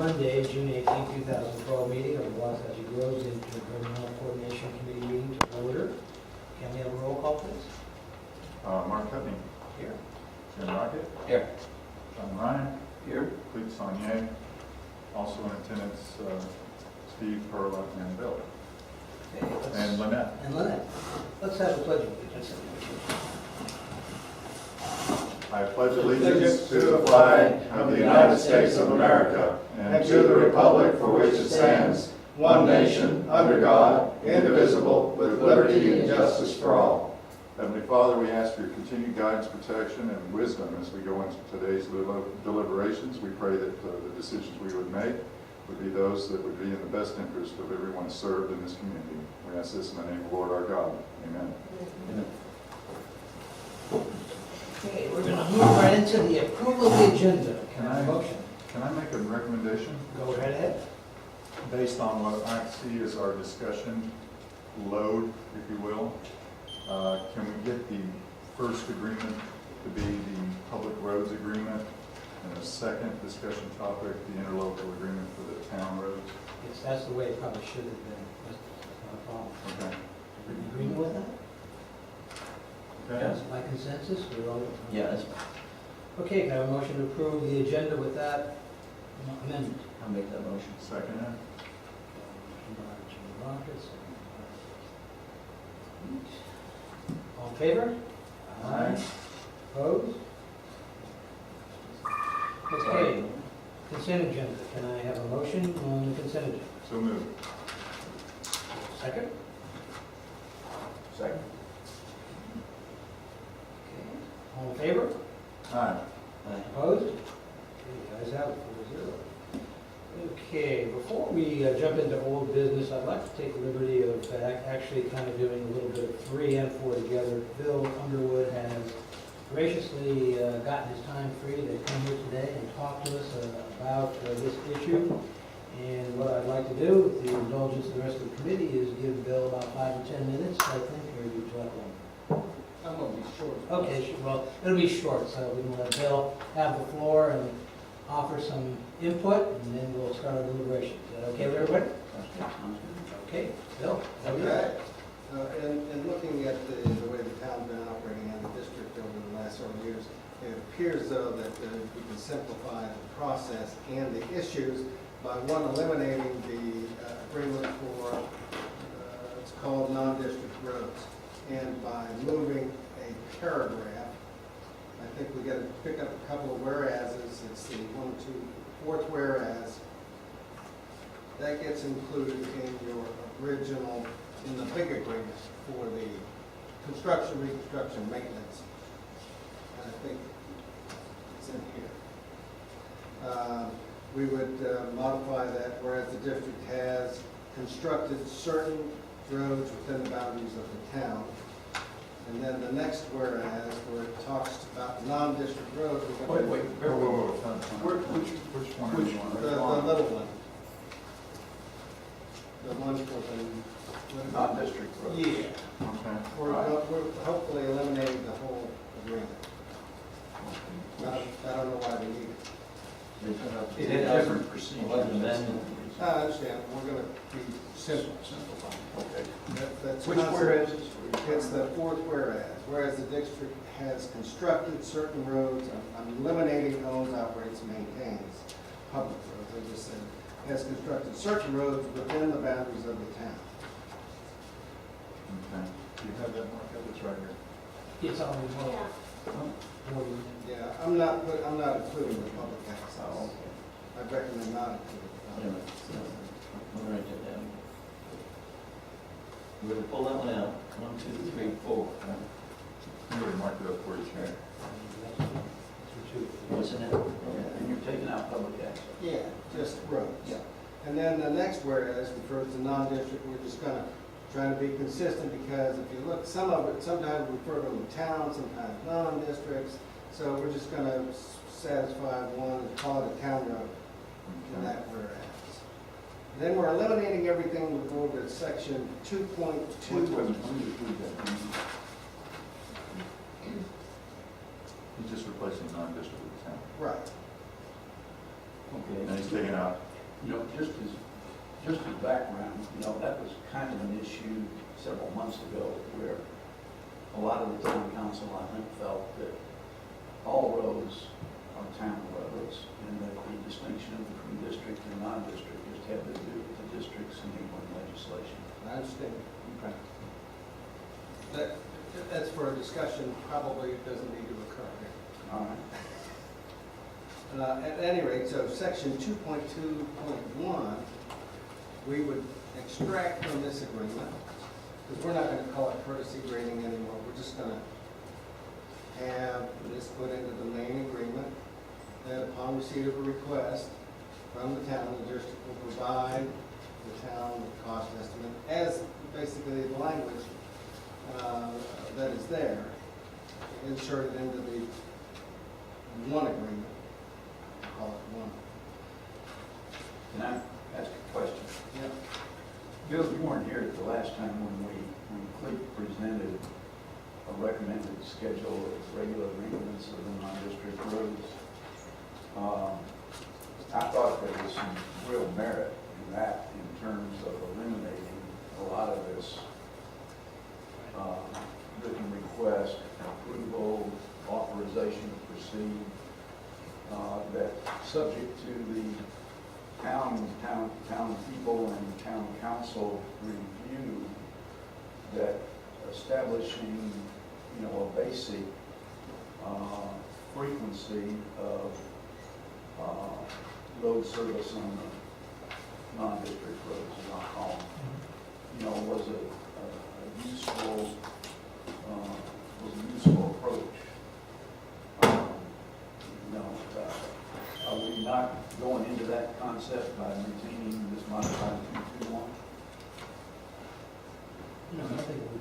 Monday, June 18, 2012 meeting of the Wasatch Groves Intergovernmental Coordination Committee meeting to order. Can we have a roll call, please? Mark Cutney. Here. Jim Rocket. Here. John Ryan. Here. Clete Saunier. Also in attendance, Steve, Perla, and Bill. Okay, And Lynette. And Lynette. Let's have a pledge of allegiance. I pledge allegiance to the flag of the United States of America and to the republic for which it stands, one nation, under God, indivisible, with liberty and justice for all. Heavenly Father, we ask for your continued guidance, protection, and wisdom as we go into today's deliberations. We pray that the decisions we would make would be those that would be in the best interest of everyone served in this community. We ask this in the name of the Lord our God. Amen. Amen. Okay, we're going to move right into the approval of the agenda. Can I have a motion? Can I make a recommendation? Go right ahead. Based on what I see as our discussion load, if you will, can we get the first agreement to be the public roads agreement, and a second discussion topic, the interlocal agreement for the town roads? Yes, that's the way it probably should have been. That's not a problem. Okay. Are you agreeing with that? Okay. Yes, by consensus, we're all. Yeah, that's, Okay, can I have a motion to approve the agenda with that amendment? I'll make that motion. Second it? Motion by Jim Rockets, second by all in favor? Aye. Opposed? Okay, consent agenda. Can I have a motion on the consent agenda? So moved. Second? Second. Okay, all in favor? Aye. Aye. Opposed? Okay, guys have it 4-0. Okay, before we jump into old business, I'd like to take the liberty of actually kind of doing a little bit of 3 and 4 together. Bill Underwood has graciously gotten his time free to come here today and talk to us about this issue. And what I'd like to do, with the indulgence of the rest of the committee, is give Bill about 5 or 10 minutes, I think, or you talk longer. I'm going to be short. Okay, well, it'll be short, so we can let Bill have the floor and offer some input, and then we'll start our deliberations. Is that okay with everybody? Okay, Bill? Okay. In looking at the way the town's been operating and the district over the last several years, it appears though that we can simplify the process and the issues by one, eliminating the agreement for, it's called non-district roads, and by moving a paragraph. I think we got to pick up a couple of whereases. It's the 4th whereas. That gets included in your original, in the big agreement for the construction, reconstruction, maintenance. And I think it's in here. We would modify that whereas the district has constructed certain roads within the boundaries of the town. And then the next whereas, where it talks about non-district roads. Wait. Whoa. Which one are you on? The little one. The one for the. Non-district road. Yeah. Okay. We're hopefully eliminating the whole agreement. I don't know why we need it. It had different procedures. I understand, we're going to be simple. Okay. That's Which concept. whereas is? It's the 4th whereas the district has constructed certain roads, I'm eliminating owns, operates, maintains public roads, I just said, has constructed certain roads within the boundaries of the town. Okay. Do you have that marked up? It's right here. It's on the board. Yeah, I'm not including the public access. Oh, okay. I recommend not including Wait a the minute. I'll write that down. We're going to pull that one out. 1, 2, 3, 4. I'm going to mark it up for you, Chair. What's in it? And you're taking out public access. Yeah, just roads. Yeah. And then the next whereas refers to non-district, we're just gonna try to be consistent because if you look, some of it, sometimes we refer to them town, sometimes non-districts. So we're just gonna satisfy one and call it a town road in that whereas. Then we're eliminating everything, we'll go to section 2.2. He's just replacing non-district with town. Right. Okay. And he's taking out just as background, that was kind of an issue several months ago where a lot of the town council, I think, felt that all roads are town roads and that the distinction between district and non-district just had to do with the districts and England legislation. I understand. That's for a discussion, probably doesn't need to occur here. All right. At any rate, so section 2.2.1, we would extract from this agreement, because we're not going to call it courtesy grading anymore. We're just going to have this put into the main agreement that upon receipt of a request from the town, the district will provide the town with cost estimate as basically the language that is there, inserted into the one agreement. Call it one. Can I ask a question? Yeah. Bill, you weren't here the last time when Clete presented a recommended schedule of regular maintenance of the non-district roads. I thought there was some real merit in that in terms of eliminating a lot of this written request, approval, authorization to proceed, that subject to the town people and town council review, that establishing, a basic frequency of road service on the non-district roads, as I call them, was a useful approach. Are we not going into that concept by retaining this modified 221? No, I don't think we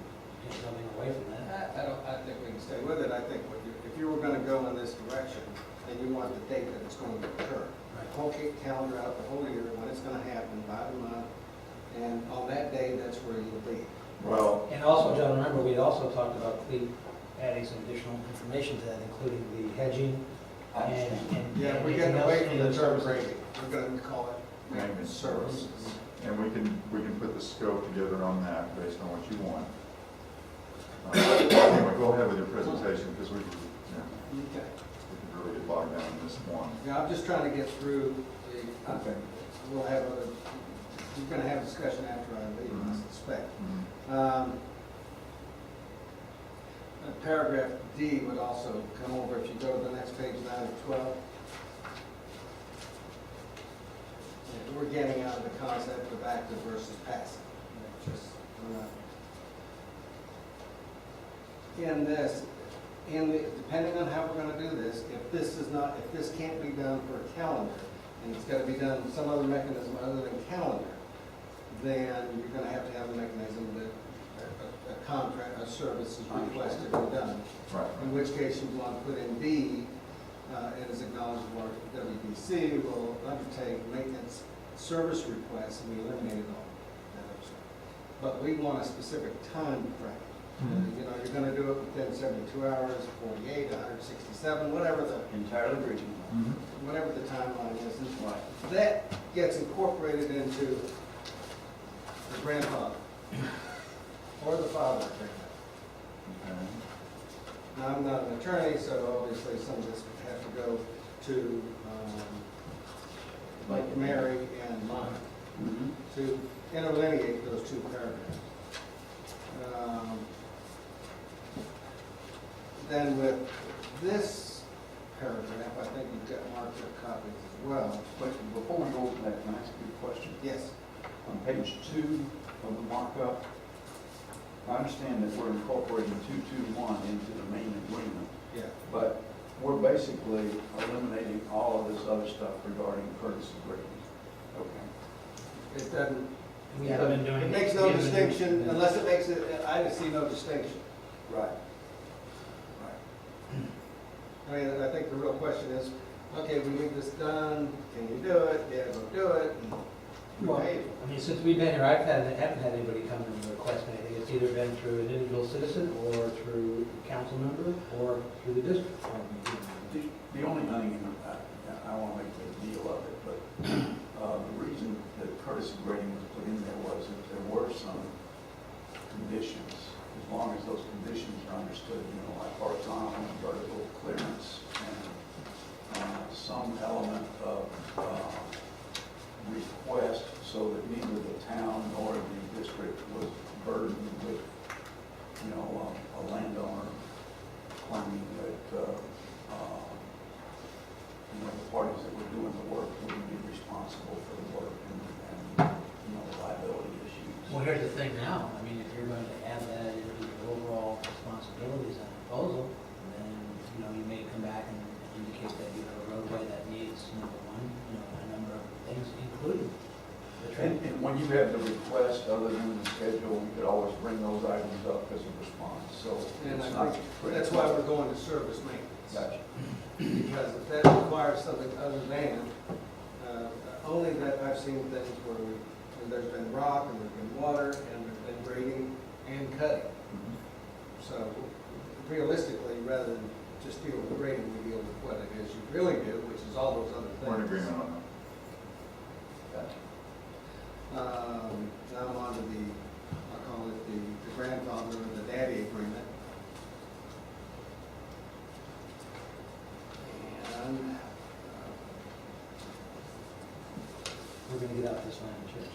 get something away from that. I think we can stay with it. I think if you were going to go in this direction, then you want the date that it's going to occur. Okay, calendar out the whole year, when it's going to happen, by the month, and on that day, that's where you'll be. Well, And also, John, remember, we also talked about adding some additional information to that, including the hedging. I understand. Yeah, we're getting away from the term grading. We're going to call it maintenance services. and we can put the scope together on that based on what you want. Anyway, go ahead with your presentation, because we can really get bogged down in this one. Yeah, I'm just trying to get through Okay. we'll have we're going to have a discussion after I leave, I suspect. Paragraph D would also come over if you go to the next page, 9 of 12. Yeah, we're getting out of the concept of active versus passive. In this, depending on how we're going to do this, if this can't be done for a calendar, and it's got to be done some other mechanism other than calendar, then you're going to have a mechanism that a contract, a service is requested and done. Right. In which case you want to put in B, it is acknowledged the WBC will undertake maintenance service requests, and we eliminated all that other stuff. But we want a specific time frame. You're going to do it within 72 hours, 48, 167, whatever the Entirely whatever the timeline is. And Right. that gets incorporated into the grandfather or the father agreement. Okay. Now, I'm not an attorney, so obviously some of this would have to go to like Mary and mine to interlineate those two paragraphs. Then with this paragraph, I think you've got marked up copies as well. But before we go to that, can I ask you a question? Yes. On page 2 of the markup, I understand that we're incorporating 221 into the main agreement, Yeah. but we're basically eliminating all of this other stuff regarding courtesy grading. Okay. It doesn't. We haven't been doing. It makes no distinction unless it makes it. I see no distinction. Right. I mean, I think the real question is, okay, we need this done. Can you do it? Yeah, go do it. And Well, we pay you. I mean, since we've been here, I haven't had anybody come and request anything. It's either been through an individual citizen or through a council member or through the district. The only thing, I want to make a big deal of it, but the reason courtesy grading was put in there was that there were some conditions, as long as those conditions are understood, like horizontal and vertical clearance and some element of request so that neither the town nor the district was burdened with, a landowner claiming that, the parties that were doing the work wouldn't be responsible for the work and liability issues. Well, here's the thing now, I mean, if you're going to add that into your overall responsibilities on a proposal, then, you may come back and indicate that you have a roadway that needs, number one, a number of things, including the And traffic. when you have the request, other than the schedule, you could always bring those items up as a response, so. And it's I not think that's why we're going to service maintenance. Gotcha. Because if that requires something other than, only that I've seen things where there's been rock and there's been water and there's been grading and cutting. So realistically, rather than just deal with grading, we deal with what it is you really do, which is all those other things. We're in agreement on that. Gotcha. Now I'm on to I'll call it the grandfather or the daddy agreement. And We're gonna get out this line of church.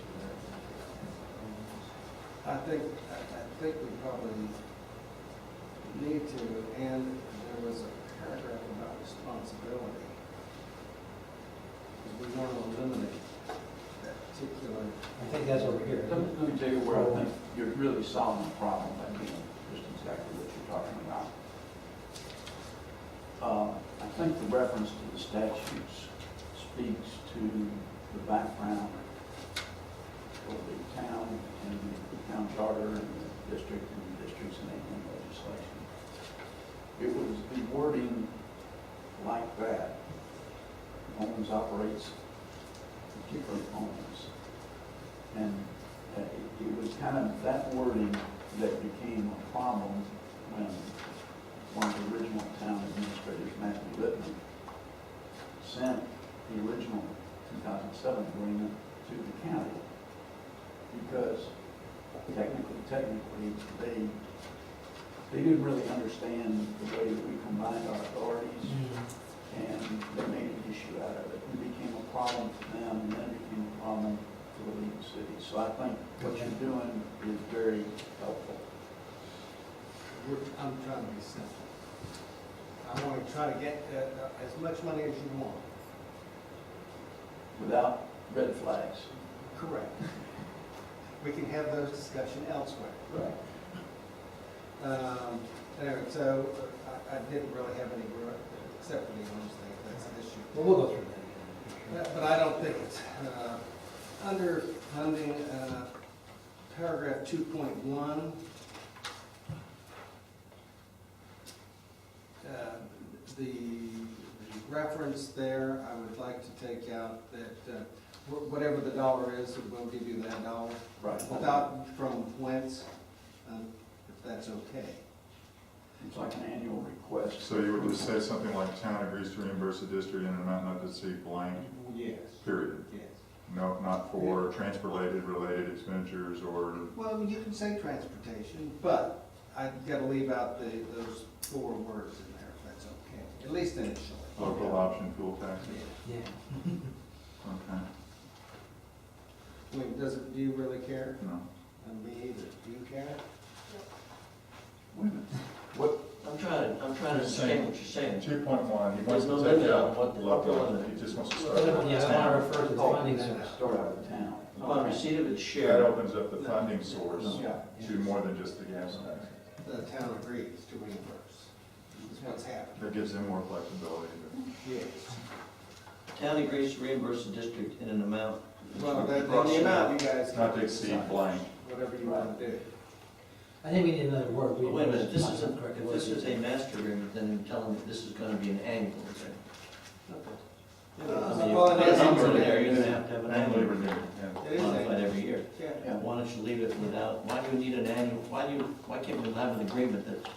I think we probably need to, and there was a paragraph about responsibility. Because we want to eliminate that particular. I think that's over here. Let me tell you where I think you're really solving the problem by being just exactly what you're talking about. I think the reference to the statutes speaks to the background for the town and the town charter and the district and the district's enabling legislation. It was the wording like that. Homes operates particularly homes. And it was kind of that wording that became a problem when one of the original town administrators, Matthew Littman, sent the original 2007 agreement to the county. Because technically, they didn't really understand the way that we combined our authorities, and they made an issue out of it. It became a problem for them, and then it became a problem for the leading city. So I think what you're doing is very helpful. I'm trying to be simple. I want to try to get as much money as you want. Without red flags. Correct. We can have those discussions elsewhere. Right. Anyway, so I didn't really have any, except for the orange thing, that's an issue. Well, we'll go through that again. But I don't think it's, under funding, paragraph 2.1, the reference there, I would like to take out that whatever the dollar is, we'll give you that dollar. Right. Without from whence, if that's okay. It's like an annual request. So you would just say something like town agrees to reimburse the district in an amount not to exceed blank, Yes. period. Yes. No, not for transport-related expenditures or, Well, you can say transportation, but I gotta leave out those 4 words in there, if that's okay, at least initially. local option fuel tax. Yeah. Okay, I mean, do you really care? no. And me either. Do you care? Wait a minute. I'm trying to understand what you're saying. 2.1, he There's wants no to take limit on out what the local upper option, limit. he just wants to Yeah, start. I want to refer to the Oh, funding no, no. source. Start out of town. Upon receipt of its That share, opens up the funding source Yeah. to more than just the gas tax. The town agrees to reimburse. That's what's happening. That gives them more flexibility. Yes. town agrees to reimburse the district in an amount. Well, the amount you guys. Not to exceed blank. Whatever you want to do. I think we need another word. But wait a minute, Correct if this is a master agreement, then you're telling me this is gonna be an annual agreement. I mean, Well, if it you is put a number in annual. there, you're gonna have to have an Annually annual renewed, yeah. It is modified annual. every year. Yeah. Why don't you leave it without, why do you need an annual, why can't we have an agreement that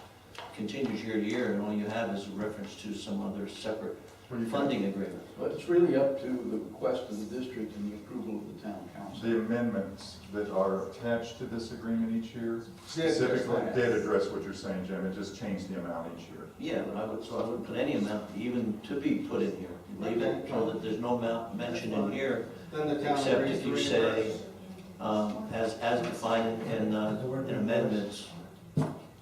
continues year to year and all you have is a reference to some other separate What do you think? funding agreement? But it's really up to the request of the district and the approval of the town council. The amendments that are attached to this agreement each year Did specifically address that. did address what you're saying, Jim. It just changed the amount each year. Yeah, but I would put any amount even to be put in here. Leave it so that there's no amount mentioned in here, Then the town except agrees if to you reimburse. say, as defined in amendments.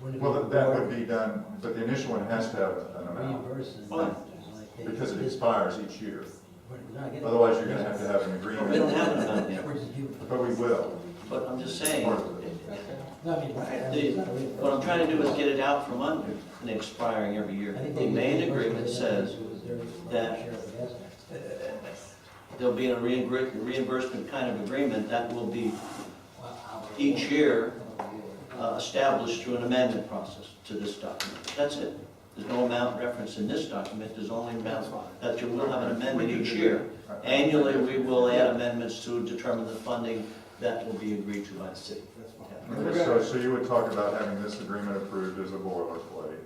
Well, that would be done, but the initial one has to have an amount Fine. because it expires each year. Otherwise, you're gonna have to have an But we agreement. don't have an amount yet. But we will. But I'm just saying, Part of it. what I'm trying to do is get it out from under and expiring every year. The main agreement says that there'll be a reimbursement kind of agreement that will be each year established through an amendment process to this document. That's it. There's no amount referenced in this document. There's only amount that you will have an amendment each year. Annually, we will add amendments to determine the funding that will be agreed to by the city. That's fine. Okay, so you would talk about having this agreement approved as a boilerplate,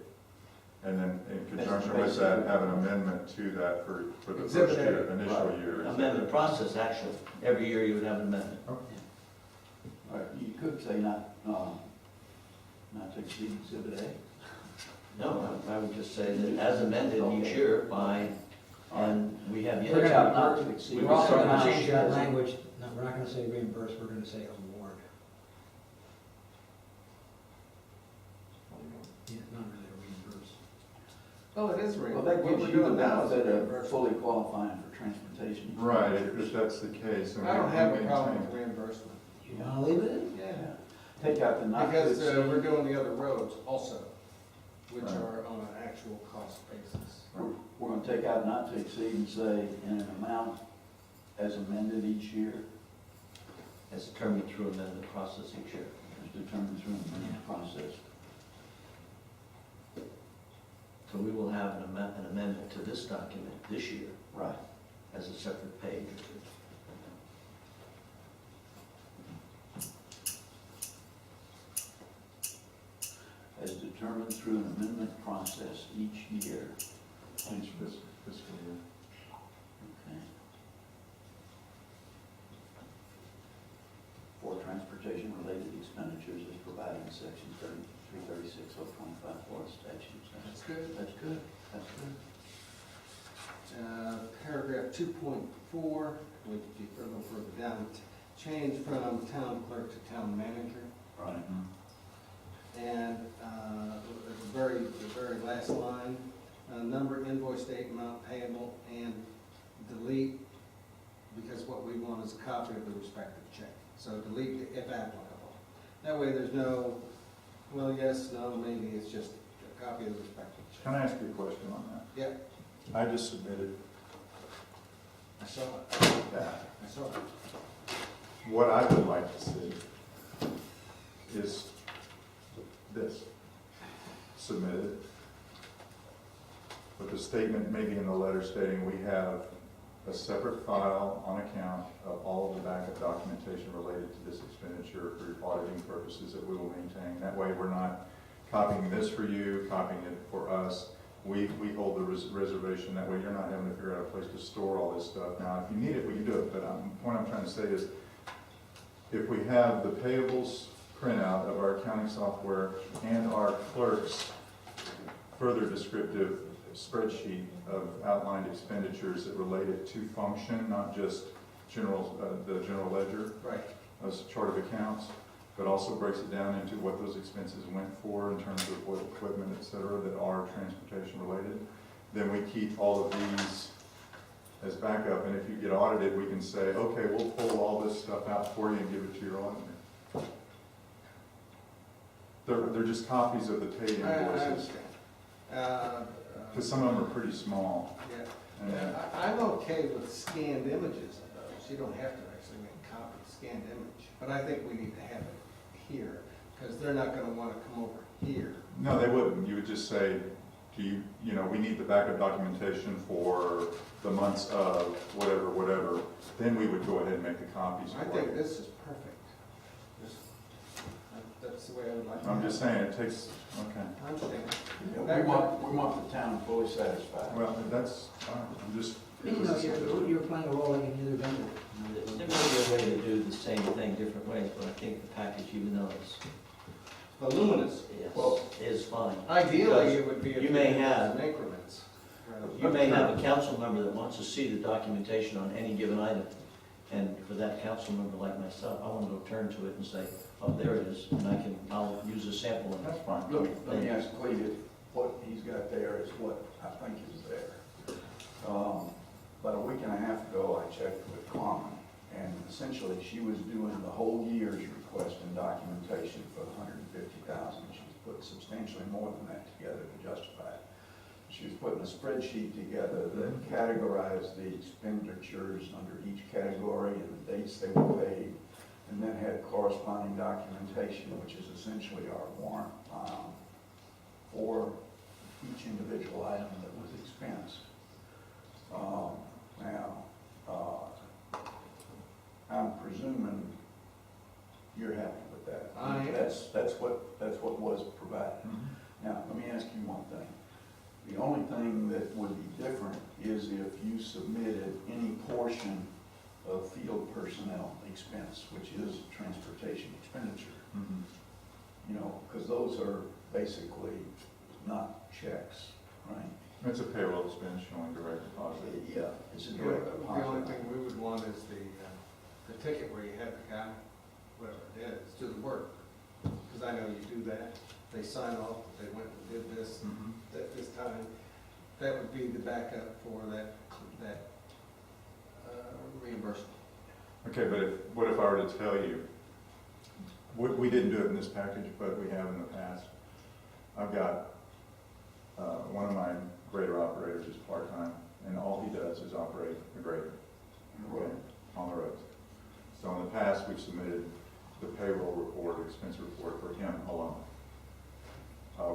and then in conjunction with that, have an amendment to that for the first Exhibit year, A. initial year. Amendment process, actually. Every year you would have an amendment. Right, you could say not to exceed exhibit A. No, I would just say that as amended each year by, and we have yet We're to. gonna- Not to exceed. We're also gonna Not change that sure. language, no, we're not gonna say reimburse, we're gonna say award. Yeah, not really a reimburse. Oh, it is real. Well, that What gives we're you the doing now is benefit of reimbursement. fully qualifying for transportation. Right, if that's the case. and I don't we have a maintain- problem with reimbursement. You wanna leave it in? Yeah. Take out the not to Because exceed. we're doing the other roads also, which are on an actual cost basis. We're gonna take out not to exceed and say in an amount as amended each year, As determined through amendment process each year. as determined through an amendment process. So we will have an amendment to this document this year Right. as a separate page. As determined through an amendment process each year. Each fiscal year. Okay. For transportation-related expenditures as provided in section 336.025 Florida statutes. That's good. That's good, that's good. Paragraph 2.4, we could be a little further down, change from town clerk to town manager. Right. And the very last line, number, invoice date, amount payable, and delete, because what we want is a copy of the respective check. So delete if applicable. That way there's no, well, yes, no, maybe, it's just a copy of the respective Can check. I ask you a question on that? Yep, I just submitted I saw it, that. I saw it. What I would like to see is this, submitted with a statement maybe in the letter stating we have a separate file on account of all of the backup documentation related to this expenditure for auditing purposes that we will maintain. That way we're not copying this for you, copying it for us. We hold the reservation, that way you're not having to figure out a place to store all this stuff. Now, if you need it, we can do it, but the point I'm trying to say is, if we have the payables printout of our accounting software and our clerk's further descriptive spreadsheet of outlined expenditures that relate it to function, not just the general ledger Right. as a chart of accounts, but also breaks it down into what those expenses went for in terms of what equipment, et cetera, that are transportation related. Then we keep all of these as backup, and if you get audited, we can say, okay, we'll pull all this stuff out for you and give it to your auditor. They're just copies of the paid I invoices, understand. because some of them are pretty small. Yeah. And I'm okay with scanned images of those. You don't have to actually make copies, scanned image. But I think we need to have it here, because they're not gonna wanna come over here. no, they wouldn't. You would just say, we need the backup documentation for the months of whatever. Then we would go ahead and make the copies I for think you. this is perfect. That's the way I would like to. I'm have just it. saying, it takes, okay. I understand. We want the town fully satisfied. Well, that's fine. I'm just. You're playing a role like any other vendor. There may be a way to do the same thing different ways, but I think the package, even though it's, Voluminous. Well- is fine. Ideally, it would be You may have- in increments. You may have a council member that wants to see the documentation on any given item. And for that council member like myself, I want to go turn to it and say, oh, there it is, and I'll use a sample. That's fine. Let me ask Clete, if what he's got there is what I think is there. About a week and a half ago, I checked with Carmen, and essentially she was doing the whole year's request and documentation for the $150,000. She's put substantially more than that together to justify it. She was putting a spreadsheet together that categorized the expenditures under each category and the dates they were paid, and then had corresponding documentation, which is essentially our warrant file for each individual item that was expensed. I'm presuming you're happy with that. I am. That's what was provided. Now, let me ask you one thing. The only thing that would be different is if you submitted any portion of field personnel expense, which is transportation expenditure. You know, because those are basically not checks, right? It's a payroll expense showing direct deposit. Yeah, it's a Yeah, direct the only deposit. thing we would want is the ticket where you have the guy, whatever it is, do the work. Because I know you do that. They sign off, that they went and did this at this time. That would be the backup for that reimbursement. Okay, but what if I were to tell you, we didn't do it in this package, but we have in the past. I've got, one of my grader operators is part-time, and all he does is operate a grader. Okay, on the roads. So in the past, we've submitted the payroll report, expense report for him alone,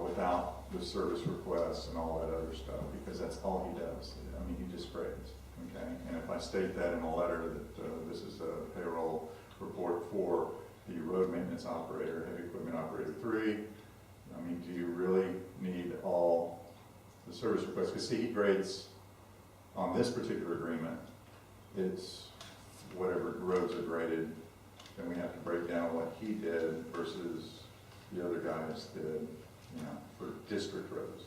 without the service requests and all that other stuff, because that's all he does. I mean, he just grades, okay? And if I state that in a letter that this is a payroll report for the road maintenance operator, heavy equipment operator 3, I mean, do you really need all the service requests? Because see, he grades on this particular agreement, it's whatever roads are graded, then we have to break down what he did versus the other guys did, you know, for district roads.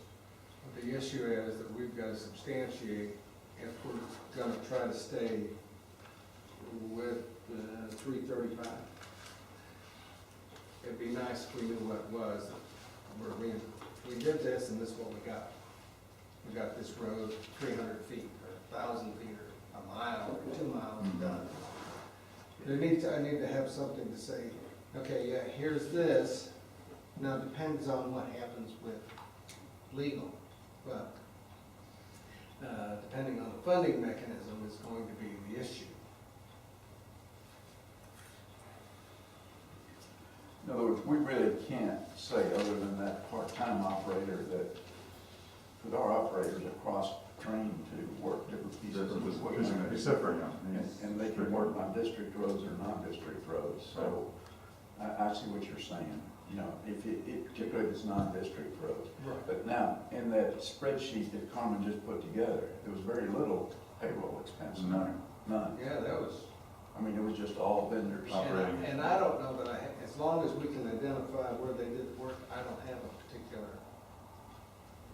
But the issue is that we've got to substantiate if we're going to try to stay with 335. It'd be nice if we knew what it was. We did this and this is what we got. We got this road 300 feet or 1,000 feet or a mile or 2 miles done. I need to have something to say, okay, yeah, here's this. Now, it depends on what happens with legal, but depending on the funding mechanism is going to be the issue. In other words, we really can't say, other than that part-time operator, that our operators are cross-trained to work different pieces of equipment. Except for him. And they can work on district roads or non-district roads. So I see what you're saying. You know, particularly if it's non-district roads. Right. But now, in that spreadsheet that Carmen just put together, there was very little payroll expense. None. None. Yeah, that was. I mean, it was just all vendors. Operating. And I don't know that as long as we can identify where they did the work, I don't have a particular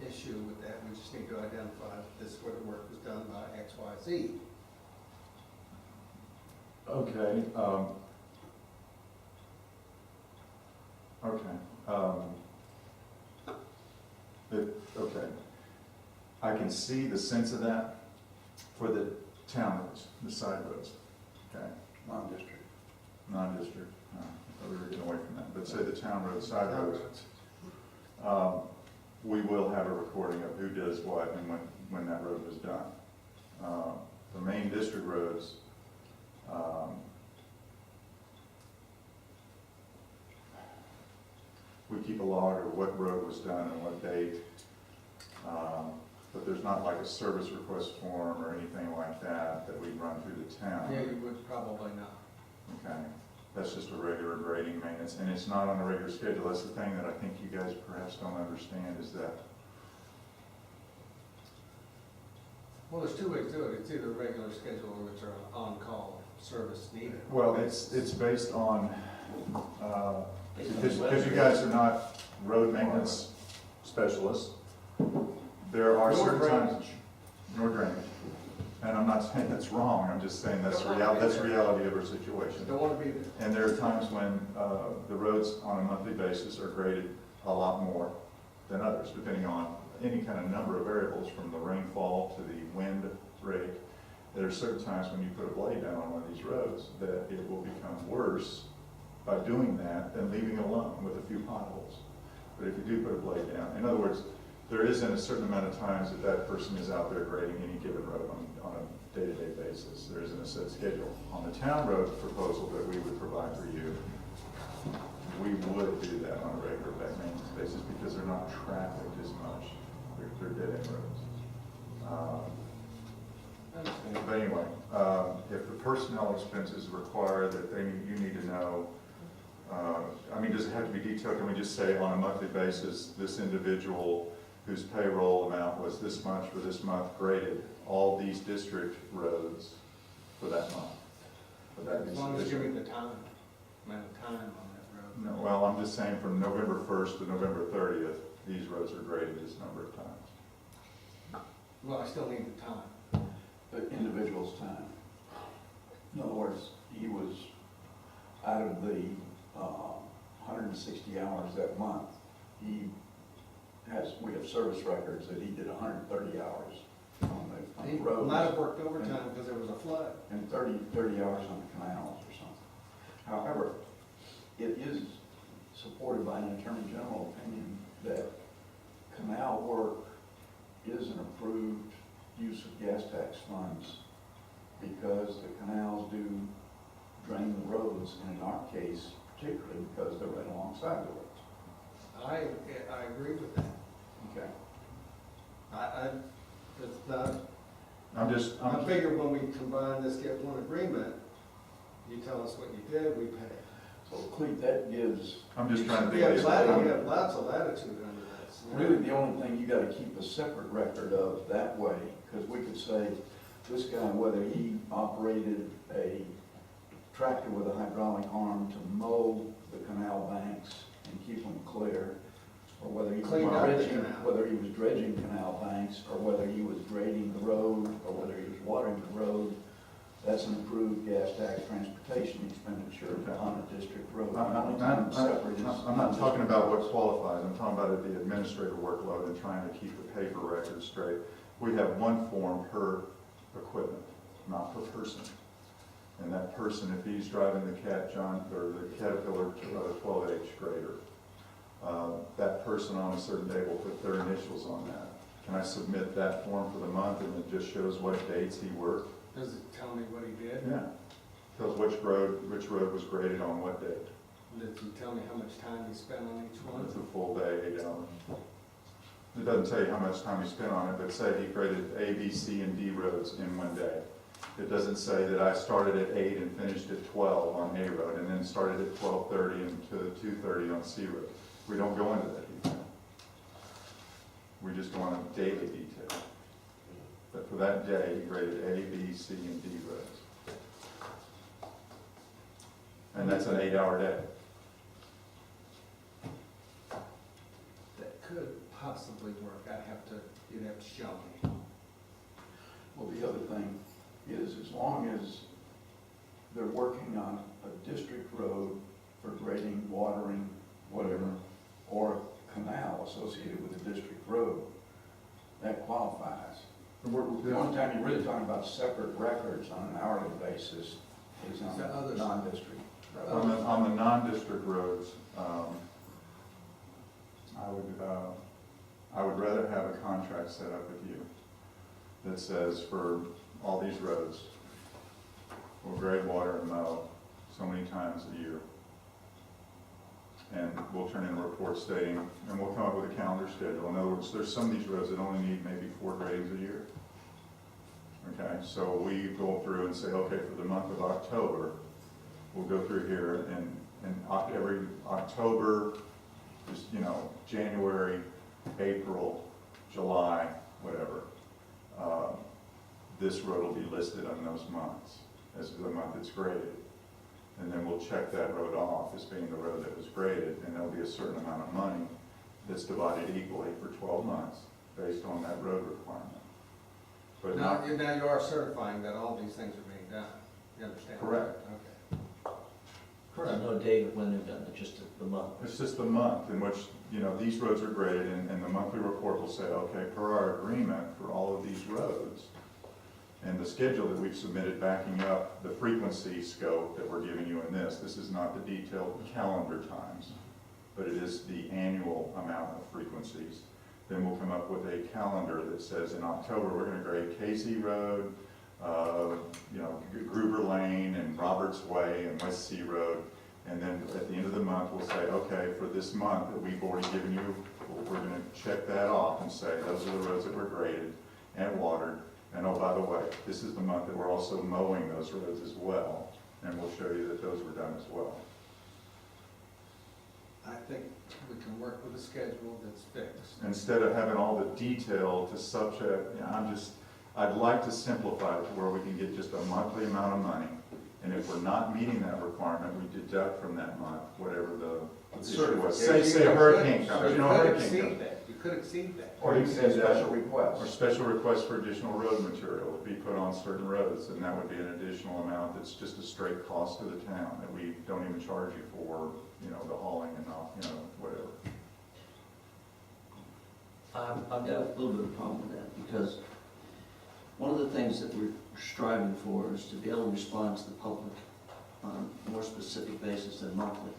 issue with that. We just need to identify this is where the work was done by X, Y, Z. Okay. Okay. I can see the sense of that for the town roads, the side roads, okay? Non-district. Non-district, I thought we were getting away from that, but say the town roads, side roads. We will have a recording of who does what and when that road was done. The main district roads, we keep a log of what road was done and what date, but there's not like a service request form or anything like that that we run through the town. Yeah, you would probably not. Okay, that's just a regular grading maintenance, and it's not on a regular schedule. That's the thing that I think you guys perhaps don't understand is that. Well, there's two ways to do it. It's either a regular schedule or it's on call. service needed. Well, it's based on, Based on because weather. you guys are not road maintenance specialists, there are Nor certain times. drainage. Nor drainage. And I'm not saying that's wrong, I'm just saying that's the reality of our situation. Don't want to be there. And there are times when the roads on a monthly basis are graded a lot more than others, depending on any kind of number of variables, from the rainfall to the wind rate. There are certain times when you put a blade down on one of these roads that it will become worse by doing that than leaving it alone with a few potholes. But if you do put a blade down, in other words, there isn't a certain amount of times that that person is out there grading any given road on a day-to-day basis. There isn't a set schedule. On the town road proposal that we would provide for you, we would do that on a regular maintenance basis because they're not trafficked as much. They're dead-end roads. But anyway, if the personnel expenses require that you need to know, I mean, does it have to be detailed? Can we just say on a monthly basis, this individual whose payroll amount was this much for this month graded all these district roads for that month? Would that be As long as you give sufficient? me the time, amount of time on that road. No, well, I'm just saying from November 1st to November 30th, these roads are graded this number of times. Well, I still need the time. The individual's time. In other words, he was, out of the 160 hours that month, we have service records that he did 130 hours on He the roads. might have worked overtime because there was a flood. And 30 hours on the canals or something. However, it is supported by an Attorney General opinion that canal work is an approved use of gas tax funds because the canals do drain the roads, and in our case, particularly because they're right alongside the roads. I agree with that. Okay. It's not, I I'm figure when we combine this, get one agreement, you tell us what you did, we pay. So Clete, that gives, just trying to We think. have lots of latitude under this. really the only thing you gotta keep a separate record of that way, because we could say, this guy, whether he operated a tractor with a hydraulic arm to mow the canal banks and keep them clear, or whether he was Clean up the dredging, canal. whether he was dredging canal banks, or whether he was grading the road, or whether he was watering the road, that's an approved gas tax transportation expenditure on a district road. The only time it's separate is I'm not talking about what qualifies, I'm talking about the administrative workload and trying to keep the paper record straight. We have one form per equipment, not per person. And that person, if he's driving the Caterpillar 12H grader, that person on a certain day will put their initials on that. Can I submit that form for the month and it just shows what dates he worked? Does it tell me what he did? Yeah. Tells which road was graded on what date. Does it tell me how much time he spent on each one? It's a full day, 8 hours. It doesn't tell you how much time he spent on it, but say he graded A, B, C, and D roads in one day. It doesn't say that I started at 8 and finished at 12 on A road, and then started at 12:30 and to 2:30 on C road. We don't go into that detail. We just go on a daily detail. But for that day, he graded A, B, C, and D roads. And that's an 8-hour day. That could possibly work. You'd have to show me. Well, the other thing is, as long as they're working on a district road for grading, watering, whatever, or a canal associated with the district road, that qualifies. The only time you're really talking about separate records on an hourly basis is on Is that others? non-district. On the non-district roads, I would rather have a contract set up with you that says for all these roads, we'll grade, water, and mow so many times a year. And we'll turn in a report stating, and we'll come up with a calendar schedule. In other words, there's some of these roads that only need maybe 4 gradings a year. Okay, so we go through and say, okay, for the month of October, we'll go through here and every October, just, January, April, July, whatever, this road will be listed on those months. as the month it's graded. And then we'll check that road off as being the road that was graded, and there'll be a certain amount of money that's divided equally for 12 months based on that road requirement. But Now, not, now you are certifying that all these things are being done, you understand? Correct. Okay. There's no date of when they're done, it's just the month. it's just the month in which, these roads are graded, and the monthly report will say, okay, per our agreement for all of these roads, and the schedule that we've submitted backing up the frequency scope that we're giving you in this is not the detailed calendar times, but it is the annual amount of frequencies. Then we'll come up with a calendar that says in October, we're gonna grade Casey Road, Gruber Lane and Roberts Way and West Sea Road. And then at the end of the month, we'll say, okay, for this month that we've already given you, we're gonna check that off and say, those are the roads that were graded and watered. And oh, by the way, this is the month that we're also mowing those roads as well. And we'll show you that those were done as well. I think we can work with a schedule that's fixed. Instead of having all the detail to subject, I'd like to simplify it to where we can get just a monthly amount of money. And if we're not meeting that requirement, we deduct from that month whatever the issue was. Say a hurricane comes, You could hurricane exceed comes. that, you could exceed that. Or you can say special Or request. special requests for additional road material to be put on certain roads, and that would be an additional amount that's just a straight cost to the town that we don't even charge you for, the hauling and not, whatever. I've got a little bit of a problem with that, because one of the things that we're striving for is to be able to respond to the public on a more specific basis than monthly.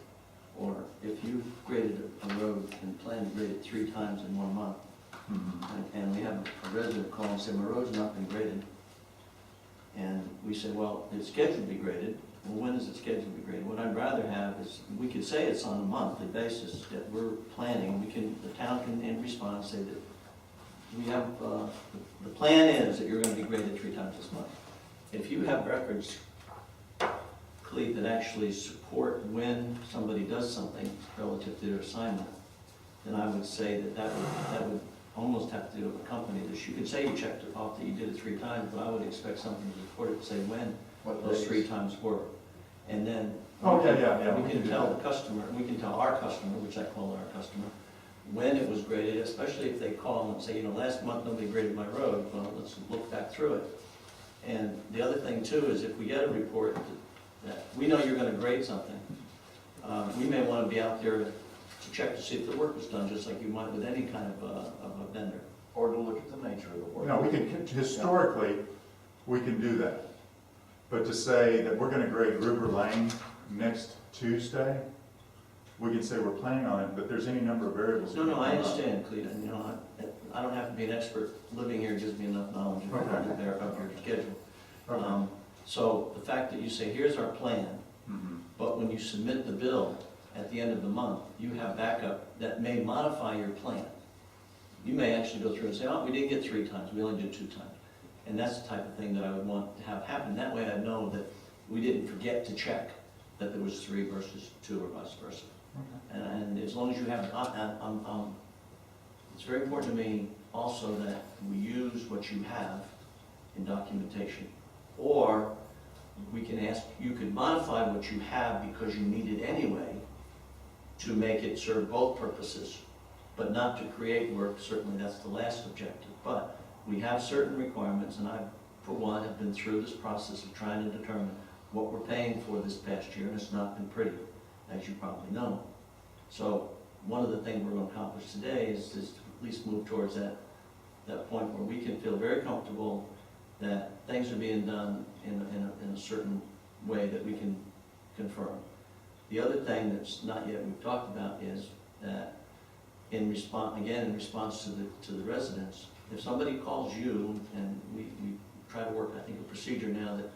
Or if you graded a road and planned to grade it 3 times in 1 month, and we have a resident call and say, my road's not been graded, and we say, well, it's scheduled to be graded. Well, when is it scheduled to be graded? What I'd rather have is, we could say it's on a monthly basis that we're planning. The town can in response say that we have, the plan is that you're gonna be graded 3 times this month. If you have records, Clete, that actually support when somebody does something relative to their assignment, then I would say that would almost have to accompany this. You could say you checked it off that you did it 3 times, but I would expect something to report it to say when those 3 times were. And then we can tell the customer, we can tell our customer, which I call our customer, when it was graded, especially if they call and say, last month nobody graded my road. Well, let's look back through it. And the other thing too is if we get a report that we know you're gonna grade something, we may wanna be out there to check to see if the work was done, just like you might with any kind of a vendor. Or to look at the nature of the work. We can, historically, we can do that. But to say that we're gonna grade Gruber Lane next Tuesday, we can say we're planning on it, but there's any number of variables. No, I understand, Clete, and I don't have to be an expert. Living here gives me enough knowledge of your schedule. Okay. So the fact that you say, here's our plan, but when you submit the bill at the end of the month, you have backup that may modify your plan. You may actually go through and say, oh, we didn't get 3 times, we only did 2 times. And that's the type of thing that I would want to have happen. That way I know that we didn't forget to check that there was 3 versus 2 or vice versa. Okay. And as long as you have, it's very important to me also that we use what you have in documentation. Or we can ask, you could modify what you have because you need it anyway to make it serve both purposes, but not to create work. Certainly that's the last objective. But we have certain requirements, and I, for one, have been through this process of trying to determine what we're paying for this past year, and it's not been pretty, as you probably know. So one of the things we're going to accomplish today is to at least move towards that point where we can feel very comfortable that things are being done in a certain way that we can confirm. The other thing that's not yet we've talked about is that in response to the residents, if somebody calls you, and we try to work, I think, a procedure now that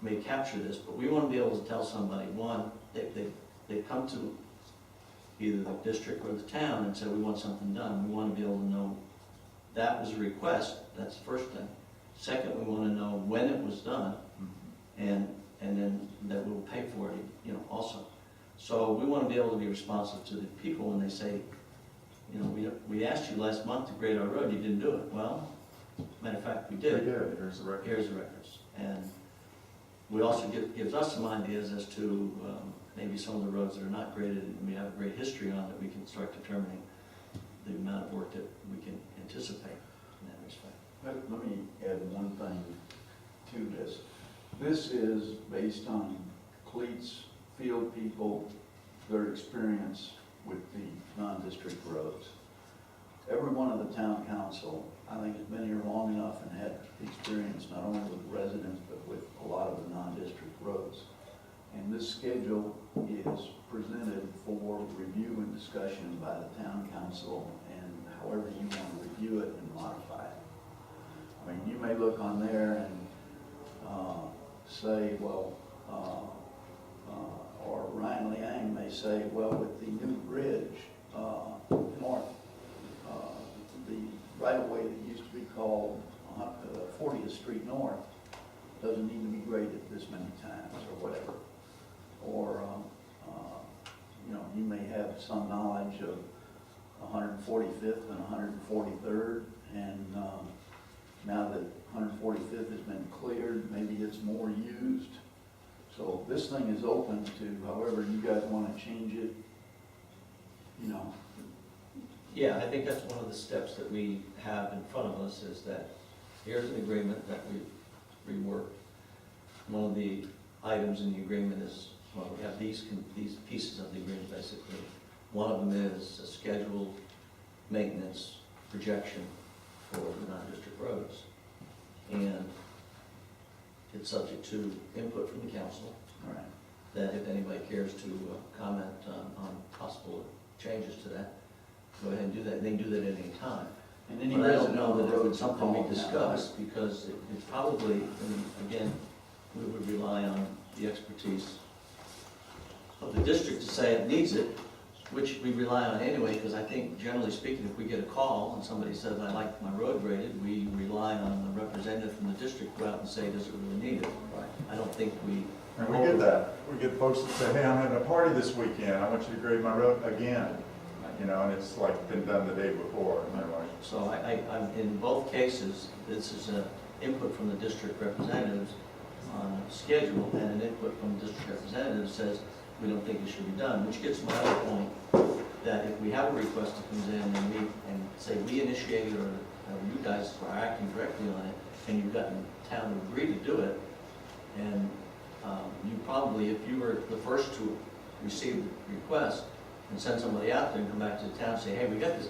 may capture this, but we want to be able to tell somebody, one, they come to either the district or the town and say, we want something done. We want to be able to know that was a request. That's the first thing. Second, we want to know when it was done, and then that we'll pay for it, also. So we want to be able to be responsive to the people when they say, we asked you last month to grade our road, you didn't do it. Well, matter of fact, we did. We did, here's the record. Here's the records. And, We also gives us some ideas as to maybe some of the roads that are not graded and we have a great history on, that we can start determining the amount of work that we can anticipate in that respect. Let me add one thing to this. This is based on Cleats field people, their experience with the non-district roads. Every one of the town council, I think, has been here long enough and had experience not only with residents, but with a lot of the non-district roads. And this schedule is presented for review and discussion by the town council, and however you want to review it and modify it. I mean, you may look on there and say, well, or Ryan Liang may say, well, with the new bridge north, the right-of-way that used to be called 40th Street North doesn't need to be graded this many times or whatever. Or, you know, you may have some knowledge of 145th and 143rd, and now that 145th has been cleared, maybe it's more used. So this thing is open to however you guys want to change it, you know. Yeah, I think that's one of the steps that we have in front of us, is that here's an agreement that we've reworked. One of the items in the agreement is, well, we have these pieces of the agreement basically. One of them is a scheduled maintenance projection for the non-district roads. And it's subject to input from the council. All right. That if anybody cares to comment on possible changes to that, go ahead and do that. They can do that at any time. And any But I don't resident know that roads it's something call we now, discuss, because it's probably, I mean, again, we would rely on the expertise of the district to say it needs it, which we rely on anyway, because I think generally speaking, if we get a call and somebody says, I like my road graded, we rely on the representative from the district to go out and say, does it really need it? Right. I don't think we. And we get that. We get folks that say, hey, I'm having a party this weekend. I want you to grade my road again. You know, and it's like been done the day before. And they're like, So I'm, in both cases, this is an input from the district representatives on a schedule, and an input from the district representative says, we don't think it should be done, which gets to my other point, that if we have a request that comes in and say we initiated, or you guys are acting directly on it, and you've gotten town to agree to do it, and you probably, if you were the first to receive the request and send somebody out there and come back to the town and say, hey, we got this,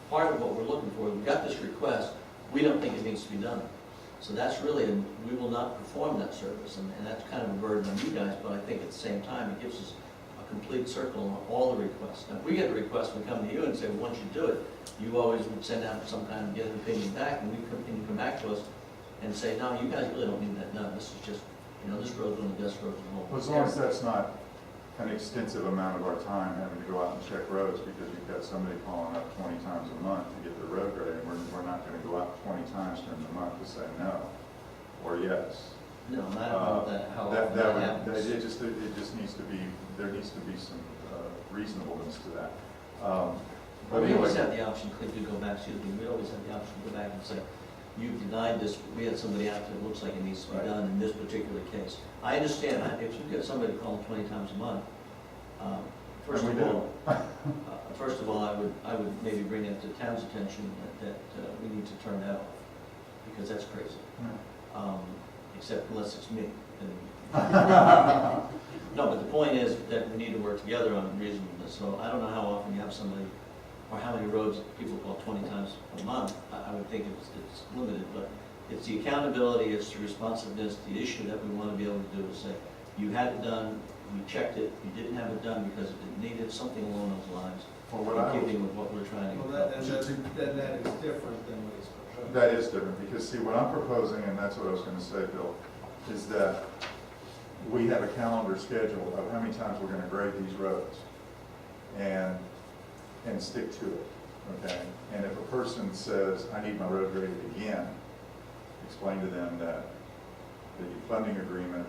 part of what we're looking for, we got this request, we don't think it needs to be done. So that's really, we will not perform that service, and that's kind of a burden on you guys, but I think at the same time, it gives us a complete circle on all the requests. Now, if we get a request, we come to you and say, we want you to do it, you always would send out some kind of, get an opinion back, and you come back to us and say, no, you guys really don't need that done, this is just, you know, this road's one of the best roads in the whole. well, as long as that's not an extensive amount of our time having to go out and check roads, because you've got somebody calling up 20 times a month to get their road graded, we're not going to go out 20 times during the month to say no or yes. No, I don't know how often that happens. It just needs to be, there needs to be some reasonableness to that. But we always have the option, Cliff, to go back, excuse me, we always have the option to go back and say, you've denied this, we had somebody out there that looks like it needs to be done in this particular case. I understand, if you get somebody calling 20 times a month, first of all, I would maybe bring it to town's attention that we need to turn that off, because that's crazy. Except unless it's me. No, but the point is that we need to work together on reasonableness. So I don't know how often you have somebody, or how many roads people call 20 times a month. I would think it's limited, but it's the accountability, it's the responsiveness, the issue that we want to be able to do is say, you had it done, you checked it, you didn't have it done because it didn't need it, something along those lines. Well, what in keeping with what we're trying to Well, that is different than what he's proposing. That is different, because see, what I'm proposing, and that's what I was going to say, Bill, is that we have a calendar schedule of how many times we're going to grade these roads and stick to it, okay? And if a person says, I need my road graded again, explain to them that the funding agreement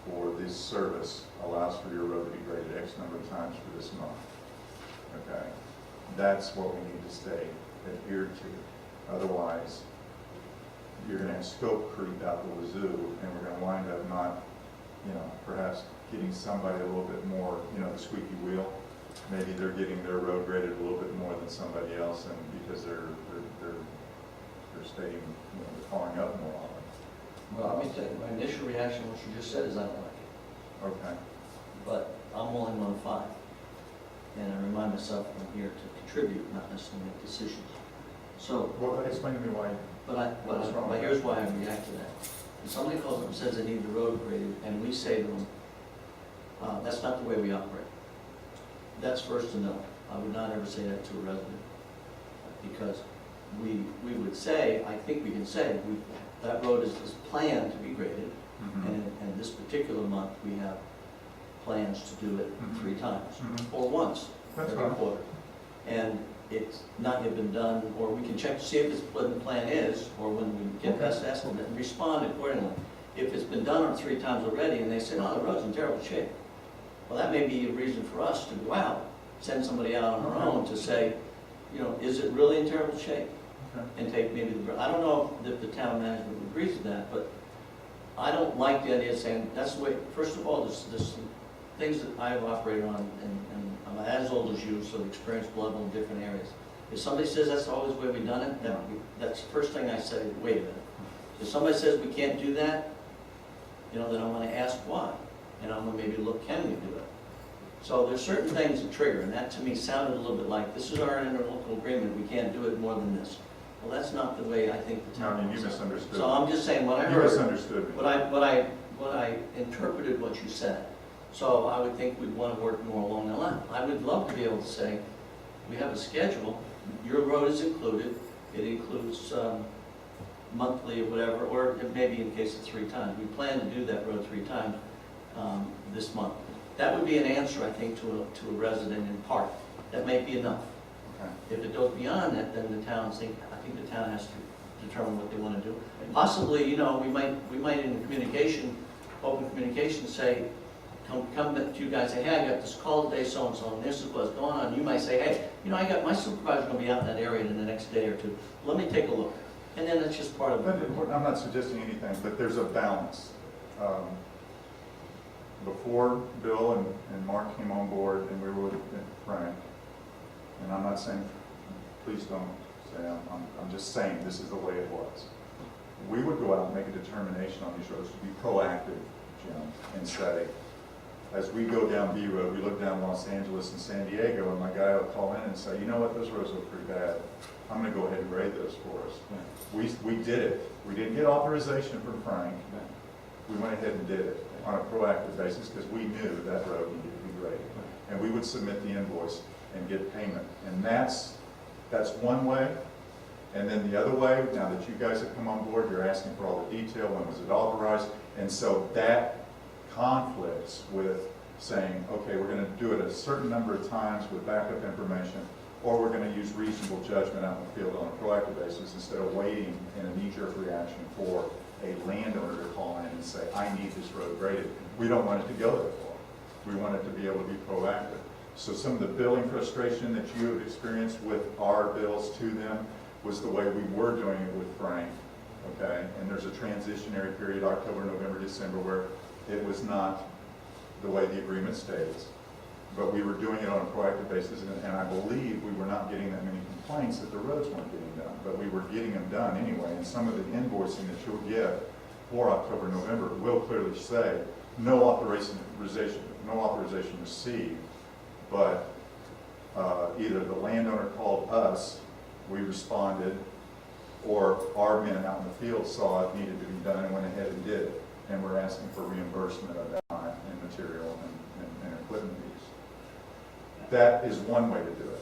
for this service allows for your road to be graded X number of times for this month, okay? That's what we need to stay adhered to. Otherwise, you're going to have scope creep out the wazoo, and we're going to wind up not perhaps getting somebody a little bit more, the squeaky wheel. Maybe they're getting their road graded a little bit more than somebody else, and because they're stating, they're following up more often. Well, let me tell you, my initial reaction, what you just said, is I don't like it. Okay. But I'm only one of 5. And I remind myself I'm here to contribute, not necessarily make decisions. So, Well, explain to me why. but here's why I react to that. When somebody calls up and says they need the road graded, and we say to them, that's not the way we operate. That's first to know. I would not ever say that to a resident. Because we would say, I think we can say, that road is planned to be graded, and this particular month, we have plans to do it 3 times, or once, That's every fine. quarter. And it's not yet been done, or we can check to see if it's what the plan is, or when we get Okay. best estimate, and respond accordingly. If it's been done 3 times already, and they say, no, the road's in terrible shape, well, that may be a reason for us to go out, send somebody out on our own to say, is it really in terrible shape? Okay. And take maybe I don't know if the town management agrees with that, but I don't like the idea of saying, that's the way, first of all, there's some things that I've operated on, and I'm as old as you, so the experience level in different areas. If somebody says that's always the way we've done it, then that's the first thing I say, wait a minute. If somebody says we can't do that, then I'm gonna ask why, and I'm gonna maybe look, can we do it? So there's certain things that trigger, and that to me sounded a little bit like, this is our interlocal agreement, we can't do it more than this. Well, that's not the way I think the No, town. I mean, you wants it. misunderstood. So I'm just saying, what I You heard, misunderstood me. what I interpreted what you said. So I would think we'd want to work more along that line. I would love to be able to say, we have a schedule, your road is included, it includes monthly or whatever, or it may be in case of 3 times. We plan to do that road 3 times this month. That would be an answer, I think, to a resident in part. That may be enough. Okay. If it goes beyond that, then I think the town has to determine what they want to do. Possibly, we might in communication, open communication, say, come to you guys, say, hey, I got this call today, so-and-so, and this is what's going on. You might say, hey, I got my supervisor's going to be out in that area in the next day or 2. Let me take a look. And then it's just part of it. But I'm not suggesting anything, but there's a balance. Before Bill and Mark came on board and we were with Frank, and I'm not saying, please don't say, I'm just saying this is the way it was. We would go out and make a determination on these roads to be proactive, Jim, and say, as we go down B Road, we look down Los Angeles and San Diego, and my guy will call in and say, you know what, those roads look pretty bad. I'm going to go ahead and grade those for us. We did it. We didn't get authorization from Frank. We went ahead and did it on a proactive basis because we knew that road needed to be graded. And we would submit the invoice and get payment. And that's one way. And then the other way, now that you guys have come on board, you're asking for all the detail, when was it authorized? And so that conflicts with saying, okay, we're going to do it a certain number of times with backup information, or we're going to use reasonable judgment out in the field on a proactive basis instead of waiting in a knee-jerk reaction for a landowner to call in and say, I need this road graded. We don't want it to go that far. We want it to be able to be proactive. So some of the billing frustration that you have experienced with our bills to them was the way we were doing it with Frank, okay? And there's a transitionary period, October, November, December, where it was not the way the agreement states. But we were doing it on a proactive basis, and I believe we were not getting that many complaints that the roads weren't getting done, but we were getting them done anyway. And some of the invoicing that you'll get for October, November will clearly say no authorization received, but either the landowner called us, we responded, or our men out in the field saw it needed to be done and went ahead and did it. And we're asking for reimbursement of that time and material and equipment use. That is one way to do it.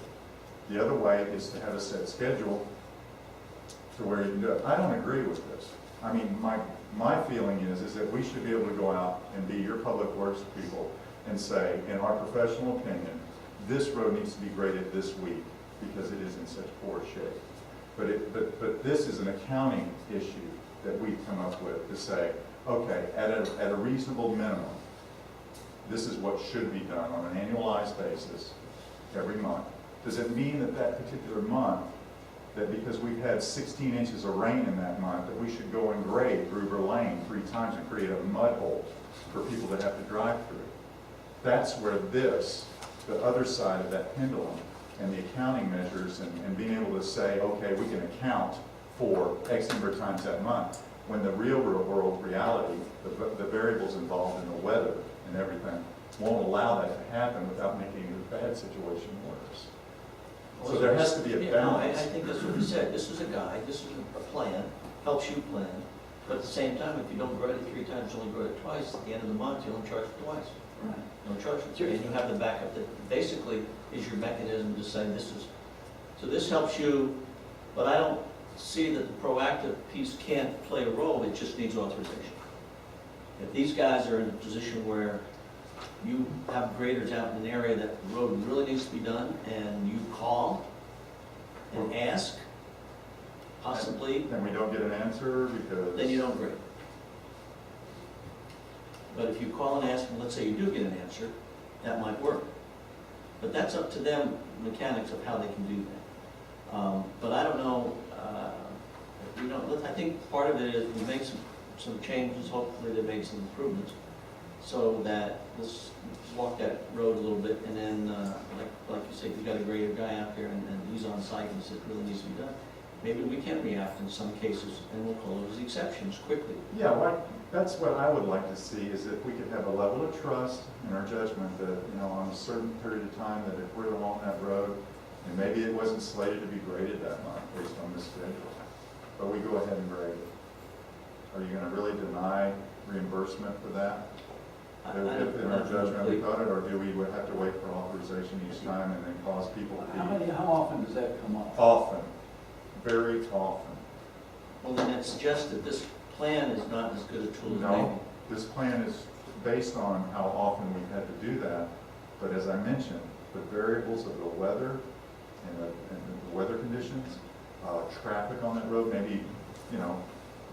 The other way is to have a set schedule to where you can do it. I don't agree with this. I mean, my feeling is that we should be able to go out and be your public works people and say, in our professional opinion, this road needs to be graded this week because it is in such poor shape. But this is an accounting issue that we've come up with to say, okay, at a reasonable minimum, this is what should be done on an annualized basis every month. Does it mean that that particular month, that because we've had 16 inches of rain in that month, that we should go and grade Gruber Lane 3 times and create a mud hole for people that have to drive through. That's where this, the other side of that pendulum, and the accounting measures and being able to say, okay, we can account for X number of times that month, when the real world reality, the variables involved in the weather and everything, won't allow that to happen without making a bad situation worse. So there has to be a Yeah, no, I balance. think that's what we said. This is a guide, this is a plan, helps you plan. But at the same time, if you don't grow it 3 times, you only grow it twice, at the end of the month, you only charge it twice. Right. You don't charge it 3, and you have the backup that basically is your mechanism to say this is, so this helps you, but I don't see that the proactive piece can't play a role, it just needs authorization. If these guys are in a position where you have graders out in an area that the road really needs to be done, and you call and ask, possibly, And we don't get an answer because. then you don't grade. But if you call and ask, and let's say you do get an answer, that might work. But that's up to them, mechanics of how they can do that. But I don't know, I think part of it is we make some changes, hopefully they make some improvements, so that, let's walk that road a little bit, and then, like you said, you got a grader guy out there, and he's on site, and says it really needs to be done. Maybe we can react in some cases, and we'll call those exceptions quickly. Yeah, that's what I would like to see, is if we could have a level of trust in our judgment that, on a certain period of time, that if we're along that road, and maybe it wasn't slated to be graded that month based on this schedule, but we go ahead and grade it. Are you gonna really deny reimbursement for that? If in our judgment we got it, or do we have to wait for authorization each time and then cause people to be? How often does that come up? Often, very often. Well, then it suggests that this plan is not as good a tool as maybe. No, this plan is based on how often we've had to do that, but as I mentioned, the variables of the weather and the weather conditions, traffic on that road, maybe,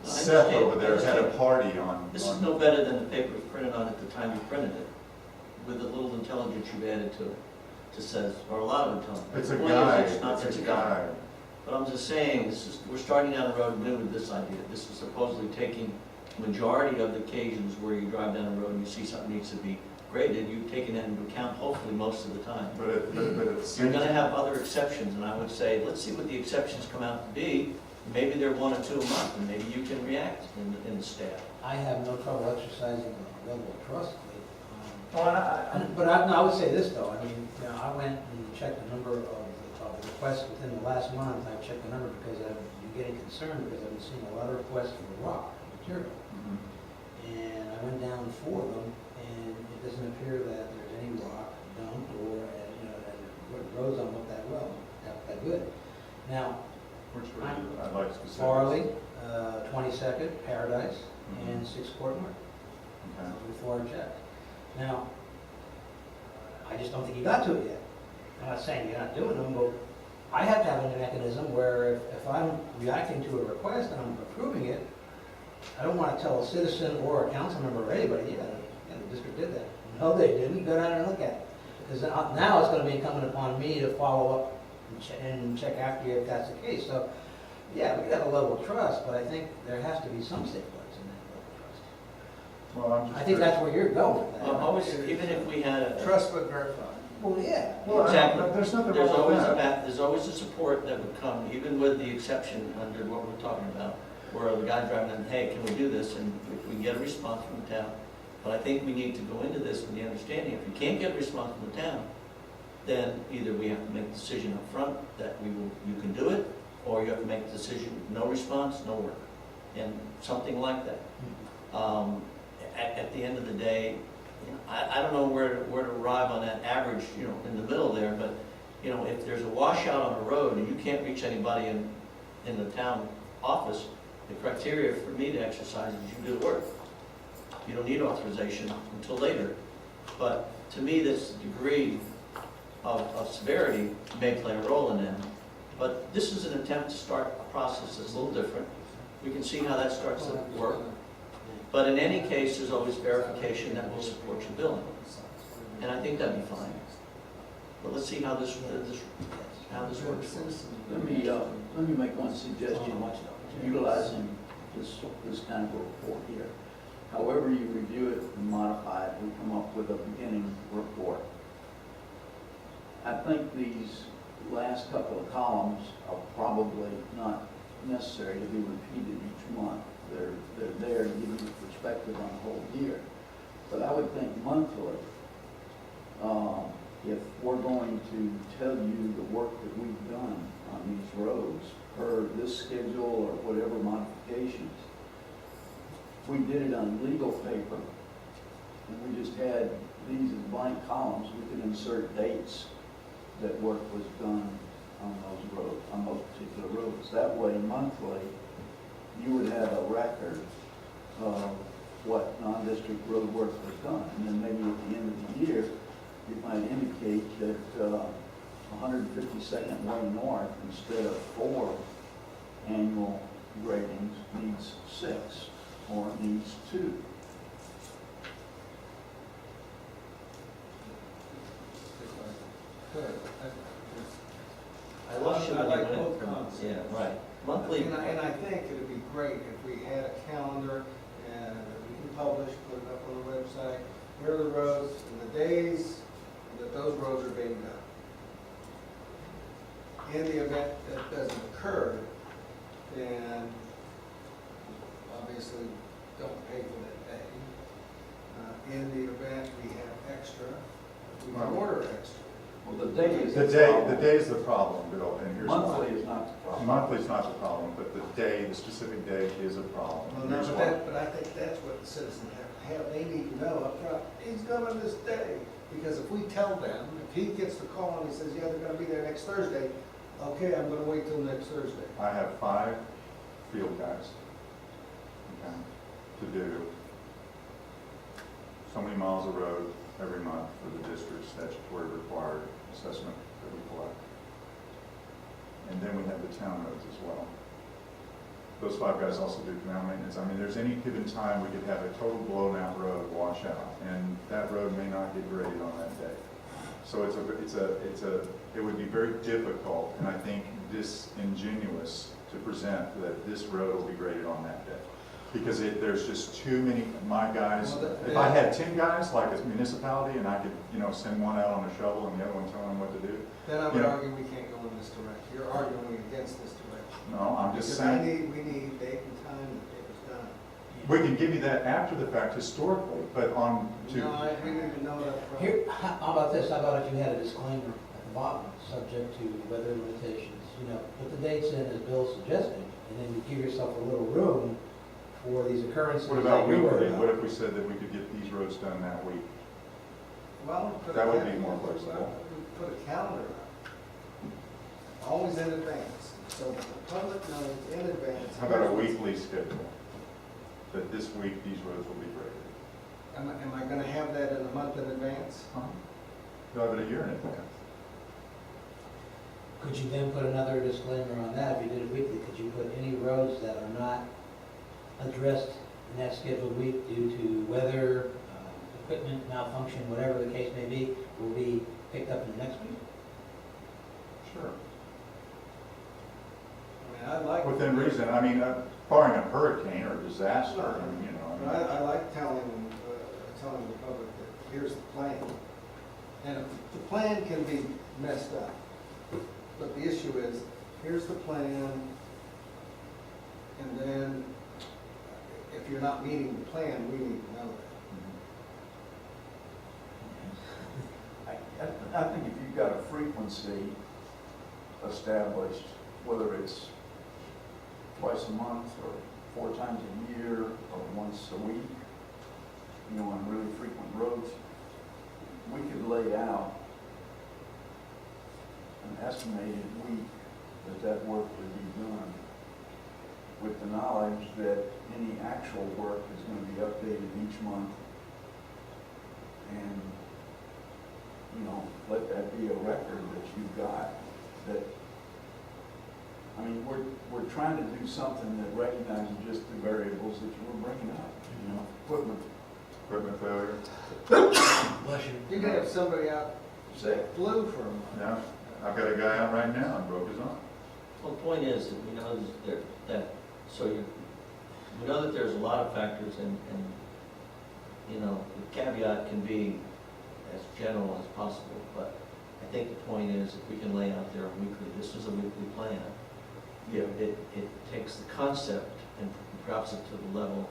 Seth understand, over there had a party on. This is no better than the paper was printed on at the time you printed it, with the little intelligence you've added to it, to says, or a lot of intelligence. It's a Well, guide, it's not- it's a guide. But I'm just saying, we're starting down the road new with this idea. This is supposedly taking majority of the occasions where you drive down the road and you see something needs to be graded, you've taken that into account hopefully most of the time. But it's. You're gonna have other exceptions, and I would say, let's see what the exceptions come out to be. Maybe they're 1 or 2 a month, and maybe you can react in the staff. I have no trouble exercising a level of trust. Well, But I would say this, though, I mean, I went and checked the number of requests within the last month. I checked the number because I'm getting concerned, because I've been seeing a lot of requests for rock material. Mhm. And I went down 4 of them, and it doesn't appear that there's any rock dumped, or, that the roads don't look that well, that good. Now, Which road? I'd like specifics. Farley, 22nd, Paradise, Mhm. and 6 Court Mark. Okay. Before I checked. Now, I just don't think you got to it yet. I'm not saying you're not doing them, but I have to have a mechanism where if I'm reacting to a request and I'm approving it, I don't want to tell a citizen or a council member or anybody, the district did that. No, they didn't. Go down and look at it. Because now it's going to be incumbent upon me to follow up and check after you if that's the case. So, yeah, we could have a level of trust, but I think there has to be some safeguards in that level of trust. Well, I'm just. I think that's where you're going with that. Always, even if we had a. Trust but verify. Well, yeah. Well, Exactly. there's nothing There's wrong always with a, that. there's always a support that would come, even with the exception under what we're talking about, where the guy driving in, hey, can we do this? And we can get a response from the town. But I think we need to go into this with the understanding, if we can't get a response from the town, then either we have to make a decision up front that you can do it, or you have to make a decision, no response, no work. And something like that. At the end of the day, I don't know where to arrive on that average, in the middle there, but, if there's a washout on the road and you can't reach anybody in the town office, the criteria for me to exercise is you do the work. You don't need authorization until later. But to me, this degree of severity may play a role in that. But this is an attempt to start a process that's a little different. We can see how that starts to work. But in any case, there's always verification that will support your billing. And I think that'd be fine. But let's see how this works. Let me make one suggestion, utilizing this kind of a report here. However you review it and modify it, we come up with a beginning report. I think these last couple of columns are probably not necessary to be repeated each month. They're there to give you a perspective on the whole year. But I would think monthly, if we're going to tell you the work that we've done on these roads per this schedule or whatever modifications, if we did it on legal paper and we just had these as blank columns, we could insert dates that work was done on those roads, on those particular roads. That way, monthly, you would have a record of what non-district road work was done. And then maybe at the end of the year, you might indicate that 152nd Way North, instead of 4 annual gradings, needs 6 or needs 2. Good. I lost you I when you like went both from- concepts. Yeah, right. Monthly. And I think it'd be great if we had a calendar and we can publish, put it up on the website. Here are the roads and the days that those roads are being done. In the event that doesn't occur, then obviously don't pay for that day. In the event we have extra, we can order extra. Well, the day is The day is the problem, Bill, and here's why. Monthly is not the problem. Monthly's not the problem, but the specific day is a problem. Well, And no, here's but why. but I think that's what the citizens have, they need to know up front, he's coming this day. Because if we tell them, if he gets the call and he says, yeah, they're gonna be there next Thursday, okay, I'm gonna wait till next Thursday. I have 5 field guys, okay, to do so many miles of road every month for the district's statutory required assessment that we collect. And then we have the town roads as well. Those 5 guys also do canal maintenance. I mean, there's any given time we could have a total blown out road wash out, and that road may not get graded on that day. So it would be very difficult, and I think disingenuous to present that this road will be graded on that day. Because there's just too many, my guys, if I had 10 guys, like a municipality, and I could, send one out on a shovel and the other one tell them what to do. Then I would argue we can't go in this direction. You're arguing against this direction. No, I'm just Because saying, we need date and time that it was done. we can give you that after the fact historically, but No, we need to know that upfront. Here, how about this, how about if you had a disclaimer at the bottom, subject to weather limitations, put the dates in as Bill suggested, and then you give yourself a little room for these occurrences. what about that you're worried weekly? about. What if we said that we could get these roads done that week? Well, put That a would be calendar- more flexible. Put a calendar up, always in advance, so the public knows in advance. How about a weekly schedule? That this week, these roads will be graded. Am I gonna have that in a month in advance? You'll have it a year in advance. Could you then put another disclaimer on that, if you did it weekly, could you put any roads that are not addressed in that scheduled week due to weather, equipment malfunction, whatever the case may be, will be picked up in the next week? Sure. I mean, I like. Within reason, I mean, barring a hurricane or disaster, I mean, I like telling the public that here's the plan. And if the plan can be messed up, but the issue is, here's the plan, and then if you're not meeting the plan, we need to know that. I think if you've got a frequency established, whether it's twice a month or 4 times a year or once a week, on really frequent roads, we could lay out an estimated week that work would be done with the knowledge that any actual work is going to be updated each month, and let that be a record that you've got. That, I mean, we're trying to do something that recognizes just the variables that you were bringing up. equipment failure. Bless you. You could have somebody out Sick. flu for a month. Yeah, I've got a guy out right now and broke his arm. Well, the point is, that we know that we know that there's a lot of factors, and you know, the caveat can be as general as possible, but I think the point is, if we can lay out there a weekly, this is a weekly plan, it takes the concept and drops it to the level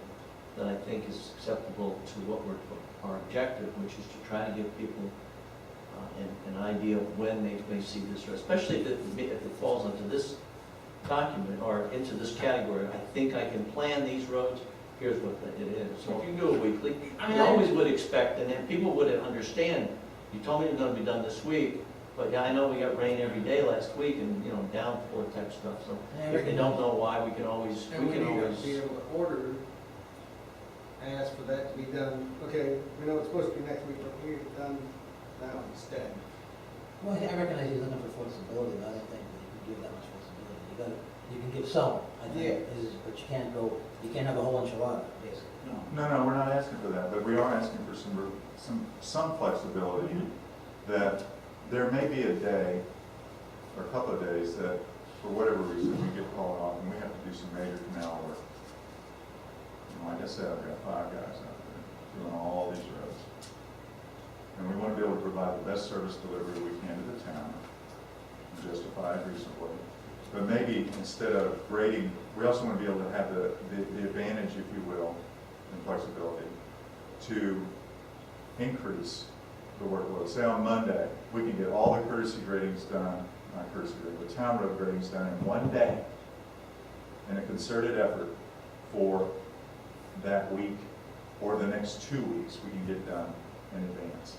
that I think is acceptable to what our objective, which is to try to give people an idea of when they may see this, or especially if it falls into this document or into this category. I think I can plan these roads, here's what it is. So if you do it weekly, you always would expect, and then people would understand, you told me it was gonna be done this week, but yeah, I know we got rain every day last week and, you know, downpour type stuff, so if they don't know why, we can always. And we need to be able to order, ask for that to be done, okay, we know it's supposed to be next week, but we get it done now instead. Well, I recognize you're looking for flexibility, but I don't think that you can give that much flexibility. You can give some, I think, but you can't have a whole enchilada, basically. No, we're not asking for that, but we are asking for some flexibility, that there may be a day, or a couple of days, that for whatever reason, we get called off and we have to do some major canal work. And like I said, I've got 5 guys out there doing all these roads. And we want to be able to provide the best service delivery we can to the town, and justify it reasonably. But maybe instead of grading, we also want to be able to have the advantage, if you will, and flexibility, to increase the workload. Say on Monday, we can get all the courtesy gradings done, not courtesy grading, but town road gradings done in one day, in a concerted effort for that week or the next 2 weeks, we can get done in advance.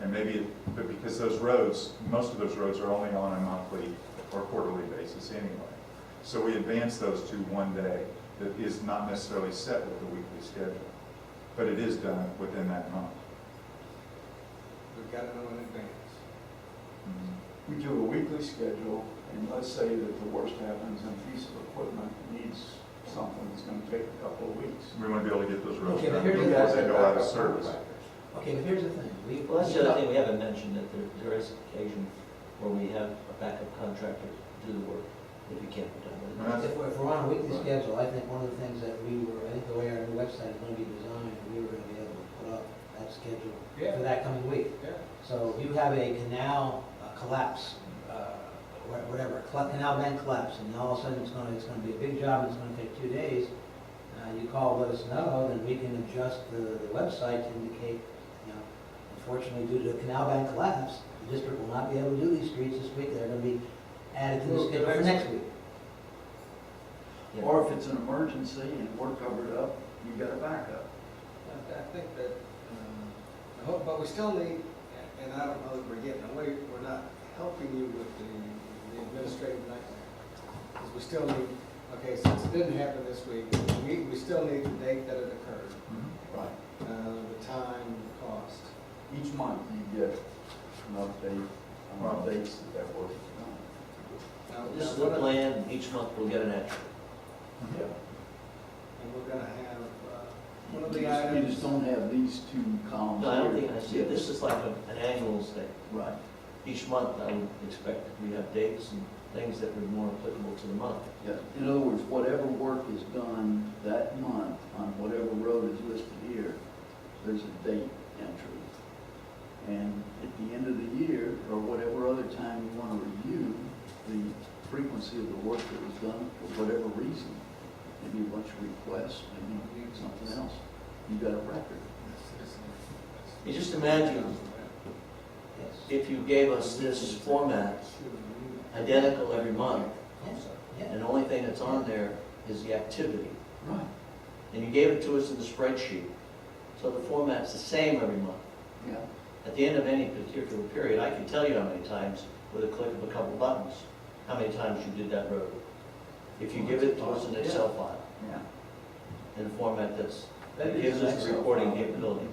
And maybe, but because those roads, most of those roads are only on a monthly or quarterly basis anyway. So we advance those to one day that is not necessarily set with the weekly schedule, but it is done within that month. We've got to know in advance. We do a weekly schedule, and let's say that the worst happens and a piece of equipment needs something that's gonna take a couple of weeks. We want to be able to get those roads Okay, but done here's the before thing. they go out of service. Okay, but here's the thing. Well, that's the other thing we haven't mentioned, that there is occasion where we have a backup contractor do the work if you can't be done with it. If we're on a weekly schedule, I think one of the things that I think the way our new website is going to be designed, we were going to be able to put up that schedule for that coming week. Yeah. So you have a canal collapse, whatever, canal bank collapse, and all of a sudden it's going to be a big job, and it's going to take 2 days. You call, let us know, then we can adjust the website to indicate, you know, unfortunately due to the canal bank collapse, the district will not be able to do these streets this week. They're going to be added to the schedule for next week. Or if it's an emergency and we're covered up, you got a backup. I think that, but we still need, and I don't know that we're getting away, we're not helping you with the administrative nightmare. Because we still need, okay, since it didn't happen this week, we still need the date that it occurred, Right. the time, the cost. Each month you get an update on the dates that work is done. Now, This is what the are- plan, each month we'll get an actual. Yeah. And we're gonna have, one of You the just items. don't have these 2 columns. No, I don't here. think I see it. This is like an annual thing. Right. Each month, I would expect that we have dates and things that were more applicable to the month. Yeah. In other words, whatever work is done that month on whatever road is listed here, there's a date entry. And at the end of the year, or whatever other time you want to review the frequency of the work that was done for whatever reason, maybe a bunch of requests, maybe something else, you got a record. You just imagine Yes. if you gave us this format, identical every month, Yeah. and the only thing that's on there is the activity, Right. and you gave it to us in the spreadsheet, so the format's the same every month. Yeah. At the end of any particular period, I can tell you how many times, with a click of a couple buttons, how many times you did that road. If you give it to us in an Excel file, Yeah. in a format that That gives is an us the Excel reporting file. capability.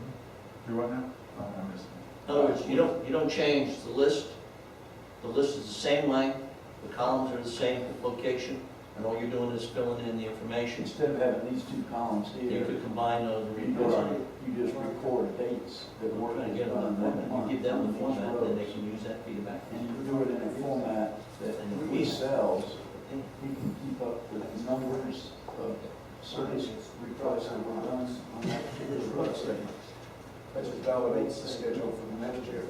Do what now? Oh, I missed it. In other words, you don't change the list. The list is the same length, the columns are the same location, and all you're doing is filling in the information. Instead of having these 2 columns You here, could combine those and you report on it. just record dates that We're work trying to is get them in done the that format. month. You give them on the each format, then they road. can use that feedback. And you do it in a format that we sells, we can keep up with the numbers of service requests that were done on that particular road segment. That just validates the schedule for the next year.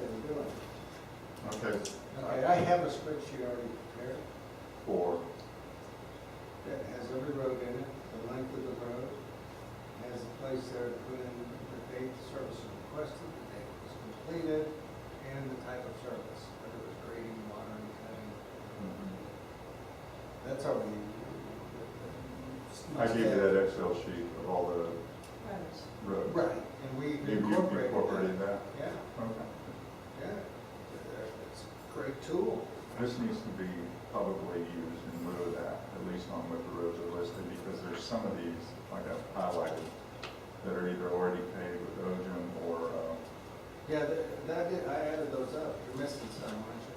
Okay, Okay, I have a spreadsheet already prepared for, that has every road in it, the length of the road, has a place there to put in the date the service was requested, the date it was completed, and the type of service, whether it was grading, watering, cutting. That's already. I gave you that Excel sheet of all the roads. Right, and we You incorporated that? Yeah, Okay. yeah. It's a great tool. This needs to be publicly used in lieu of that, at least on what the roads are listed, because there's some of these, like I've highlighted, that are either already paved with OGM or, Yeah, I added those up. You're missing some, aren't you?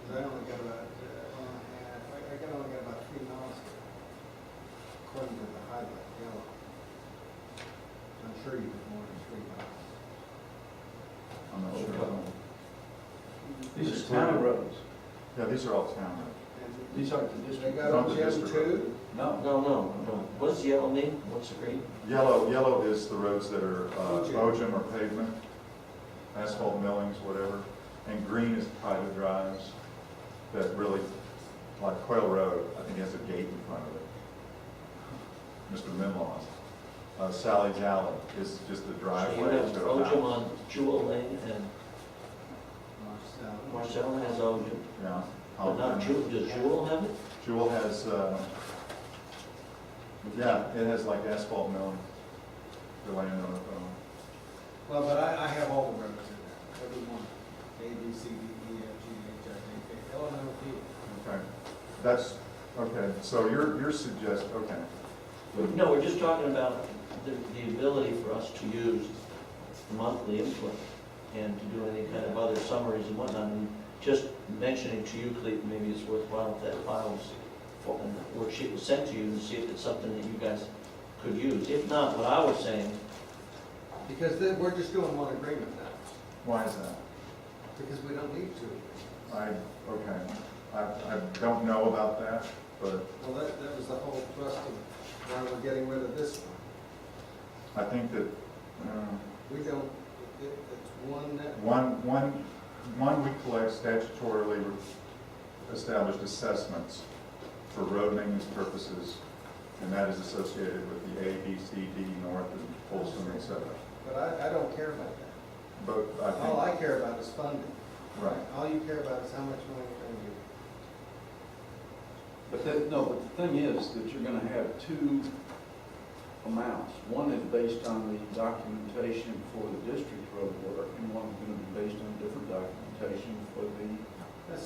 'Cause I only got about, I only got about 3 miles here, according to the highlight yellow. I'm sure you did more than 3 miles. I'm not sure. These are town roads. Yeah, these are all town roads. And These aren't the they district. got Not a the gym district too? No. No. What's yellow mean? What's the green? Yellow is the roads that are OGM. OGM or pavement, asphalt millings, whatever. And green is private drives that really, like Quail Road, I think has a gate in front of it. Mr. Minlaw's. Sally's Alley is just a So you driveway have to a Ojum house. on Jewel Lane and Marcel. Marcel has Ojum. Yeah. But not Jewel, does Jewel have it? Jewel has, yeah, it has like asphalt milling. The land on it. Well, but I have all the roads in there, every one. A, B, C, D, E, F, G, H, I, J, K, L, M, N, O, P. Okay, that's, okay, so you're suggesting, okay. No, we're just talking about the ability for us to use monthly input and to do any kind of other summaries and whatnot. And just mentioning to you, Clete, maybe it's worthwhile if that file was, and the worksheet was sent to you and see if it's something that you guys could use. If not, what I was saying, Because we're just doing one agreement now, Why is that? because we don't need two. Okay, I don't know about that, but Well, that was the whole thrust of why we're getting rid of this one. I think that, We don't, it's one that. one, we collect statutorily established assessments for road maintenance purposes, and that is associated with the A, B, C, D, North, and Folsom, et cetera. But I don't care about that. But I think. All I care about is funding. Right. All you care about is how much money we're going to give. But but the thing is that you're gonna have two amounts. One is based on the documentation for the district road work, and one is gonna be based on different documentation for the, I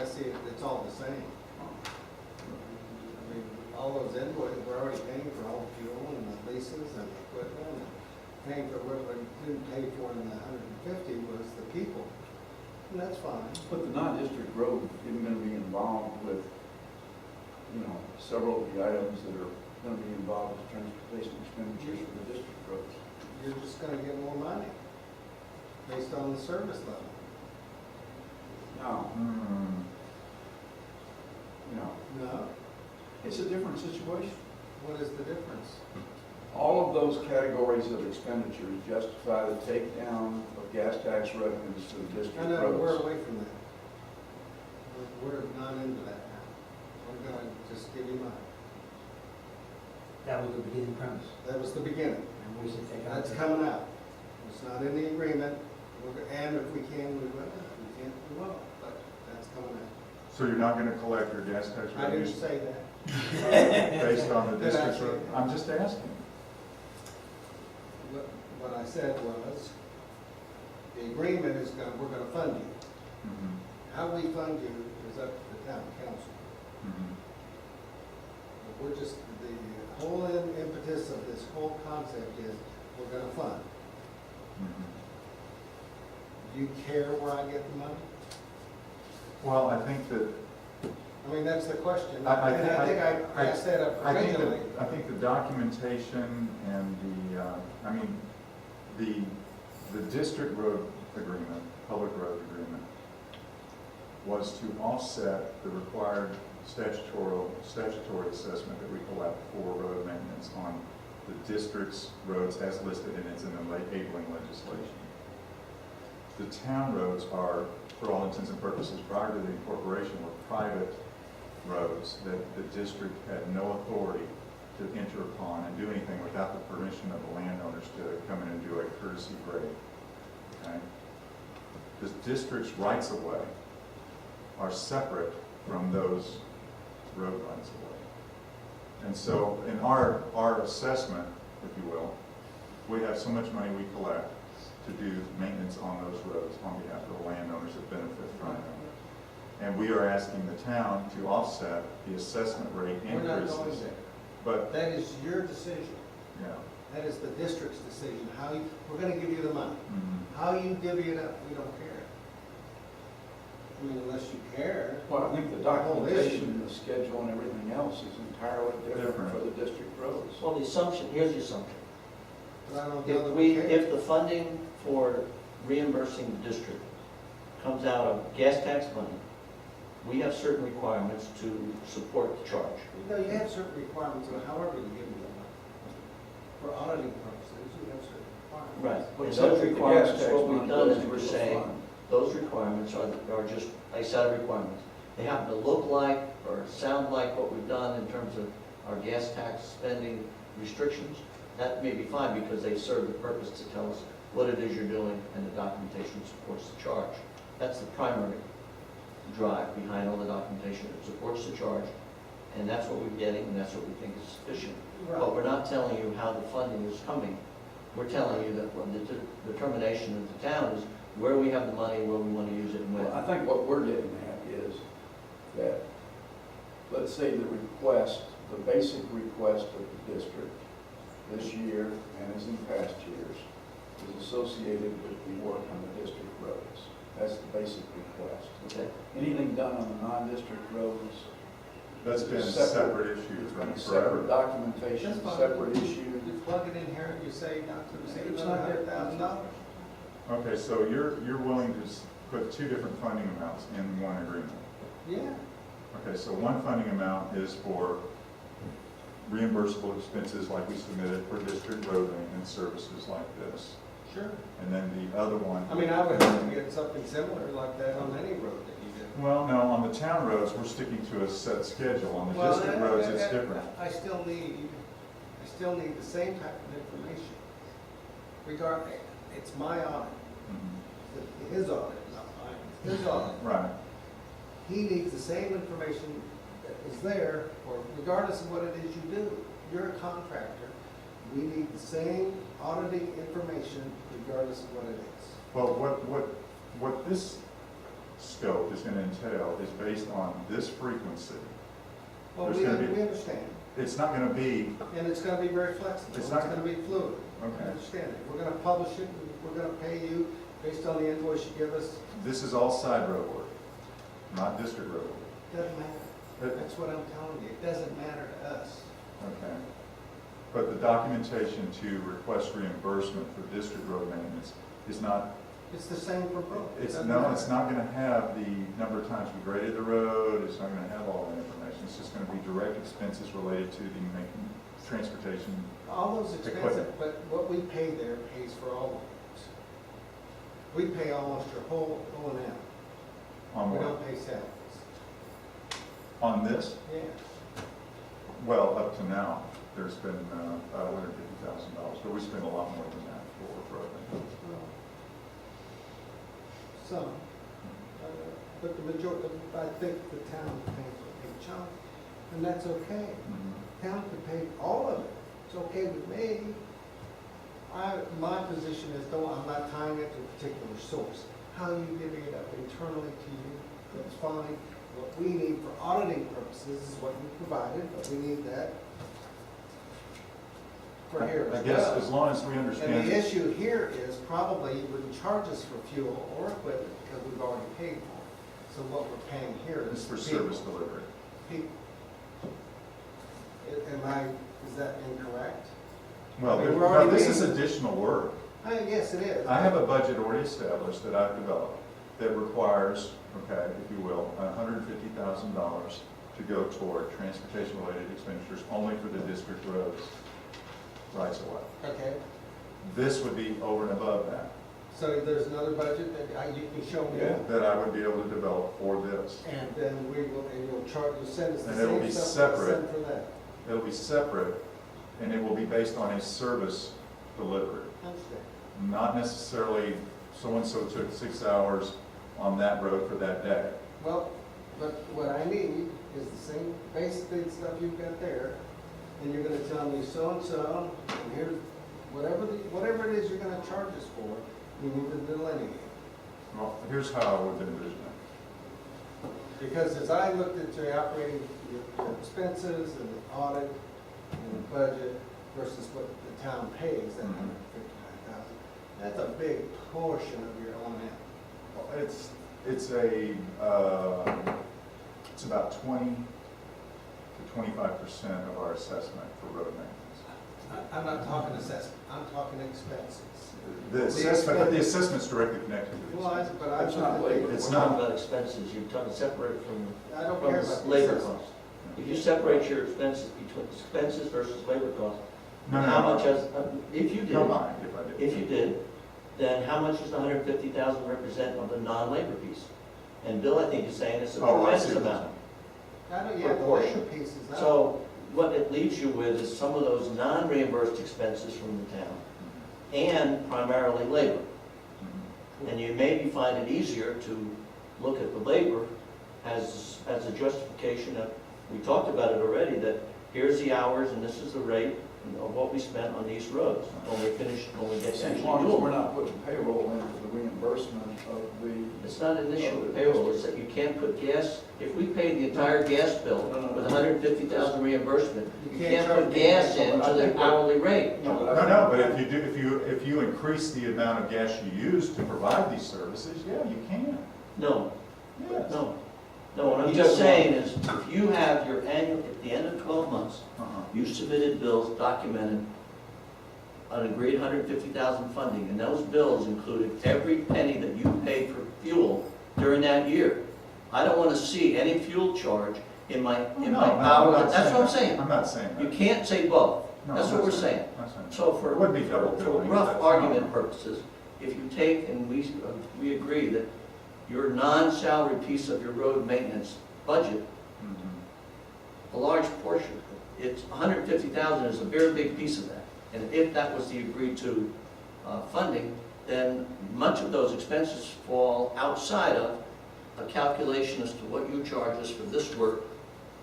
see, it's all the same. I mean, all those invoices, we're already paying for all the fuel and the leases and the equipment, and paying for what we didn't pay for in the 150 was the people. And that's fine. but the non-district road isn't gonna be involved with, several of the items that are gonna be involved with transportation expenditures for the district roads. You're just gonna get more money based on the service level. Now, No? it's a different situation. What is the difference? All of those categories of expenditures justify the takedown of gas tax revenues for the district No, roads. we're away from that. We're not into that now. We're gonna just give you money. That was the beginning premise. That was the beginning. And we should take out. That's coming out. It's not in the agreement, and if we can, we will. If we can't, we won't, but that's coming out. So you're not gonna collect your gas tax I didn't revenues say that. based on the Did I district say road? that? I'm just asking. What I said was, the agreement is we're gonna fund you. Mhm, How we fund you is up to the town council. mhm. But we're just, the whole impetus of this whole concept is, we're gonna fund. Mhm. Do you care where I get the money? Well, I think that, I mean, that's the question. I And I think I asked that up I think originally. that, I think the documentation and the district road agreement, public road agreement, was to offset the required statutory assessment that we collect for road maintenance on the district's roads as listed, and it's in the enabling legislation. The town roads are, for all intents and purposes, prior to the incorporation, were private roads that the district had no authority to enter upon and do anything without the permission of the landowners to come in and do a courtesy grade. Okay? The district's rights of way are separate from those road rights of way. And so in our assessment, if you will, we have so much money we collect to do maintenance on those roads on behalf of the landowners that benefit from them. And we are asking the town to offset the assessment rate We're not increases. going there. But, That is your decision. yeah. That is the district's decision. How you, we're gonna give you the money. Mhm. How you divvy it up, we don't care. I mean, unless you care. Well, I think the documentation, the schedule and everything else is entirely different for the district roads. Well, the assumption, here's the assumption. But I don't know that If care. if the funding for reimbursing the district comes out of gas tax money, we have certain requirements to support the charge. No, you have certain requirements on however you give them the money. For auditing purposes, you have certain requirements. Right. But And some those of the requirements, gas tax what we've money done goes is we're into a saying, fund. those requirements are just a set of requirements. They happen to look like or sound like what we've done in terms of our gas tax spending restrictions. That may be fine because they serve the purpose to tell us what it is you're doing and the documentation supports the charge. That's the primary drive behind all the documentation. It supports the charge, and that's what we're getting, and that's what we think is sufficient. But we're not telling you how the funding is coming. We're telling you that the determination of the town is where we have the money, where we want to use it, and when. Well, I think what we're getting at is that, let's say the request, the basic request of the district this year and as in past years is associated with the work on the district roads. That's the basic request. Okay. Anything done on the non-district roads, That's been Separate- separate issues, right? separate documentation, That's fine. separate issue. You plug it in here and you say not to exceed It's not $100,000. Okay, so you're willing to put two different funding amounts in one agreement? Yeah. Okay, so one funding amount is for reimbursable expenses like we submitted for district road maintenance services like this. Sure. And then the other one. I mean, I would have to get something similar like that on any road that you do. Well, no, on the town roads, we're sticking to a set schedule. On the district roads, it's different. I still need the same type of information. It's my audit, Mhm. his audit, not mine, his audit. Right. He needs the same information that was there, or regardless of what it is you do. You're a contractor. We need the same auditing information regardless of what it is. Well, what this scope is gonna entail is based on this frequency. Well, There's we gonna be- we understand, It's not gonna be, and it's gonna be very flexible. It's It's not- gonna be fluid. I okay, understand it. We're gonna publish it, and we're gonna pay you based on the invoice you give us. this is all side road work, not district road work. Doesn't matter. But- That's what I'm telling you. It doesn't matter to us. Okay. But the documentation to request reimbursement for district road maintenance is not, It's the same for both. It it's doesn't no, matter. it's not gonna have the number of times we graded the road, it's not gonna have all that information. It's just gonna be direct expenses related to the making, transportation. All those expenses, Equipment. but what we pay there pays for all of those. We pay almost your whole O&M. On We what? don't pay salaries. On this? Yeah. Well, up to now, there's been $150,000, but we spend a lot more than that for road maintenance. Well, some. But the majority, I think the town pays a big chunk, and that's okay. Mhm. Town could pay all of it. It's okay with me. My position is, I'm not tying it to a particular source. How you divvy it up internally to you, that's fine. What we need for auditing purposes is what you provided, but we need that for here I as guess well. as long as we And understand. the issue here is probably you wouldn't charge us for fuel or equipment because we've already paid for it. So what we're paying here It's is for people. service delivery. People. Is that incorrect? Well, I mean, we're no, already this is paying- additional work. Yes, it is. I have a budget already established that I've developed that requires, okay, if you will, $150,000 to go toward transportation-related expenditures only for the district roads. rights of way. Okay, This would be over and above that, so there's another budget that you can show me? that I would be able to develop for this. And then we will, and you'll send us the And it will same be stuff we separate. sent for that. It'll be separate, and it will be based on a service delivery. Understand. Not necessarily so-and-so took 6 hours on that road for that day. Well, but what I need is the same, basically the stuff you've got there, and you're gonna tell me so-and-so, and here's, whatever it is you're gonna charge us for, you need to delineate. Well, here's how I would envision it. Because as I looked at your operating, your expenses and the audit and the budget versus what the town pays, that $159,000, that's a big portion of your O&M. It's about 20 to 25% of our assessment for road maintenance. I'm not talking assessment, I'm talking expenses. The assessment, but the assessment's directly connected to the Well, expense. but I'm It's not not labor. It's We're not. talking about expenses, you're talking separate from I don't from care the about the labor assessment. costs. If you separate your expenses between expenses versus labor costs, No, how no, much no. has, if you did, Combined, if I did. if you did, then how much does the 150,000 represent of the non-labor piece? And Bill, I think is saying it's a Oh, I see tremendous what you're amount. I don't, yeah, the Proportion. labor piece is out. So what it leaves you with is some of those non-reimbursed expenses from the town and primarily labor. Mhm. And you maybe find it easier to look at the labor as a justification of, we talked about it already, that here's the hours and this is the rate of what we spent on these roads when we finish, when we get to As actually long as do we're them. not putting payroll in for the reimbursement of the. It's not an issue with payroll, it's that you can't put gas, if we pay the entire gas bill with 150,000 reimbursement, you can't put gas into the hourly rate. No, no, but if you do, if you increase the amount of gas you use to provide these services, yeah, you can. No, Yes. no. No, what I'm just saying is, if you have your annual, at the end of 12 months, Uh-huh. you submitted bills documented an agreed 150,000 funding, and those bills included every penny that you paid for fuel during that year. I don't want to see any fuel charge in my No, no, hour, I'm not that's what I'm that. saying. I'm not saying You that. can't say both, No, that's I'm what not we're saying. I'm not saying that. So for It wouldn't be double for billing, rough that's argument not- purposes, if you take, and we agree that your non-salary piece of your road maintenance budget, Mhm. a large portion, it's 150,000 is a very big piece of that. And if that was the agreed to funding, then much of those expenses fall outside of a calculation as to what you charge us for this work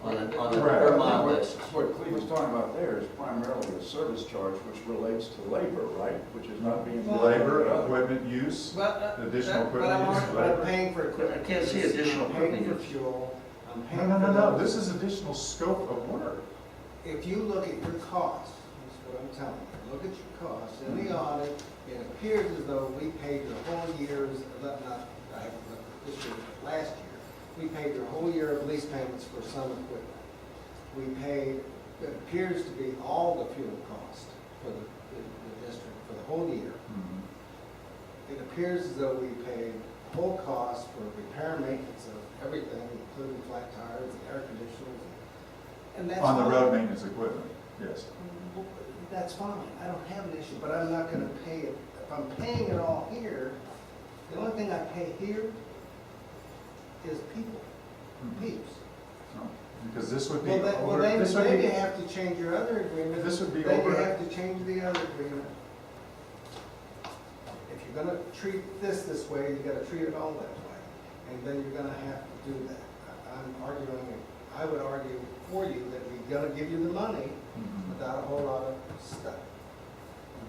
on a Correct. per mile basis. What Cleve was talking about there is primarily a service charge which relates to labor, right? Which is not being. Labor, equipment use, But, additional but I'm equipment use, but I'm labor. paying for equipment. I can't see additional I'm paying equipment for use. fuel, I'm No, paying no, for no, no, those. this is additional scope of work. If you look at your costs, that's what I'm telling you, look at your costs, in the audit, it appears as though we paid your whole year's, this year, but last year, we paid your whole year of lease payments for some equipment. We paid, it appears to be all the fuel cost for the district for the whole year. Mhm. It appears as though we paid whole cost for repair and maintenance of everything, including flat tires and air conditioners. And that's On the fine. road maintenance equipment, yes. That's fine, I don't have an issue, but I'm not gonna pay it, if I'm paying it all here, the only thing I pay here is people, peeps. No, because this would be Well, over, then this would you be, have to change your other agreement. This would be Then you over- have to change the other agreement. If you're gonna treat this way, you gotta treat it all that way, and then you're gonna have to do that. I would argue for you that we're gonna give you the money Mhm. without a whole lot of stuff.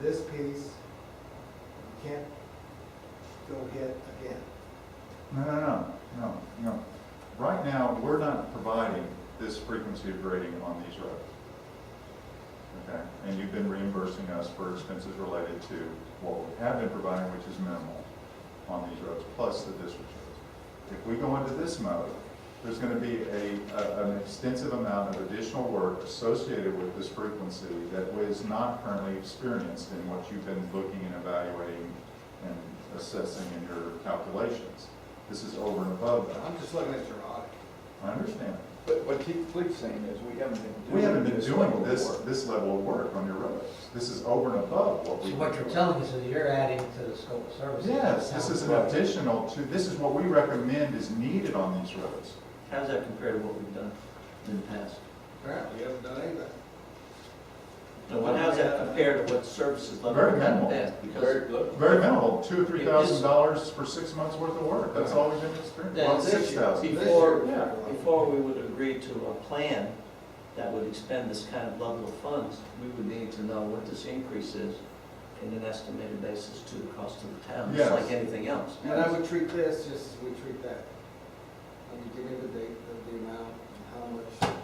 This piece, you can't go hit again. No. Right now, we're not providing this frequency of grading on these roads. Okay, and you've been reimbursing us for expenses related to what we have been providing, which is minimal on these roads, plus the district roads. If we go into this mode, there's going to be an extensive amount of additional work associated with this frequency that is not currently experienced in what you've been looking and evaluating and assessing in your calculations. This is over and above that. I'm just looking at your audit. I understand. But what Fleet's saying is we haven't been doing. We haven't been this doing level of this, work. this level of work on your roads. This is over and above what we. So what you're telling us is you're adding to the scope of services. Yes, this is an additional to, this is what we recommend is needed on these roads. How does that compare to what we've done in the past? Apparently, you haven't done anything. No, but how does that compare to what services level Very we've had in the minimal. past? Because Very good. Very minimal, $2,000 or $3,000 for 6 months worth of work. That's all we've been experiencing. Well, Then 6,000. before, Yeah. before we would agree to a plan that would expend this kind of level of funds, we would need to know what this increase is in an estimated basis to the cost of the town, just Yes. like anything else. And I would treat this just as we treat that. I mean, give me the date, the amount, how much.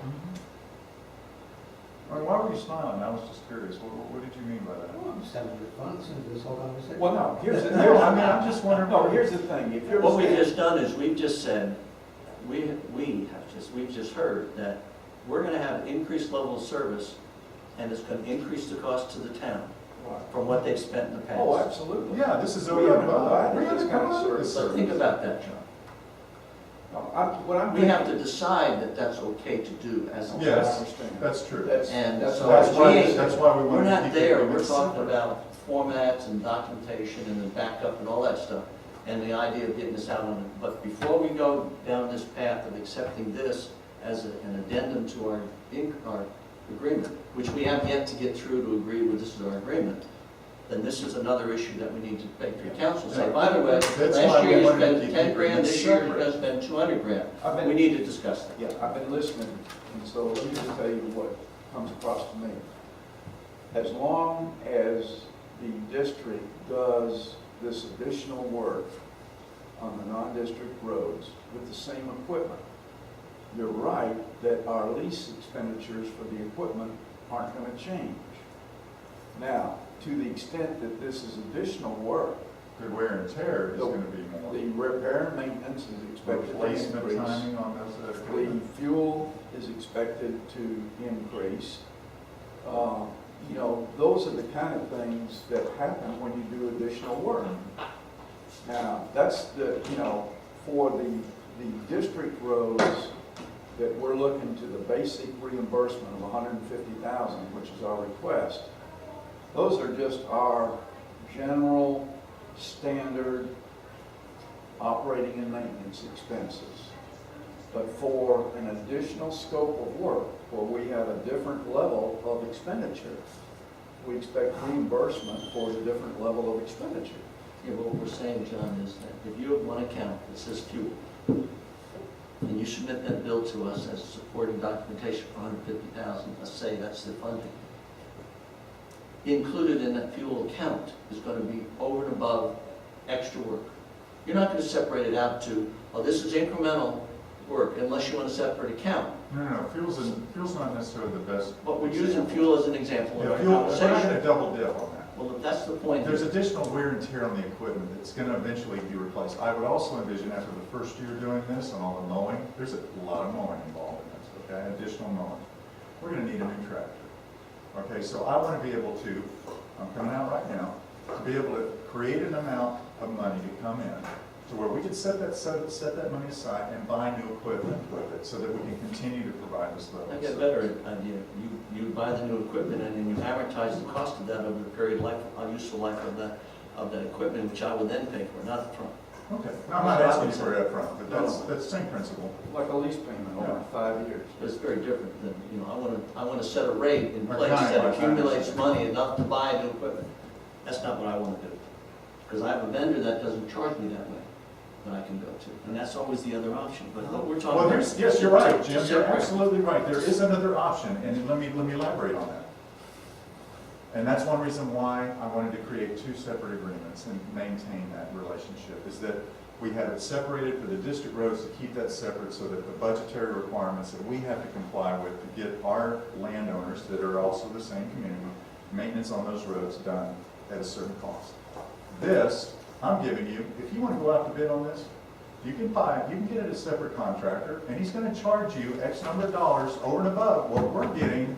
I mean, why were you smiling? I was just curious. What did you mean by that? Well, I'm just having good fun listening to this whole conversation. Well, no, here's the, No, I mean, I'm just wondering. no, here's the thing, if you're. What we've just done is we've just said, we've just heard that we're gonna have an increased level of service and it's gonna increase the cost to the town from what they've spent in the past. Oh, absolutely. Yeah, this is We over and haven't above. provided We're this gonna kind of provide service. this So think service. about that, John. No, what I'm We have thinking- to decide that that's okay to do as a I Yes. understand. That's true. And That's so why- That's why we we're want to not keep there, it we're talking separate. about formats and documentation and the backup and all that stuff, and the idea of getting this out on it. But before we go down this path of accepting this as an addendum to our agreement, which we have yet to get through to agree with this is our agreement, then this is another issue that we need to take to council. Say, by the way, That's why last we year you wanted to spent keep 10 it grand, this year you're separate. gonna spend 200 grand. I've been- We need to discuss that. Yeah, I've been listening, and so let me just tell you what comes across to me. As long as the district does this additional work on the non-district roads with the same equipment, you're right that our lease expenditures for the equipment aren't going to change. Now, to the extent that this is additional work, The wear and tear is going to be more. the repair and maintenance is expected to Replacement increase. timing on those. The fuel is expected to increase. You know, those are the kind of things that happen when you do additional work. Now, that's the, you know, for the district roads that we're looking to the basic reimbursement of $150,000, which is our request. Those are just our general, standard operating and maintenance expenses. But for an additional scope of work, where we have a different level of expenditure, we expect reimbursement for the different level of expenditure. Yeah, but what we're saying, John, is that if you have one account that says fuel, and you submit that bill to us as supporting documentation for $150,000, let's say that's the funding, included in that fuel account is going to be over and above extra work. You're not going to separate it out to, oh, this is incremental work, unless you want a separate account. No, fuel's not necessarily the best. But we're using fuel as an example of Yeah, our fuel, we're not going to conversation. double dip on that. Well, if that's the point. There's additional wear and tear on the equipment that's going to eventually be replaced. I would also envision after the first year doing this and all the mowing, there's a lot of mowing involved in this, okay, additional mowing. We're going to need a new tractor. Okay, so I want to be able to, I'm coming out right now, to be able to create an amount of money to come in to where we can set that money aside and buy new equipment with it so that we can continue to provide this level I of get a service. better idea. You buy the new equipment and then you amortize the cost of that over the period life, useful life of that equipment, which I would then pay for, not upfront. Okay, I'm not asking you for it up front, but that's the same principle. Like a lease payment over 5 years. But it's very different than, I want to set a rate in Or place kind that of, accumulates money enough to buy new equipment. That's not what I want to do. Because I have a vendor that doesn't charge me that way, that I can go to. And that's always the other option. But what we're talking Well, about. yes, you're right, Jim, you're Separate. absolutely right. There is another option, and let me elaborate on that. And that's one reason why I wanted to create two separate agreements and maintain that relationship, is that we have it separated for the district roads to keep that separate so that the budgetary requirements that we have to comply with to get our landowners that are also the same community, maintenance on those roads done at a certain cost. This, I'm giving you, if you want to go out to bid on this, you can get it as a separate contractor, and he's going to charge you X number of dollars over and above what we're getting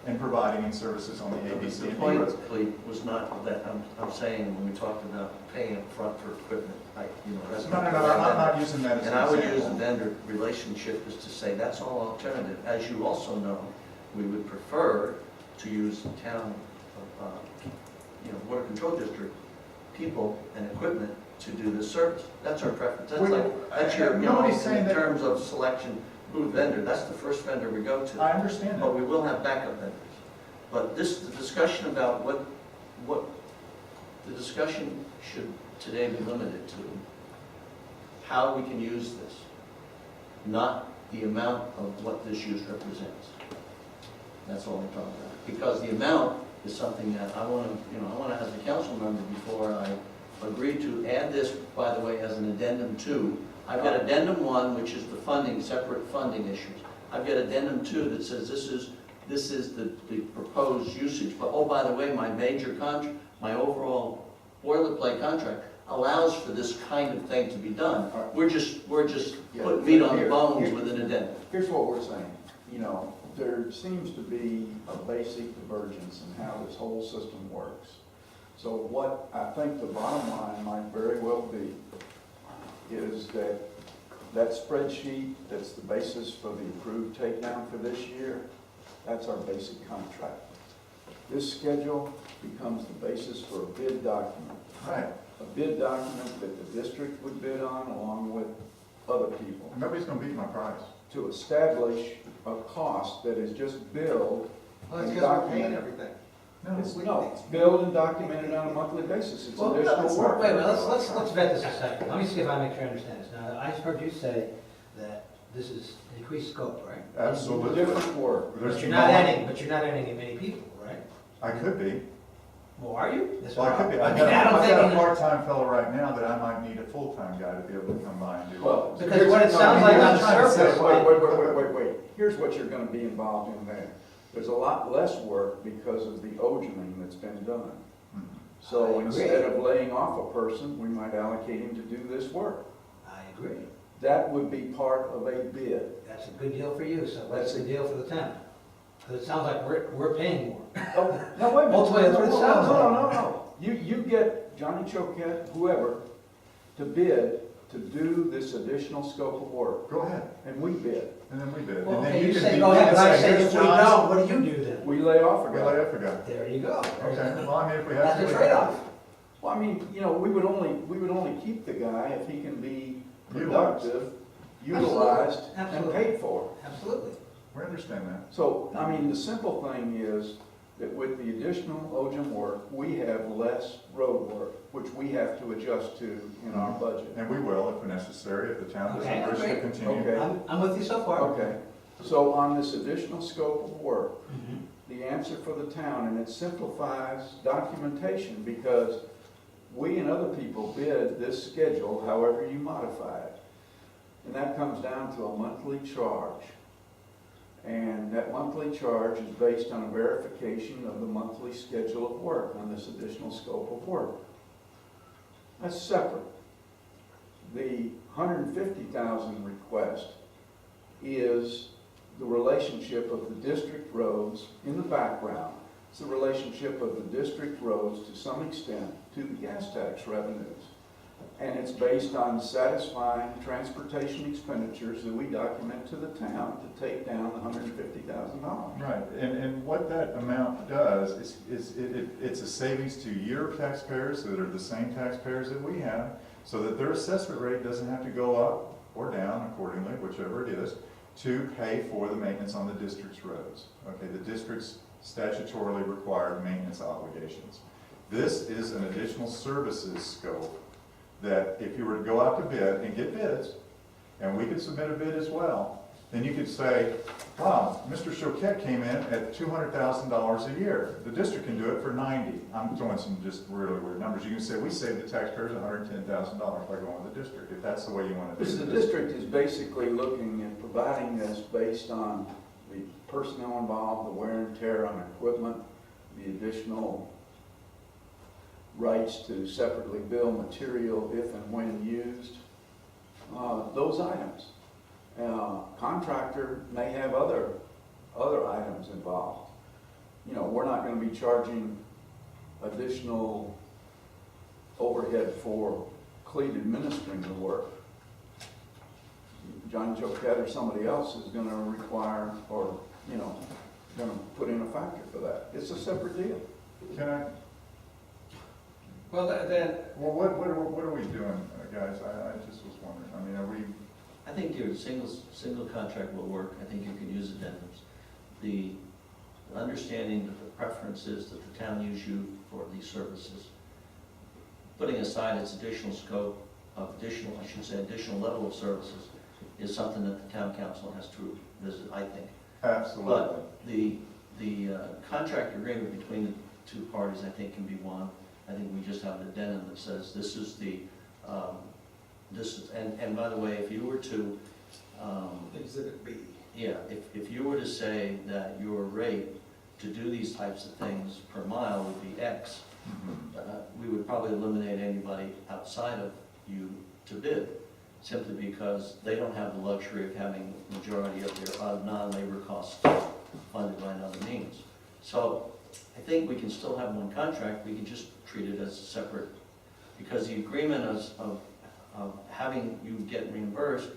and providing in services on the ABC The and B point, roads. Clete, was not that, I'm saying when we talked about paying up front for equipment, that's. No, I'm not using that as an And I would use the example. vendor relationship is to say, that's all alternative. As you also know, we would prefer to use the town, water control district people and equipment to do this service. That's our preference. That's your, Nobody's saying in that. terms of selection, who vendor, that's the first vendor we go to. I understand But that. we will have backup vendors. But the discussion about what the discussion should today be limited to, how we can use this, not the amount of what this use represents. That's all we're talking about. Because the amount is something that I want to, as a council member, before I agree to add this, by the way, as an addendum 2. I've got addendum 1, which is the funding, separate funding issues. I've got addendum 2 that says this is the proposed usage. But oh, by the way, my major contract, my overall boilerplate contract allows for this kind of thing to be done. We're just putting meat on the bones with an addendum. Here's what we're saying, there seems to be a basic divergence in how this whole system works. So what I think the bottom line might very well be is that spreadsheet that's the basis for the approved takedown for this year, that's our basic contract. This schedule becomes the basis for a bid document. Right. A bid document that the district would bid on along with other people Nobody's going to beat my price. to establish a cost that is just billed. Well, that's and because we're paying documented. everything. No. It's billed and documented on a monthly basis. It's Well, additional work. wait a minute, let's vet this a second. Let me see if I make sure I understand this. Now, I heard you say that this is increased scope, right? Absolutely. Different work. There's But you're not adding in many people, right? I could be. Well, are you? That's Well, I could be. I I've mean, I don't got think. a part-time fellow right now that I might need a full-time guy to be able to come by and do all this. Because what it sounds like on the Trying to say, surface. Wait. Here's what you're gonna be involved in there. There's a lot less work because of the ogening that's been done. Mhm. So I agree. instead of laying off a person, we might allocate him to do this work. I agree. That would be part of a bid. That's a good deal for you, so what's That's the deal for the town? Because it sounds like we're paying more. Oh, no, wait a minute. Ultimately, that's what it sounds like. No. You get Johnny Choquette, whoever, to bid to do this additional scope of work, Go ahead, and we bid. and then we bid. Well, And then okay, you can say be- go ahead, but I say here's if we John's- don't, what do you do then? We lay off a We lay guy. up a guy. There you go. Okay, well, I mean, if we have That's to. a we have trade-off. Well, I mean, we would only keep the guy if he can be Utilized. productive, utilized, and Absolutely. paid for. Absolutely. We understand that. So, I mean, the simple thing is that with the additional OGM work, we have less road work, which we have to adjust to in our budget. And we will if necessary, if the town Okay, doesn't wish to great. continue. Okay. I'm with you so far. Okay, so on this additional scope of work, Mhm. the answer for the town, and it simplifies documentation because we and other people bid this schedule however you modify it. And that comes down to a monthly charge. And that monthly charge is based on a verification of the monthly schedule of work on this additional scope of work. That's separate. The $150,000 request is the relationship of the district roads in the background. It's the relationship of the district roads to some extent to the gas tax revenues. And it's based on satisfying transportation expenditures that we document to the town to take down the $150,000. Right, and what that amount does is it's a savings to your taxpayers that are the same taxpayers that we have, so that their assessment rate doesn't have to go up or down accordingly, whichever it is, to pay for the maintenance on the district's roads. Okay, the district's statutorily required maintenance obligations. This is an additional services scope that if you were to go out to bid and get bids, and we could submit a bid as well, then you could say, wow, Mr. Choquette came in at $200,000 a year. The district can do it for 90. I'm throwing some just really weird numbers. You can say, we saved the taxpayers $110,000 by going with the district, if that's the way you want to do it. The district is basically looking at providing this based on the personnel involved, the wear and tear on equipment, the additional rights to separately bill material if and when used, those items. Contractor may have other items involved. you know, we're not gonna be charging additional overhead for Clete administering the work. John Choquette or somebody else is gonna require, or, you know, gonna put in a factor for that. It's a separate deal. Can I, Well, then, well, what are we doing, guys? I just was wondering. I mean, are we, I think your single contract will work. I think you can use addendums. The understanding that the preference is that the town use you for these services, putting aside its additional scope of additional level of services, is something that the town council has to visit, I think. absolutely. But the contract agreement between the two parties, I think, can be one. I think we just have an addendum that says this is the, and by the way, if you were to, Exhibit B. yeah, if you were to say that your rate to do these types of things per mile would be X, we would probably eliminate anybody outside of you to bid, simply because they don't have the luxury of having majority of their non-labor costs funded by another means. So I think we can still have one contract, we can just treat it as a separate, because the agreement of having you get reimbursed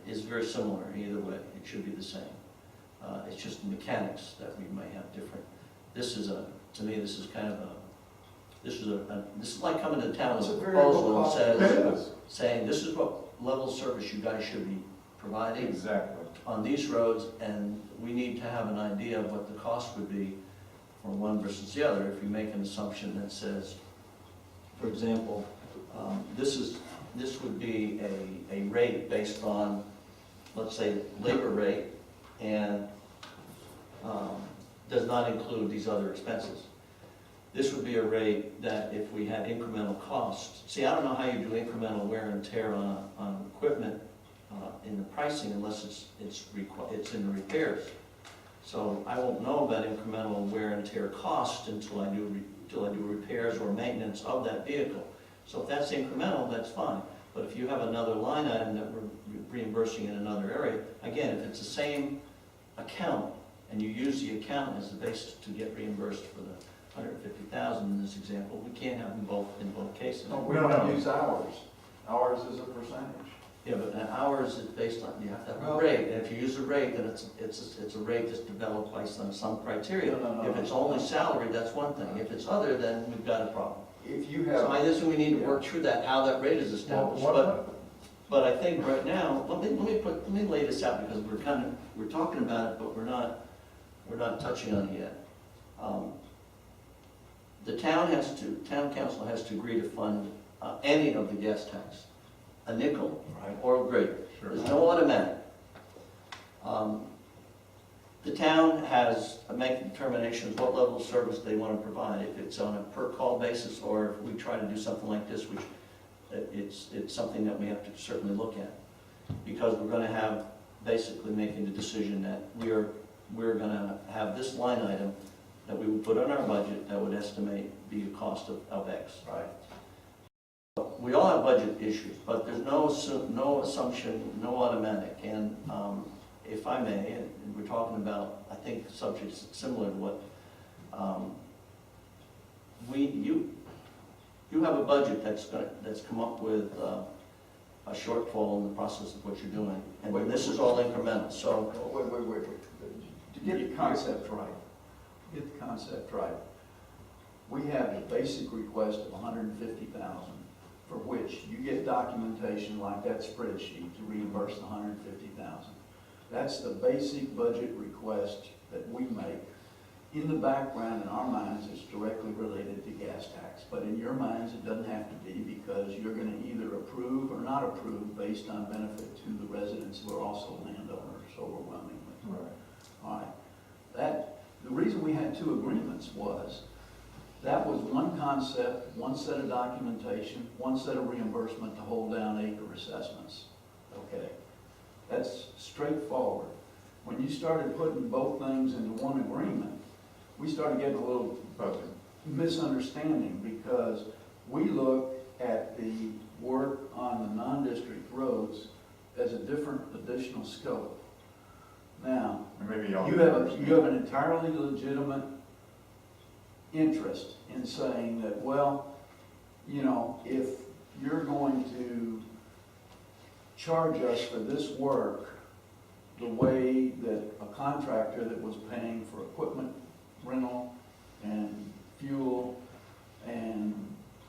is very similar either way. It should be the same. It's just the mechanics that we might have different. This is to me, this is kind of this is like coming to town with a proposal and It is. saying, this is what level of service you guys should be providing Exactly. on these roads, and we need to have an idea of what the cost would be for one versus the other. If you make an assumption that says, for example, this would be a rate based on, let's say, labor rate, and does not include these other expenses. This would be a rate that if we had incremental costs, see, I don't know how you do incremental wear and tear on equipment in the pricing unless it's in the repairs. So I won't know about incremental wear and tear cost until I do repairs or maintenance of that vehicle. So if that's incremental, that's fine. But if you have another line item that we're reimbursing in another area, again, if it's the same account and you use the account as the basis to get reimbursed for the 150,000 in this example, we can't have them both in both cases. No, we No, don't no. use hours. Ours is a percentage. Yeah, but ours is based on, you have to have a Well- rate, and if you use a rate, then it's a rate that's developed based on some criteria. No. If it's only salary, that's one thing. If it's other, then we've got a problem. If you So I have, guess we need to work through that, how that rate is established. But I think right now, let me lay this out, because we're talking about it, but we're not touching on it yet. The town council has to agree to fund any of the gas tax, a nickel or greater. Sure. There's no automatic. The town has to make determinations what level of service they want to provide, if it's on a per call basis, or if we try to do something like this, which it's something that we have to certainly look at. Because we're going to have, basically making the decision that we're going to have this line item that we would put on our budget that would estimate be a cost of X. right, We all have budget issues, but there's no assumption, no automatic. And if I may, and we're talking about, I think, subjects similar to what you have a budget that's come up with a shortfall in the process of what you're doing, and Wait, this is all incremental. So wait. To get the concept right, we have a basic request of 150,000, for which you get documentation like that spreadsheet to reimburse the 150,000. That's the basic budget request that we make. In the background, in our minds, it's directly related to gas tax, but in your minds, it doesn't have to be, because you're going to either approve or not approve based on benefit to the residents who are also landowners overwhelmingly. Right. All right. The reason we had two agreements was that was one concept, one set of documentation, one set of reimbursement to hold down acre assessments. Okay. That's straightforward. When you started putting both things into one agreement, we started getting a little misunderstanding, because we look at the work on the non-district roads as a different additional scope. Now, We maybe I'll. You have an entirely legitimate interest in saying that, well, you know, if you're going to charge us for this work the way that a contractor that was paying for equipment rental and fuel and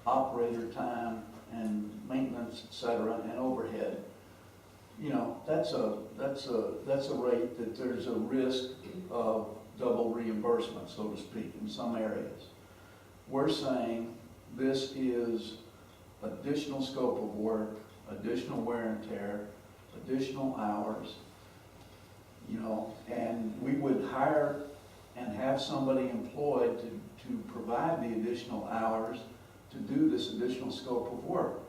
operator time and maintenance, et cetera, and overhead, you know, that's a rate that there's a risk of double reimbursement, so to speak, in some areas. We're saying this is additional scope of work, additional wear and tear, additional hours, you know, and we would hire and have somebody employed to provide the additional hours to do this additional scope of work.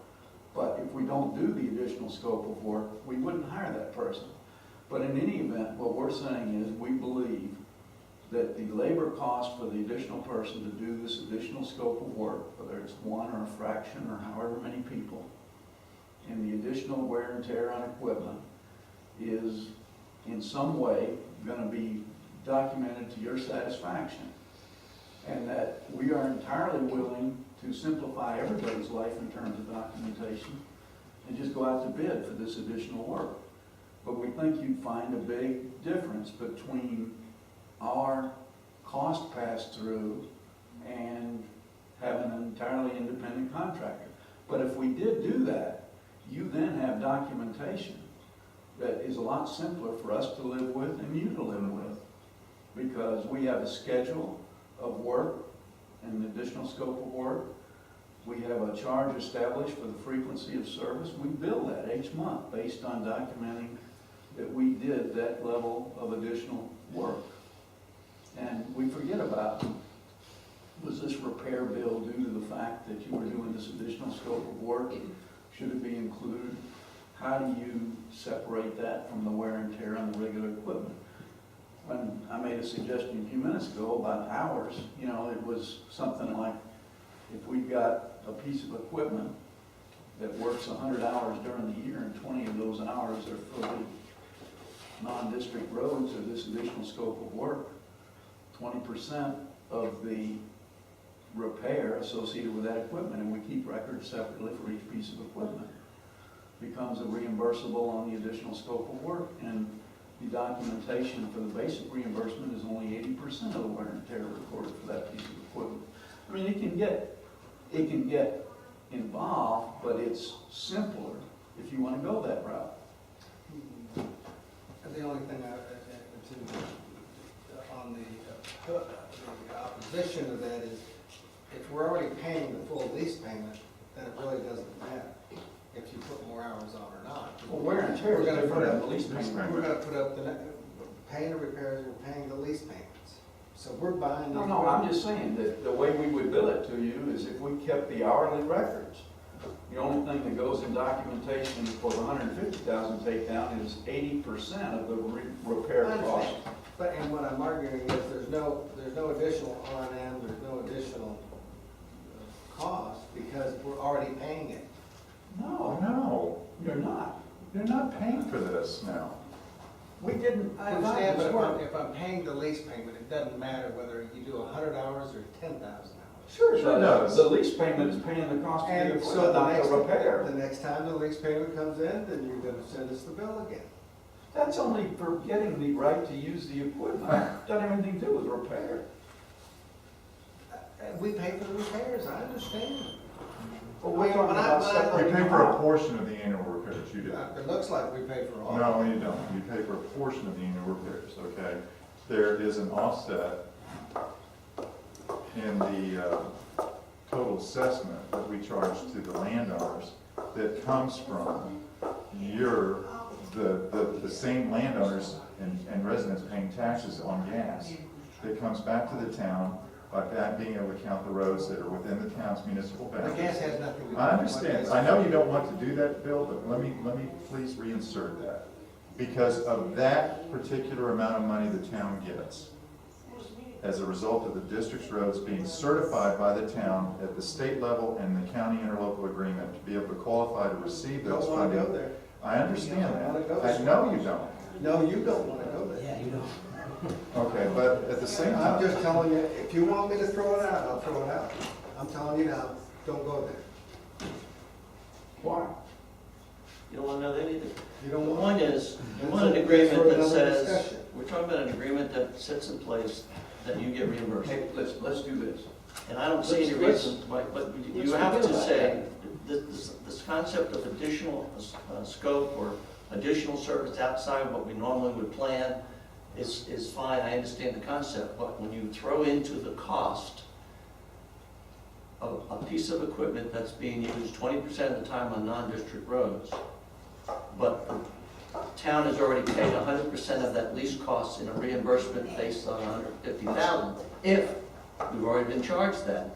But if we don't do the additional scope of work, we wouldn't hire that person. But in any event, what we're saying is we believe that the labor cost for the additional person to do this additional scope of work, whether it's one or a fraction or however many people, and the additional wear and tear on equipment is in some way going to be documented to your satisfaction. And that we are entirely willing to simplify everybody's life in terms of documentation and just go out to bid for this additional work. But we think you'd find a big difference between our cost pass-through and having an entirely independent contractor. But if we did do that, you then have documentation that is a lot simpler for us to live with and you to live with, because we have a schedule of work and the additional scope of work. We have a charge established for the frequency of service. We bill that each month based on documenting that we did that level of additional work. And we forget about, was this repair bill due to the fact that you were doing this additional scope of work? Should it be included? How do you separate that from the wear and tear on the regular equipment? When I made a suggestion a few minutes ago about hours, you know, it was something like, if we've got a piece of equipment that works 100 hours during the year and 20 of those hours are for the non-district roads or this additional scope of work, 20% of the repair associated with that equipment, and we keep records separately for each piece of equipment, becomes a reimbursable on the additional scope of work. And the documentation for the basic reimbursement is only 80% of the wear and tear recorded for that piece of equipment. I mean, it can get involved, but it's simpler if you want to go that route. The only thing on the opposition to that is, if we're already paying the full lease payment, then it really doesn't matter if you put more hours on or not. Well, wear and tear is different than the lease payment. We're gonna put up paying the repairs, we're paying the lease payments. So we're buying. No, I'm just saying that the way we would bill it to you is if we kept the hourly records. The only thing that goes in documentation for the 150,000 takedown is 80% of the repair cost. But, and what I'm arguing is there's no additional R&M, there's no additional cost because we're already paying it. No, You're not. you're not paying for this now. We didn't. I understand, but if I'm paying the lease payment, it doesn't matter whether you do 100 hours or 10,000 hours. Sure, Sure does. the lease payment is paying the cost of the And equipment, so not the repair. the next time the lease payment comes in, then you're gonna send us the bill again. That's only for getting the right to use the equipment. Doesn't have anything to do with repair. We pay for the repairs, I understand. But we're talking about We separating pay them for a out. portion of the annual repairs, you do. It looks like we pay for all. No, you don't. You pay for a portion of the annual repairs, okay? There is an offset in the total assessment that we charge to the landowners that comes from the same landowners and residents paying taxes on gas. That comes back to the town by being able to count the roads that are within the town's municipal The boundaries. gas has nothing to do with. I understand. I know you don't want to do that, Bill, but let me please reinsert that. Because of that particular amount of money the town gets, as a result of the district's roads being certified by the town at the state level and the county interlocal agreement to be able to qualify to receive those Don't wanna go funding. there. I understand You don't wanna that. go I there. know you don't. No, you don't wanna go there. Yeah, you know. Okay, but at the same I'm time, just telling you, if you want me to throw it out, I'll throw it out. I'm telling you now, don't go there. Why? You don't want to know that either. You The don't want. point is, you want an That's agreement for that another says, discussion. we're talking about an agreement that sits in place that you get reimbursed. Hey, let's do this. And I don't see any Let's- reason why, but you let's have forget to about say, this concept of additional scope or additional service outside of what we normally would plan is fine, I understand the concept, but when you throw into the cost of a piece of equipment that's being used 20% of the time on non-district roads, but the town has already paid 100% of that lease cost in a reimbursement based on $150,000, if we've already been charged that,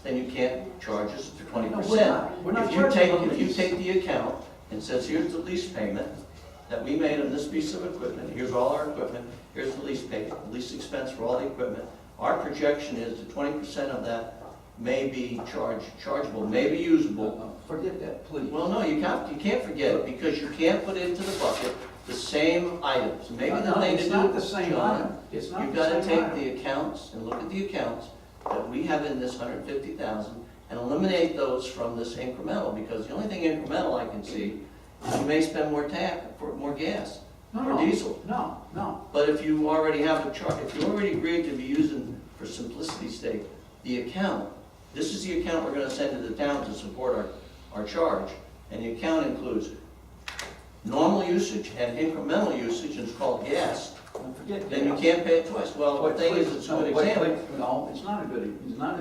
then you can't charge us for 20%. We're not If you charging take, on if you lease. take the account and says, here's the lease payment that we made on this piece of equipment, here's all our equipment, here's the lease payment, lease expense for all the equipment, our projection is that 20% of that may be chargeable, may be usable. Forget that, please. Well, no, you can't forget it, because you can't put into the bucket the same items. Maybe the No, thing to it's do, not the same John, item. It's not you've the got to same take item. the accounts and look at the accounts that we have in this 150,000 and eliminate those from this incremental, because the only thing incremental I can see is you may spend more for more gas or diesel. No. But if you already have a chart, if you already agreed to be using, for simplicity's sake, the account, this is the account we're gonna send to the town to support our charge, and the account includes normal usage and incremental usage, and it's called gas, Don't forget then you gas. can't pay it twice. Well, the thing is, it's a good example. No, it's not a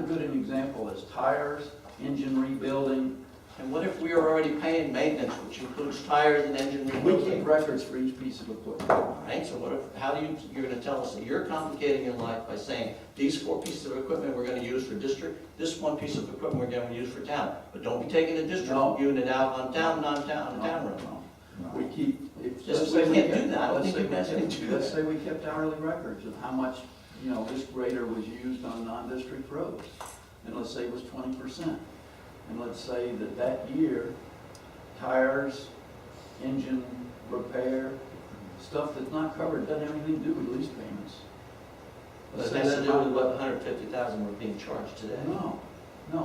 good an example as tires, engine rebuilding. And what if we are already paying maintenance, which includes tires and engine We keep rebuilding? records for each piece of equipment. Right, so what if, you're gonna tell us that you're complicating your life by saying, these 4 pieces of equipment we're gonna use for district, this 1 piece of equipment we're gonna use for town, but don't be taking the district No. unit out on town road. No. We keep, Just, let's we say can't kept- do that, I don't let's think say you we guys can kept- do Let's that. say we kept hourly records of how much, this grader was used on non-district roads. And let's say it was 20%. And let's say that year, tires, engine repair, stuff that's not covered, doesn't have anything to do with lease payments. But Let's it say has to that do with amount- what 150,000 we're being charged today. No,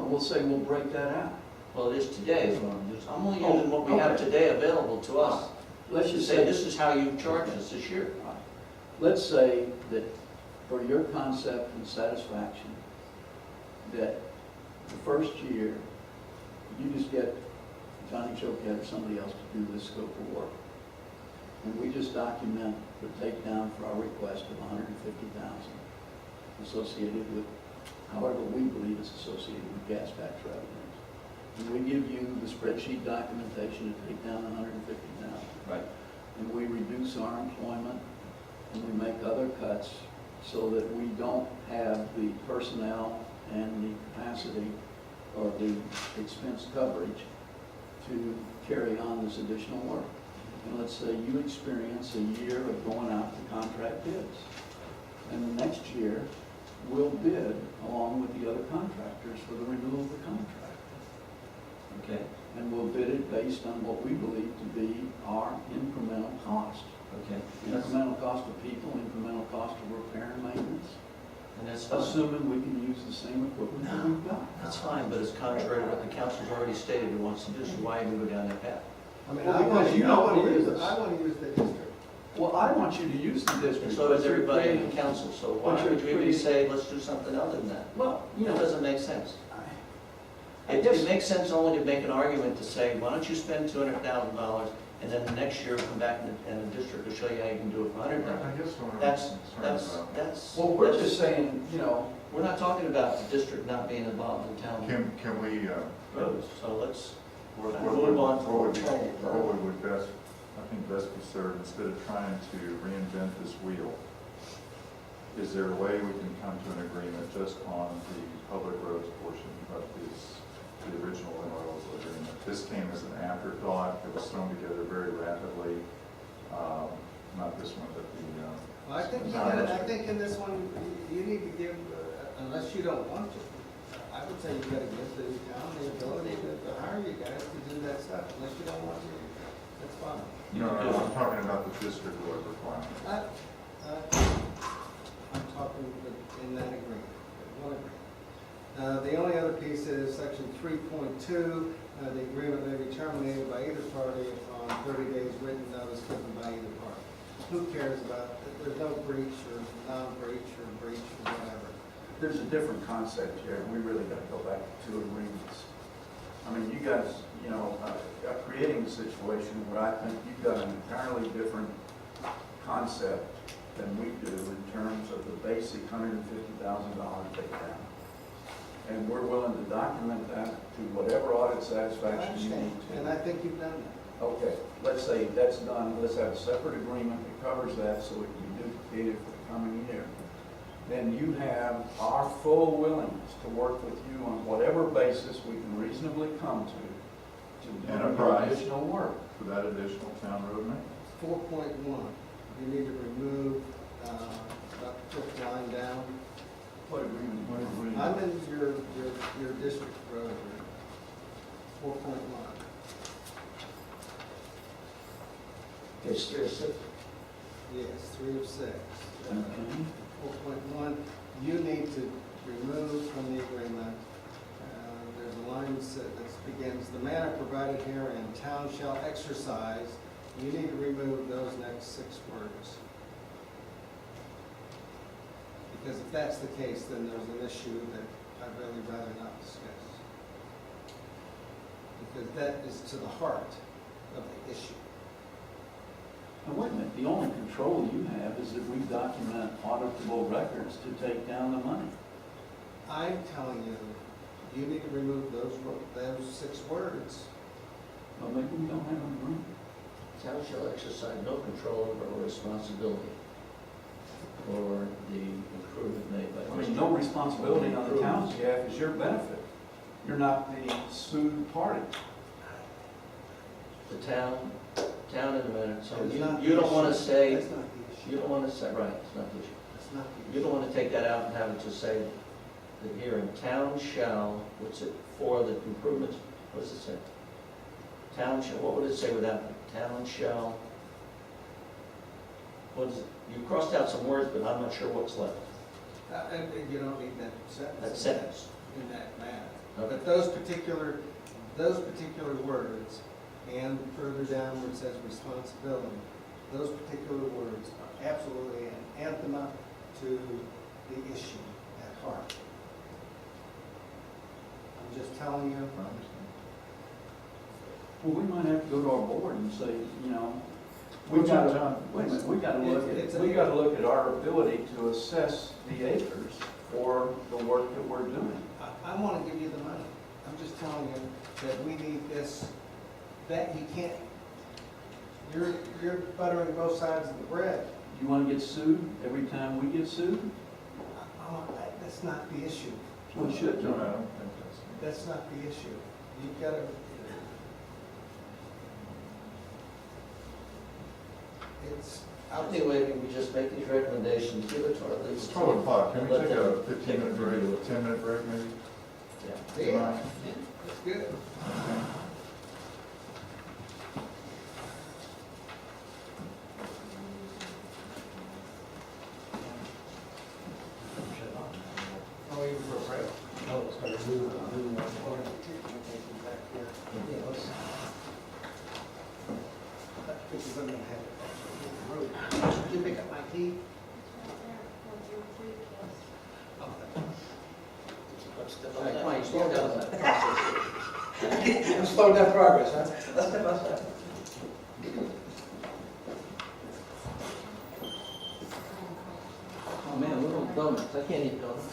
we'll say we'll break that out. Well, it is today, is what I'm using. I'm only Oh, using what we have okay. today available to us. Let's To just say, say, this is how you charge us this year. let's say that for your concept and satisfaction, that the first year, you just get Johnny Choquette or somebody else to do this scope of work. And we just document the takedown for our request of 150,000 associated with, however we believe it's associated with gas tax revenues. And we give you the spreadsheet documentation to take down 150,000. Right. And we reduce our employment, and we make other cuts so that we don't have the personnel and the capacity or the expense coverage to carry on this additional work. And let's say you experience a year of going out to contract bids. And the next year, we'll bid along with the other contractors for the renewal of the contract. Okay. And we'll bid it based on what we believe to be our incremental cost. Okay. Incremental cost of people, incremental cost of repair and maintenance, And that's fine. assuming we can use the same equipment that we've got. That's fine, but it's contrary to what the council's already stated it wants to do, so why even go down that path? I mean, Well, I want because you don't believe use, us. I want to use the district. Well, I want you to use the And district. so does but you're everybody in creating- the council, so why but you're would you even creating- say, let's do something other than that? Well, you It know, doesn't make sense. I It guess, makes sense only to make an argument to say, why don't you spend $200,000, and then the next year come back and the district will show you how you can do it for $100,000. I guess what I'm That's, concerned about, well, we're just saying, we're not talking about the district not being involved in town can we, roads, so let's what move on would forward. what would best, I think best be served, instead of trying to reinvent this wheel, is there a way we can come to an agreement just on the public roads portion of the original intermodal agreement? This came as an afterthought, it was thrown together very rapidly, not this one, but the, Well, I think in this one, you need to give, unless you don't want to, I would say you gotta give the town the ability to hire you guys to do that stuff, unless you don't want to, that's fine. no, I'm talking about the district road requirement. talking in that agreement, one agreement. The only other piece is section 3.2, the agreement may be terminated by either party upon 30 days written notice given by either party. Who cares about, there's no breach or non-breach or breach or whatever. There's a different concept here, and we really got to go back to two agreements. I mean, you guys, you know, are creating a situation where I think you've got an entirely different concept than we do in terms of the basic $150,000 takedown. And we're willing to document that to whatever audit I satisfaction you understand, need to. and I think you've done that. Okay, let's say that's done, let's have a separate agreement that covers that so it can be duplicated for the coming year. Then you have our full willingness to work with you on whatever basis we can reasonably come to And do a price. additional work. For that additional town road maintenance. 4.1, you need to remove, about the fifth line down. What agreement? I'm in your district road agreement, 4.1. It's 3 of 6. Yes, 3 of 6. Okay. 4.1, you need to remove from the agreement, there's a line that begins, the manner provided herein, town shall exercise. You need to remove those next 6 words. Because if that's the case, then there's an issue that I'd really rather not discuss. Because that is to the heart of the issue. Now, wait a minute, the only control you have is that we document auditable records to take down the money. I'm telling you, you need to remove those 6 words. Well, maybe we don't have an agreement. Town shall exercise no control over or responsibility for the improvement made by. I mean, no responsibility on the town's behalf is your benefit. You're not the sued party. The town in a minute, so That's not you the don't issue. want to say, That's not the issue. you don't want to say, right, it's not the issue. That's not the You issue. don't want to take that out and have it just say that here in town shall, what's it, for the improvements, what does it say? Town shall, what would it say without that? Town shall, what is it? You crossed out some words, but I'm not sure what's left. And you don't need that sentence. That sentence. In that manner. Okay. But those particular words, and further down where it says responsibility, those particular words are absolutely an anathema to the issue at heart. I'm just telling you. Well, we might have to go to our board and say, you know, we What's got that, to, John? wait a minute, we got to look It's at, a- we got to look at our ability to assess the acres for the work that we're doing. I want to give you the money. I'm just telling you that we need this, that you can't, you're buttering both sides of the bread. You want to get sued every time we get sued? That's not the issue. We should No, do. I don't think that's. That's not the issue. You've got to, it's. Anyway, we just make these recommendations, give it to our legal It's team. 12 o'clock, can and we let take a them 15-minute break, review it. 10-minute break maybe? Yeah. Yeah, that's good. Oh, even for a break. Oh, it's got to move. Yeah, let's. Because I'm gonna have it. Did you pick up my key? Oh, All right, come on, you slow down that process. I'm slowing down progress, huh? Oh, man, little donuts, I can't eat donuts.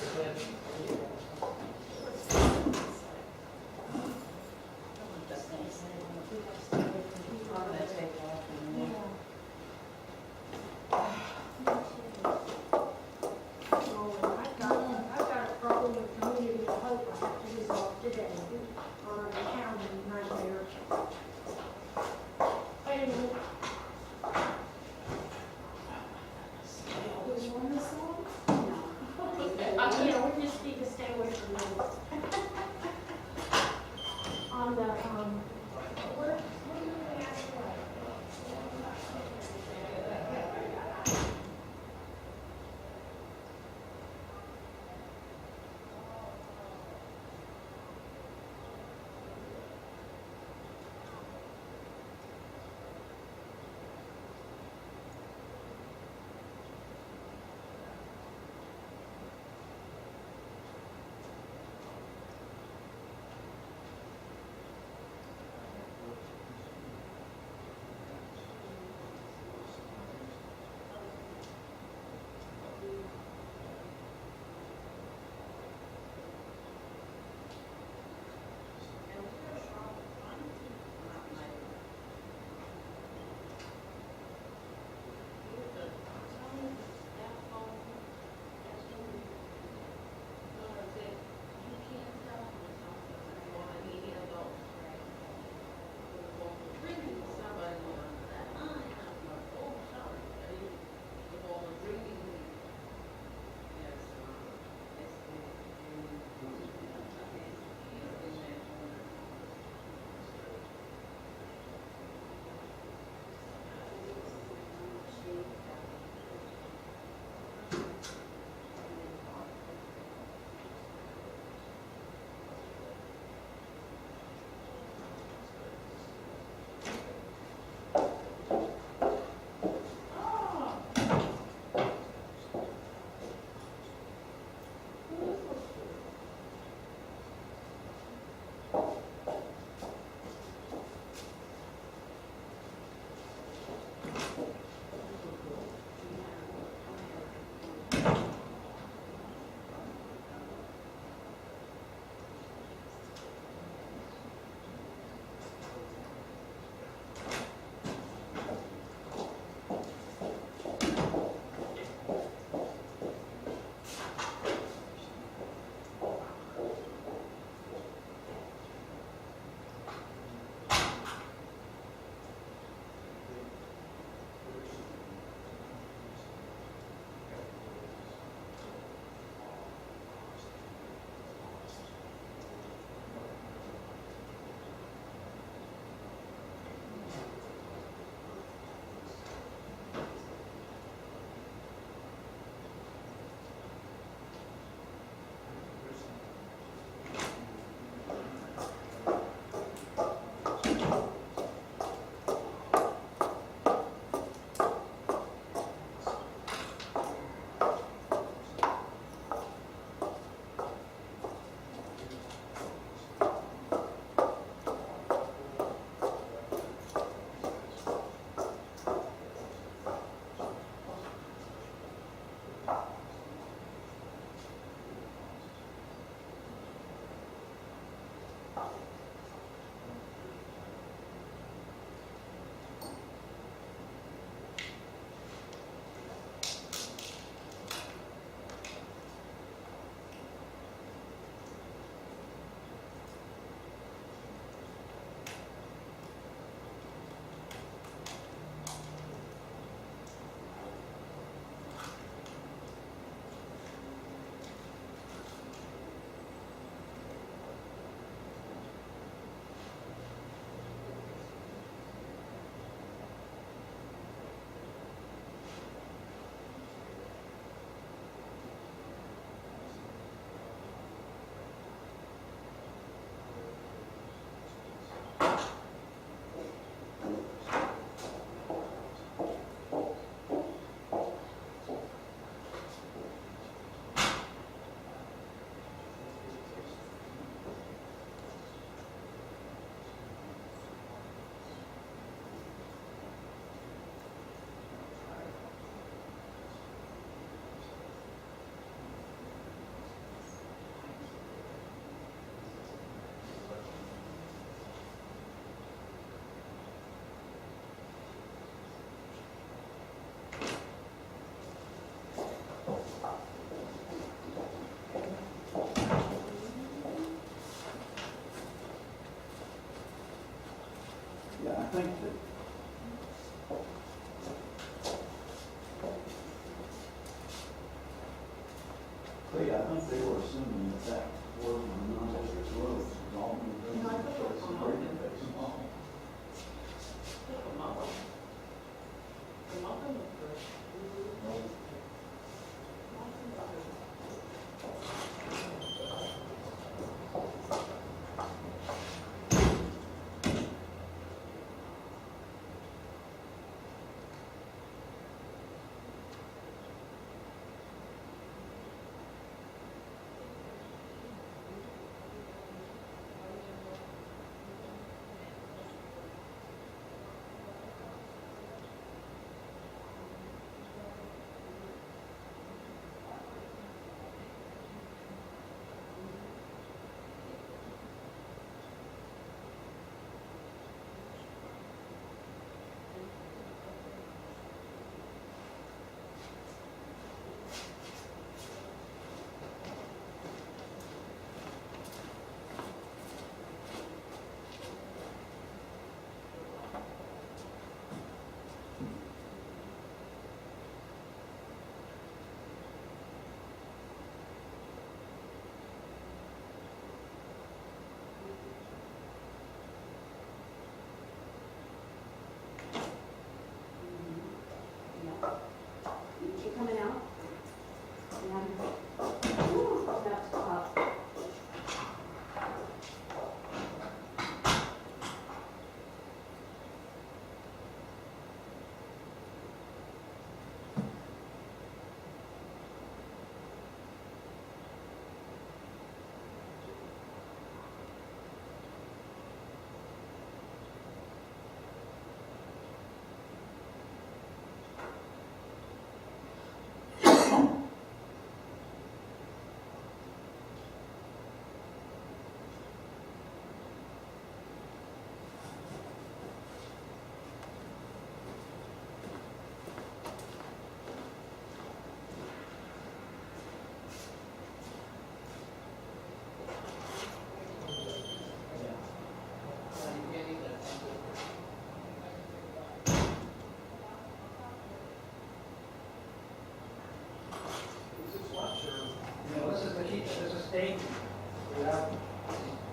I've got a problem with community of hope I have to resolve today on an accounting nightmare. And yeah, we just need to stay Yeah, I think that I think they were assuming that that was on non-district roads, was all moved in, but it's a breaking base. You coming out? Yeah. Ooh, that's tough.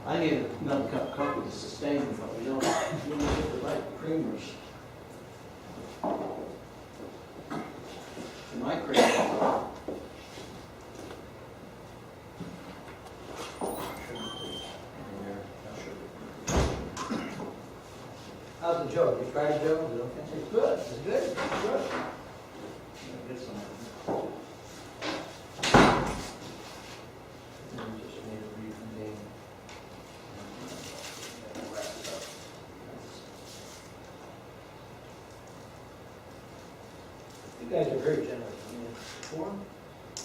I need another cup of coffee to sustain me, but we don't get the right creamers. My creamer. How's the Joe? You tried it, Joe? Is it okay? It's good. Is it good? It's good. Get some. Just need to reconvene. Wrap it up. You guys are very generous. I mean,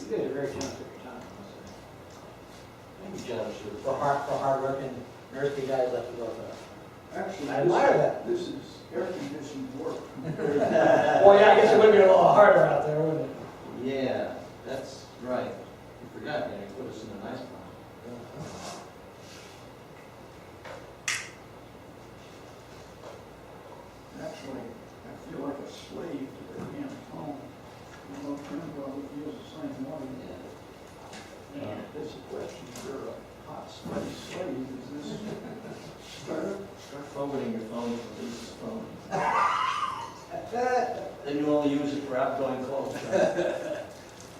you guys are very generous with your time. I'm jealous of For hard-working nursery guys like you both are. Actually, I admire that. this is air-conditioned work. Well, yeah, I guess it would be a little harder out there, wouldn't it? Yeah, that's right. You forgot, man, you put us in a nice spot. Actually, I feel like a slave to their damn phone. I don't know if anybody feels the same way. Yeah. This is a question, you're a hot, sweaty slave, is this? Start forwarding your phone from Lisa's phone. Then you only use it for outgoing calls.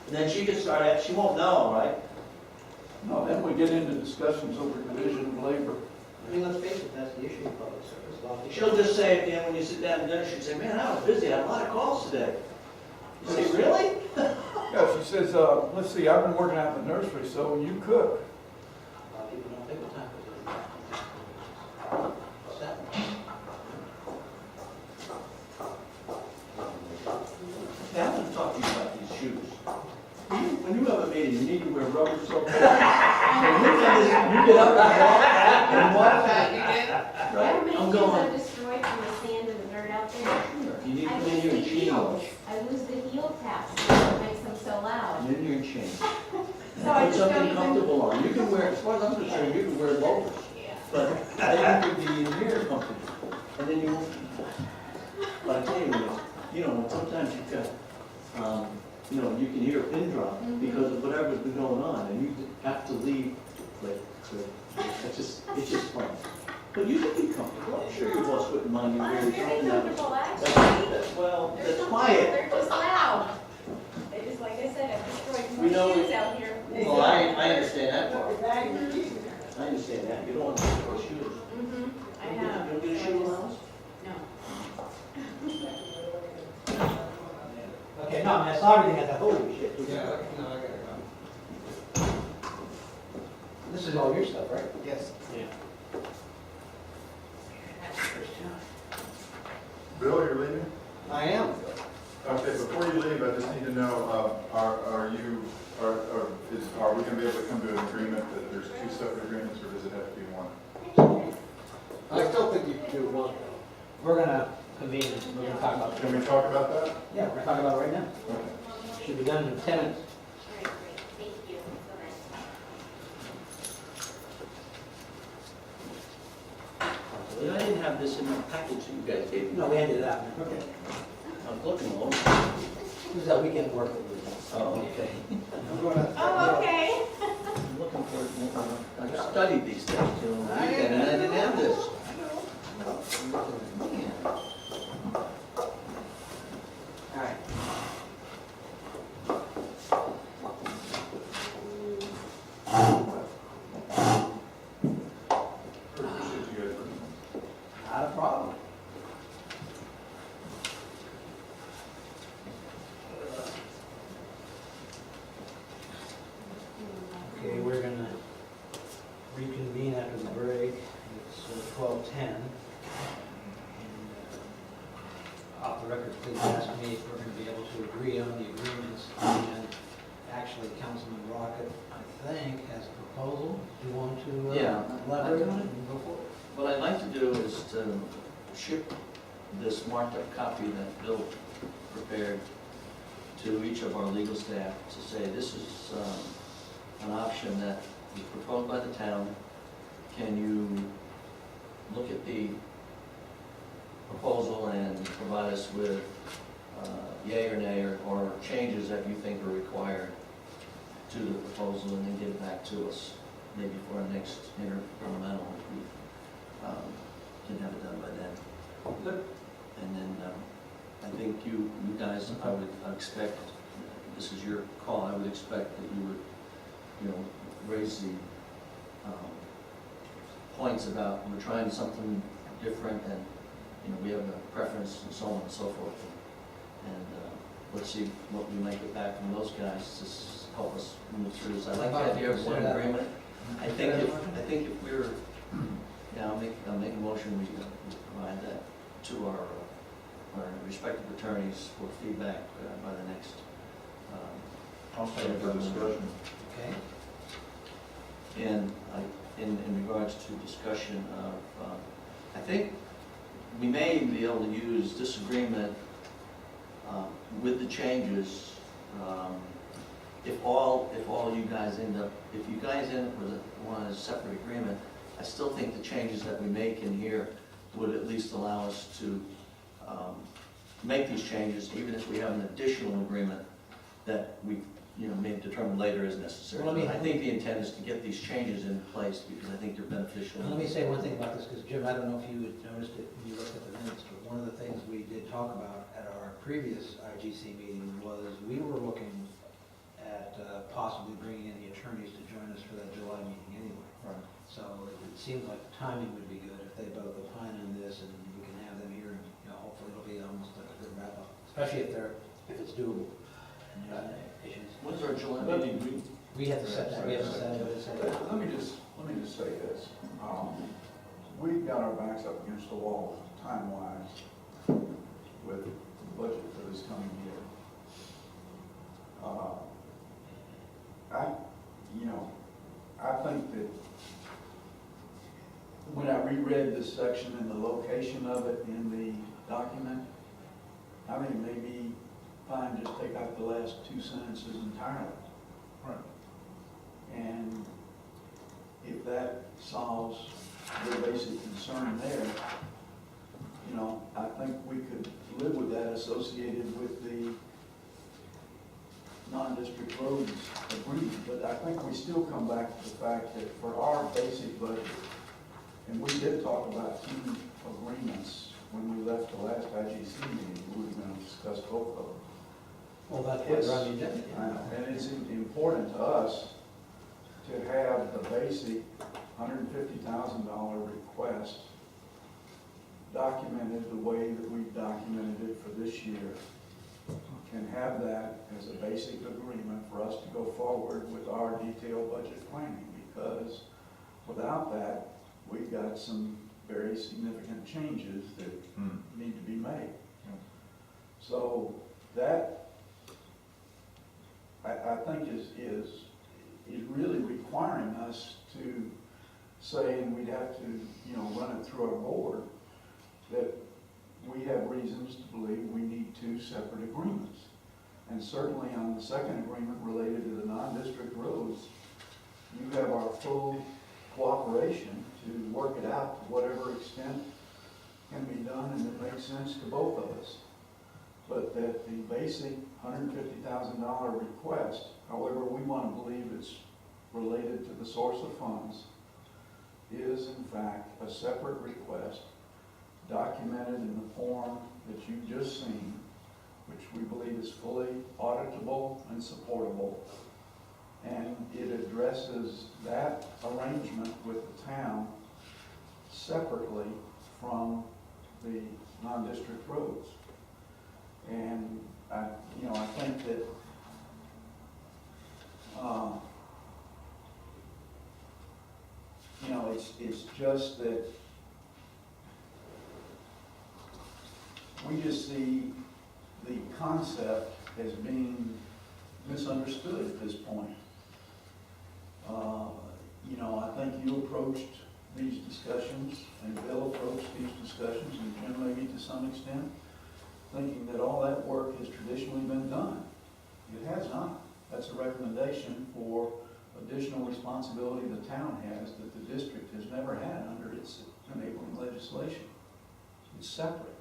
And then she can start, she won't know, right? No, then we get into discussions over division of labor. I mean, let's face it, that's the issue of public service. A lot of people- She'll just say at the end when you sit down to dinner, she'll say, man, I was busy, I had a lot of calls today. You say, really? Yeah, she says, let's see, I've been working out in the nursery, so you cook. A lot of people don't take the time to do that. What's that? Hey, I want to talk to you about these shoes. When you have a meeting, you need to wear rubber soap. So you get up and walk back again. How Right? many I'm shoes going. I've destroyed from the sand and the dirt out there? You need to I put in lose your the heels. jeans. I lose the heel taps, it makes them so loud. And in your chains. So I Put just don't something even. comfortable on. You can wear, as far as I'm concerned, you can wear loafers. Yeah. But they need to be in here comfortable. And then you, but I tell you, sometimes you've got, you can hear a pin drop because of whatever's been going on, and you have to leave, it's just fun. But you can be comfortable, I'm sure your boss wouldn't mind you I'm really very coming out. comfortable, actually. That's quiet. They're just loud. They just, like I said, I've destroyed We know more shoes it. out here. Well, I understand that part. I understand that, you don't want to throw shoes. Mm-hmm, I You have. don't get a shoe allowance? No. Okay, no, I mean, I saw everything at the holy shit. Yeah, no, I gotta go. This is all your stuff, right? Yes. Yeah. Bill, you're leaving? I am. Okay, before you leave, I just need to know, are we gonna be able to come to an agreement that there's two separate agreements, or does it have to be one? I still think you can do one. We're gonna convene, we're gonna talk about it. Can we talk about that? Yeah, we're gonna talk about it right now. Okay. Should be done in 10 minutes. All right, great, thank you so much. I didn't have this in my package that you guys gave me. No, we handed it out. Okay. I was looking along. It was that weekend work that we did. Oh, okay. I'm gonna. Oh, okay. I'm looking for it. I've studied these things, and I didn't have this. All right. Appreciate you guys. Not a problem. Okay, we're gonna reconvene after the break. It's 12:10. Off the record, please ask me if we're gonna be able to agree on the agreements. And actually, Councilman Rocket, I think, has a proposal. Do you want to Yeah. elaborate on it and go forward? What I'd like to do is to ship this marked up copy that Bill prepared to each of our legal staff to say, this is an option that was proposed by the town. Can you look at the proposal and provide us with yay or nay or changes that you think are required to the proposal, and then get it back to us, maybe for our next intergovernmental, if we can have it done by then. Good. And then, I think you guys, I would expect, this is your call, I would expect that you would, raise the points about we're trying something different, and, we have a preference, and so on and so forth. And let's see what we might get back from those guys to help us move through this. I like the idea of one agreement. I think if we're, I'll make a motion, we provide that to our respective attorneys for feedback by the next. I'll second the discussion. Okay. And in regards to discussion of, I think we may be able to use this agreement with the changes. If you guys end up with one separate agreement, I still think the changes that we make in here would at least allow us to make these changes, even if we have an additional agreement that we, may determine later is necessary. Well, I think the intent is to get these changes in place because I think they're beneficial. Let me say one thing about this, because Jim, I don't know if you had noticed it when you looked at the minutes, but one of the things we did talk about at our previous IGC meeting was we were looking at possibly bringing in the attorneys to join us for that July meeting anyway. Right. So it seems like timing would be good if they both opine on this, and we can have them here, and hopefully it'll be almost like a good wrap up, especially if it's doable. Issues. When's our July meeting? We have to set that. We have to set it. Let me just say this. We've got our backs up against the wall, time-wise, with the budget for this coming year. I think that when I reread this section and the location of it in the document, I think it may be fine just take out the last two sentences entirely. Right. And if that solves their basic concern there, think we could live with that associated with the non-district roads agreement. But I think we still come back to the fact that for our basic budget, and we did talk about 2 agreements when we left the last IGC meeting, we were going to discuss both of them. Well, that's what's on the agenda. And it's important to us to have the basic $150,000 request documented the way that we've documented it for this year, and have that as a basic agreement for us to go forward with our detailed budget planning, because without that, we've got some very significant changes that need to be made. So that, I think is really requiring us to say, and we'd have to, run it through our board, that we have reasons to believe we need 2 separate agreements. And certainly on the second agreement related to the non-district roads, you have our full cooperation to work it out to whatever extent can be done and it makes sense to both of us. But that the basic $150,000 request, however we want to believe it's related to the source of funds, is in fact a separate request documented in the form that you've just seen, which we believe is fully auditable and supportable. And it addresses that arrangement with the town separately from the non-district roads. And I think that it's just that we just see the concept as being misunderstood at this point. I think you approached these discussions, and Bill approached these discussions, and Jim maybe to some extent, thinking that all that work has traditionally been done. It has not. That's a recommendation for additional responsibility the town has that the district has never had under its enabling legislation. It's separate.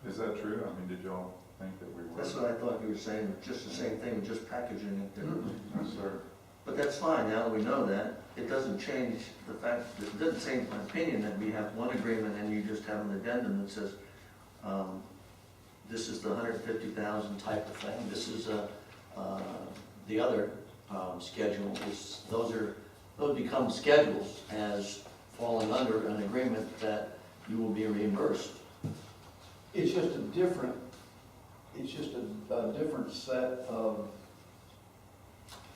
Is that true? I mean, did y'all think that we were? That's what I thought you were saying, just the same thing, just packaging it differently. No, sir. But that's fine, now that we know that, it doesn't change the fact, it doesn't change my opinion that we have one agreement and you just have an addendum that says, this is the 150,000 type of thing, this is the other schedule, those become schedules as falling under an agreement that you will be reimbursed. It's just a different set of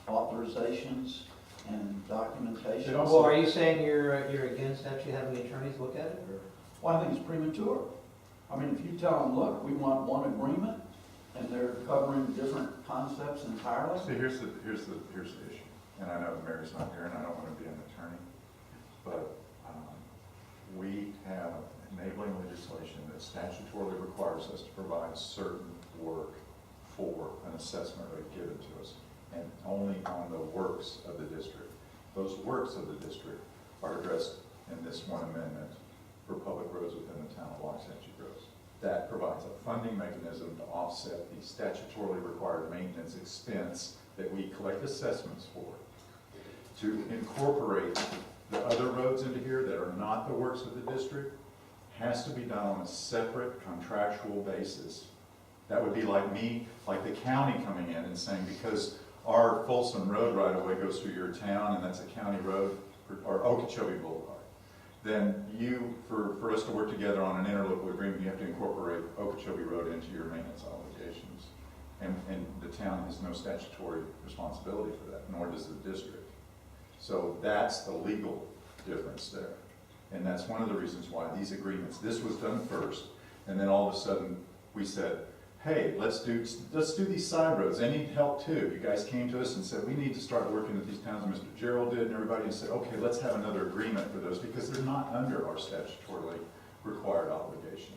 authorizations and documentation. Well, are you saying you're against actually having the attorneys look at it, or? Well, I think it's premature. I mean, if you tell them, look, we want one agreement, and they're covering different concepts entirely. See, here's the issue, and I know Mary's not here, and I don't want to be an attorney, but we have enabling legislation that statutorily requires us to provide certain work for an assessment rate given to us, and only on the works of the district. Those works of the district are addressed in this one amendment for public roads within the town of Waxahachie Groves. That provides a funding mechanism to offset the statutorily required maintenance expense that we collect assessments for. To incorporate the other roads into here that are not the works of the district has to be done on a separate contractual basis. That would be like me, like the county coming in and saying, because our Folsom Road right away goes through your town and that's a county road, or Okeechobee Boulevard, then for us to work together on an interlocal agreement, you have to incorporate Okeechobee Road into your maintenance obligations. And the town has no statutory responsibility for that, nor does the district. So that's the legal difference there. And that's one of the reasons why these agreements, this was done first, and then all of a sudden we said, hey, let's do these side roads. They need help too. You guys came to us and said, we need to start working with these towns. And Mr. Gerald did, and everybody said, okay, let's have another agreement for those because they're not under our statutorily required obligation.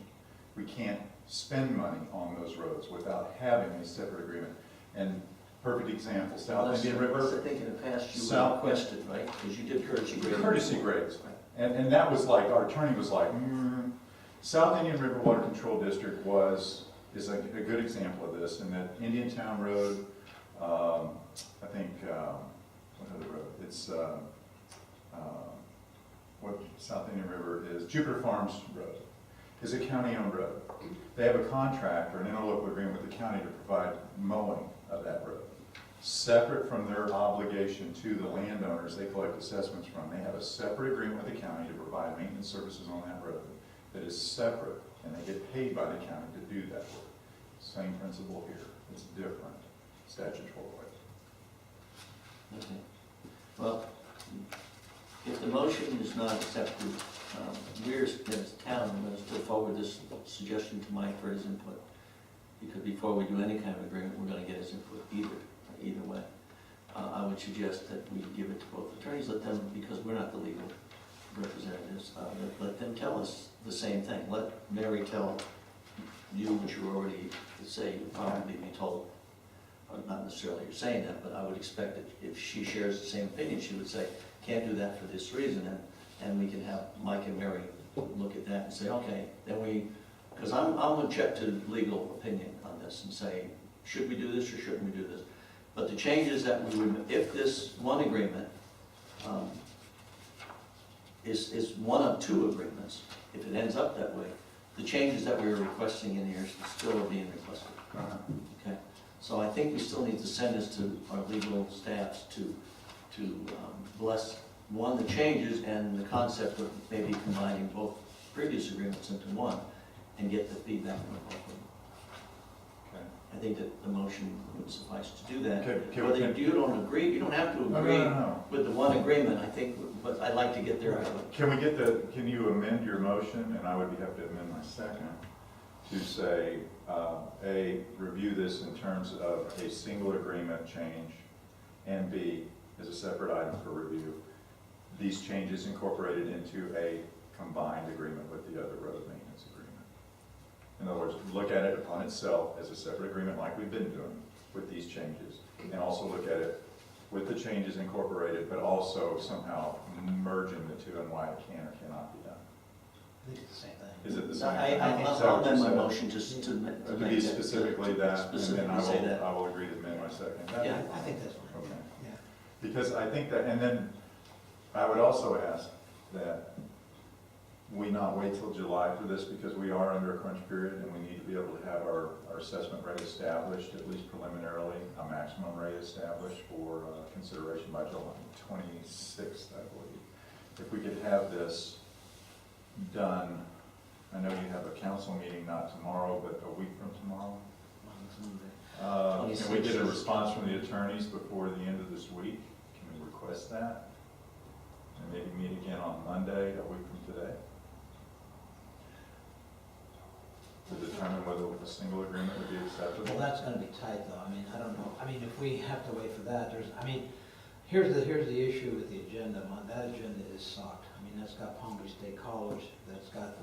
We can't spend money on those roads without having a separate agreement. And perfect example, South Indian River. I think in the past you South- requested, right? Because you did courtesy grades. Courtesy grades. And that was like, our attorney was like, South Indian River Water Control District is a good example of this, in that Indian Town Road, I think, what other road? It's, what South Indian River is, Jupiter Farms Road, is a county-owned road. They have a contract or an interlocal agreement with the county to provide mowing of that road. Separate from their obligation to the landowners they collect assessments from, they have a separate agreement with the county to provide maintenance services on that road that is separate, and they get paid by the county to do that work. Same principle here, it's different statutorily. Okay. Well, if the motion is not accepted, we're, as a town, I'm going to still forward this suggestion to Mike for his input. Because before we do any kind of agreement, we're going to get his input either way. I would suggest that we give it to both attorneys, let them, because we're not the legal representatives, let them tell us the same thing. Let Mary tell you what you already say, you'll probably be told. Not necessarily you're saying that, but I would expect that if she shares the same opinion, she would say, can't do that for this reason, and we can have Mike and Mary look at that and say, okay, then we, because I'm going to check to legal opinion on this and say, should we do this or shouldn't we do this? But the changes that we would, if this one agreement is one of two agreements, if it ends up that way, the changes that we were requesting in here still are being requested. Okay, so I think we still need to send this to our legal staffs to bless, one, the changes and the concept of maybe combining both previous agreements into one and get the feedback from both of them. Okay. I think that the motion would suffice to do that. Okay, Whether you don't agree, you don't have to agree No. with the one agreement, I think, but I'd like to get there. Can you amend your motion, and I would have to amend my second, to say, A, review this in terms of a single agreement change, and B, as a separate item for review, these changes incorporated into a combined agreement with the other road maintenance agreement. In other words, look at it upon itself as a separate agreement like we've been doing with these changes, and also look at it with the changes incorporated, but also somehow merging the two and why it can or cannot be done. I think it's the same thing. Is it the same? I'll amend my motion just to To make be that- specifically that, and then Specifically say that. I will agree to amend my second. Yeah. I think that's fine. Okay. Yeah. Because I think that, and then I would also ask that we not wait till July for this, because we are under a crunch period and we need to be able to have our assessment rate established, at least preliminarily, a maximum rate established for consideration by July 26th, I believe. If we could have this done, I know you have a council meeting not tomorrow, but a week from tomorrow. Can we get a response from the attorneys before the end of this week? Can we request that? And maybe meet again on Monday, a week from today? To determine whether a single agreement would be acceptable? Well, that's gonna be tight though, I mean, I don't know, I mean, if we have to wait for that, here's the issue with the agenda, that agenda is socked. I mean, that's got Palm Beach State College, that's got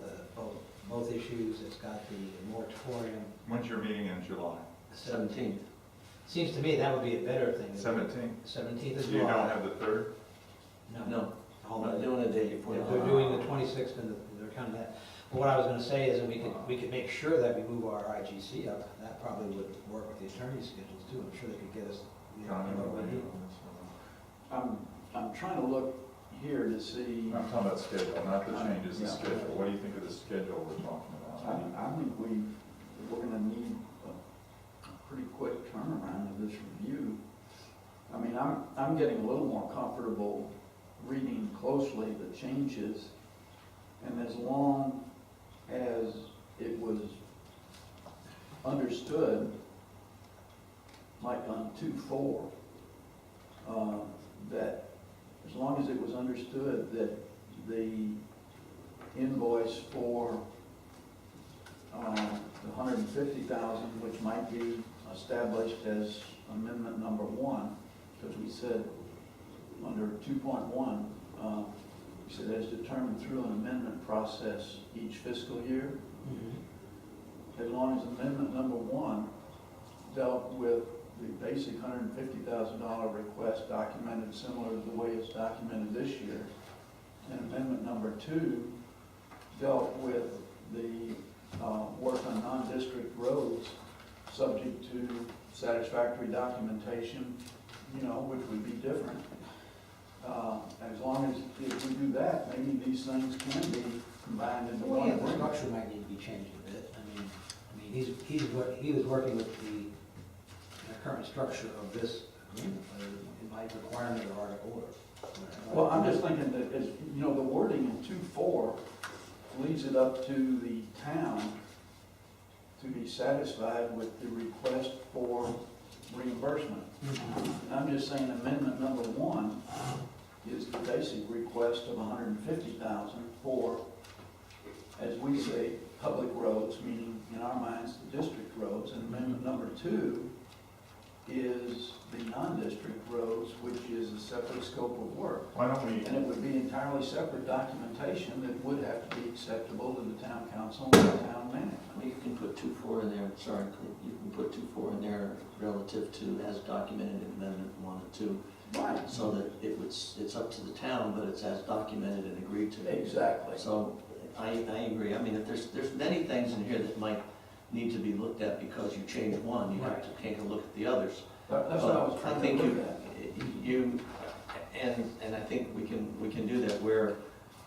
both issues, it's got the moratorium. When's your meeting in July? 17th. Seems to me that would be a better thing. 17th? 17th of You July. don't have the 3rd? No, All I'm not right. doing a day before. They're doing the 26th and they're counting that. But what I was gonna say is that we could make sure that we move our IGC up. That probably would work with the attorney's schedules too. I'm sure they could get us, what we need. I'm trying to look here to see, I'm talking about schedule, not the changes, the schedule. What do you think of the schedule we're talking about? I think we're gonna need a pretty quick turnaround of this review. I mean, I'm getting a little more comfortable reading closely the changes, and as long as it was understood, like on 2.4, that as long as it was understood that the invoice for the $150,000, which might be established as amendment number 1, because we said under 2.1, we said as determined through an amendment process each fiscal year. As long as amendment number 1 dealt with the basic $150,000 request documented similar to the way it's documented this year, and amendment number 2 dealt with the work on non-district roads subject to satisfactory documentation, you know, which would be different. As long as if we do that, maybe these things can be combined into Well, one yeah, the agreement. structure might need to be changed a bit. He was working with the current structure of this agreement, but it might require another article or whatever. Well, I'm just thinking that, as, you know, the wording in 2.4 leaves it up to the town to be satisfied with the request for reimbursement. And I'm just saying amendment number 1 is the basic request of $150,000 for, as we say, public roads, meaning in our minds the district roads. And amendment number 2 is the non-district roads, which is a separate scope of work. Why don't we, And it would be entirely separate documentation that would have to be acceptable to the town council and the town manager. I mean, you can put 2.4 in there, sorry, you can put 2.4 in there relative to as documented in amendment 1 and 2, Right. so that it's up to the town, but it's as documented and agreed to. Exactly. So I agree. I mean, if there's many things in here that might need to be looked at because you change one, you have to take a look at the others. That's what I was trying to think look at. And I think we can do that where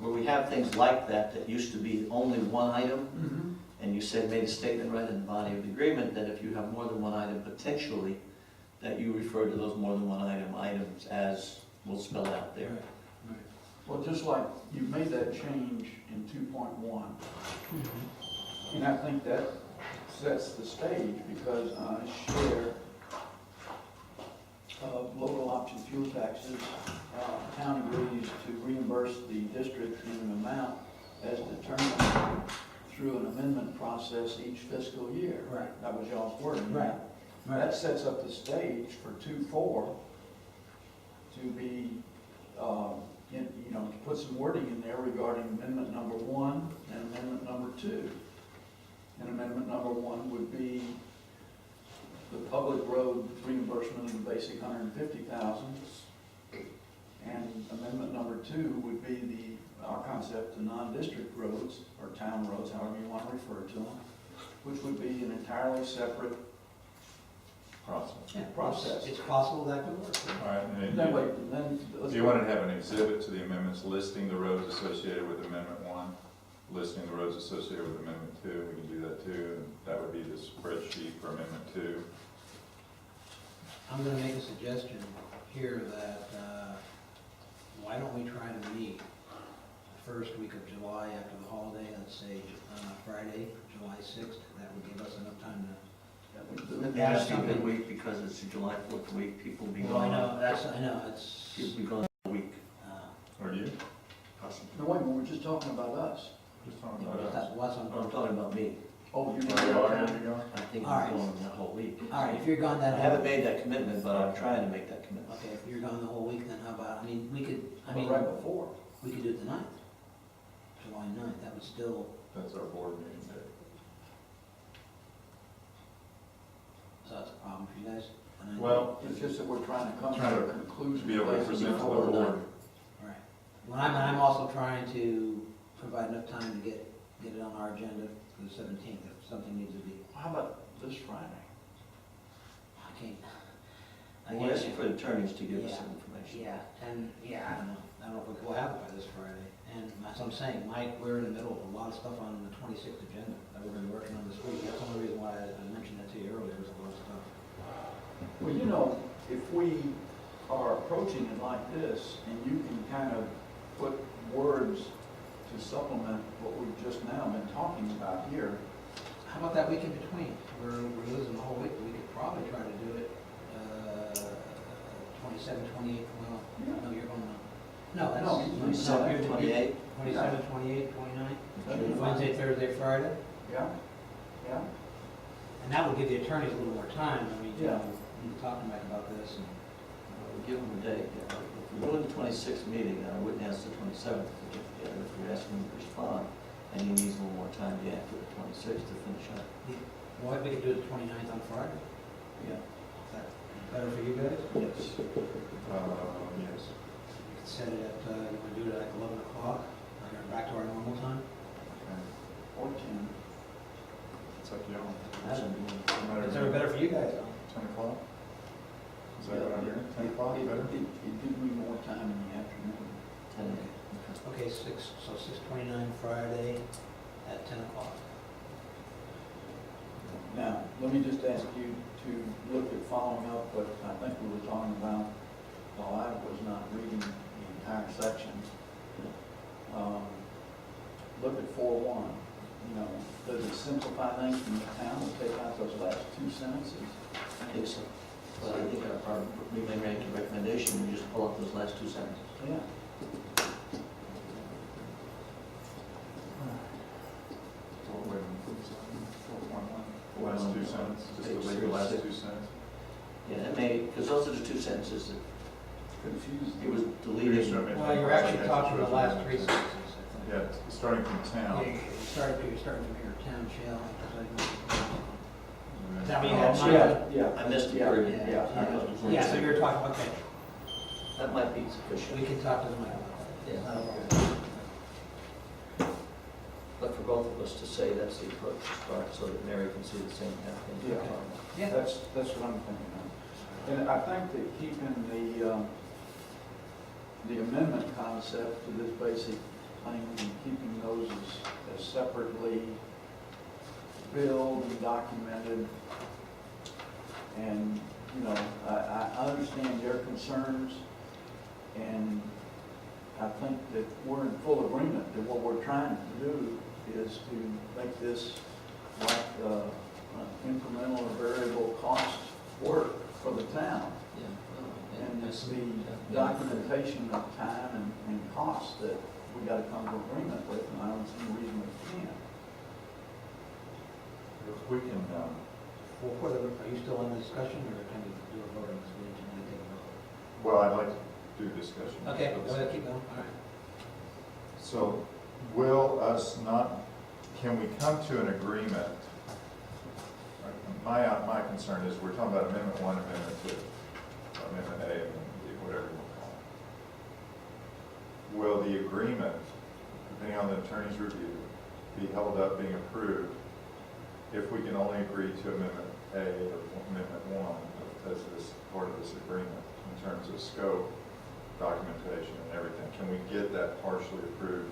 we have things like that used to be only one item, Mhm. and you said, made a statement right in the body of the agreement that if you have more than one item potentially, that you refer to those more than one items as we'll spell out there. Well, just like you made that change in 2.1, and I think that sets the stage because on a share of local option fuel taxes, town agrees to reimburse the district in an amount as determined through an amendment process each fiscal year. Right. That was y'all's wording. Right. That sets up the stage for 2.4 to be, you know, to put some wording in there regarding amendment number 1 and amendment number 2. And amendment number 1 would be the public road reimbursement of the basic $150,000. And amendment number 2 would be our concept of non-district roads, or town roads, however you want to refer to them, which would be an entirely separate process? Yeah, process. It's possible that could work. All right, and Then then wait, then. do you want to have an exhibit to the amendments listing the roads associated with amendment 1, listing the roads associated with amendment 2? We can do that too, and that would be the spreadsheet for amendment 2. I'm gonna make a suggestion here that, why don't we try to meet the first week of July after the holiday, let's say, Friday, July 6th, that would give us enough time to. It has to be a week because it's the July 4th week, people will be Well, I know, gone. I know, it's, People will be gone a week, Or you? possibly. No, wait a minute, we're just talking about us. Just talking you about know, us. that's what's on. No, I'm talking about me. Oh, you're Oh, you are, going you going? I think All right. I'm going that whole week. All right, if you're gone I that. haven't made that commitment, but I'm trying to make that commitment. Okay, if you're gone the whole week, then how about, I mean, we could, right before. we could do it the 9th, July 9th, that would still, That's our board meeting day. so that's a problem for you guys? The 9th? Well, It's just that we're trying to come Trying to to a conclusion. be able to based present to the on- board. Right. Well, I'm also trying to provide enough time to get it on our agenda for the 17th, if something needs to be, How about this Friday? I can't. We'll ask for the attorneys to give us Yeah. some information. Yeah, and, yeah, I don't know if we'll have it by this Friday. And that's what I'm saying, Mike, we're in the middle of a lot of stuff on the 26th agenda that we're gonna be working on this week. That's the only reason why I mentioned that to you earlier, was a lot of stuff. Well, you know, if we are approaching it like this, and you can kind of put words to supplement what we've just now been talking about here. How about that week in between? We're losing the whole week, we could probably try to do it, 27, 28, well, no, you're going to, no, that's. No, 27, 28. 27, 28, 29, That'd be fine. Wednesday, Thursday, Friday. Yeah, yeah. And that will give the attorneys a little more time, I mean, you Yeah. know, we can talk to Mike about this and. We'll give them a date. Yeah. If we're doing the 26th meeting, I wouldn't ask the 27th to get together. If you're asking them to respond, and he needs a little more time to after the 26th to finish up. Well, we could do the 29th on Friday. Yeah. Is that better for you guys? Yes. Yes. We could set it at, you want to do it at like 11 o'clock, back to our normal time? Okay. or 10. It's up to y'all. It's ever better for you guys. 10 o'clock? Is that what I'm hearing? 10 o'clock, It- better? It gives me more time in the afternoon. 10 a.m. Okay, 6/29 Friday at 10 o'clock. Now, let me just ask you to look at following up what I think we were talking about while I was not reading the entire section. Look at 4.1, you know, does it simplify things from the town to take out those last two sentences? I think so. But I think we may make a recommendation, we just pull up those last two sentences. Yeah. Last two sentences, just the way the last two sentences. Yeah, that may, because those are the two sentences that Confused. he was deleting. Well, you're actually talking the last three sentences, I think. Yeah, starting from town. You're starting from here, town shall. Is that what you Yeah. had in mind? Yeah. I missed the Yeah, word. yeah. Yeah, so you're talking, okay, That might be sufficient. we can talk to them about that. Yeah. But for both of us to say that's the approach to start, so that Mary can see the same kind of thing. Yeah. Yeah. That's what I'm thinking of. And I think that keeping the amendment concept to this basic thing and keeping those as separately billed and documented. And, you know, I understand their concerns, and I think that we're in full agreement that what we're trying to do is to make this like incremental or variable cost work for the town. And it's the documentation of time and cost that we gotta come to agreement with, and I don't see any reason we can't. If we can, Are you still in the discussion, or can we do a vote on this? We need to take a vote. well, I'd like to do discussion. Okay, go ahead, keep going, all right. So will us not, can we come to an agreement? My concern is we're talking about Amendment 1, Amendment 2, Amendment A, Amendment B, whatever you want to call it. Will the agreement, depending on the attorney's review, be held up being approved if we can only agree to Amendment A or Amendment 1 as this part of this agreement in terms of scope, documentation, and everything? Can we get that partially approved?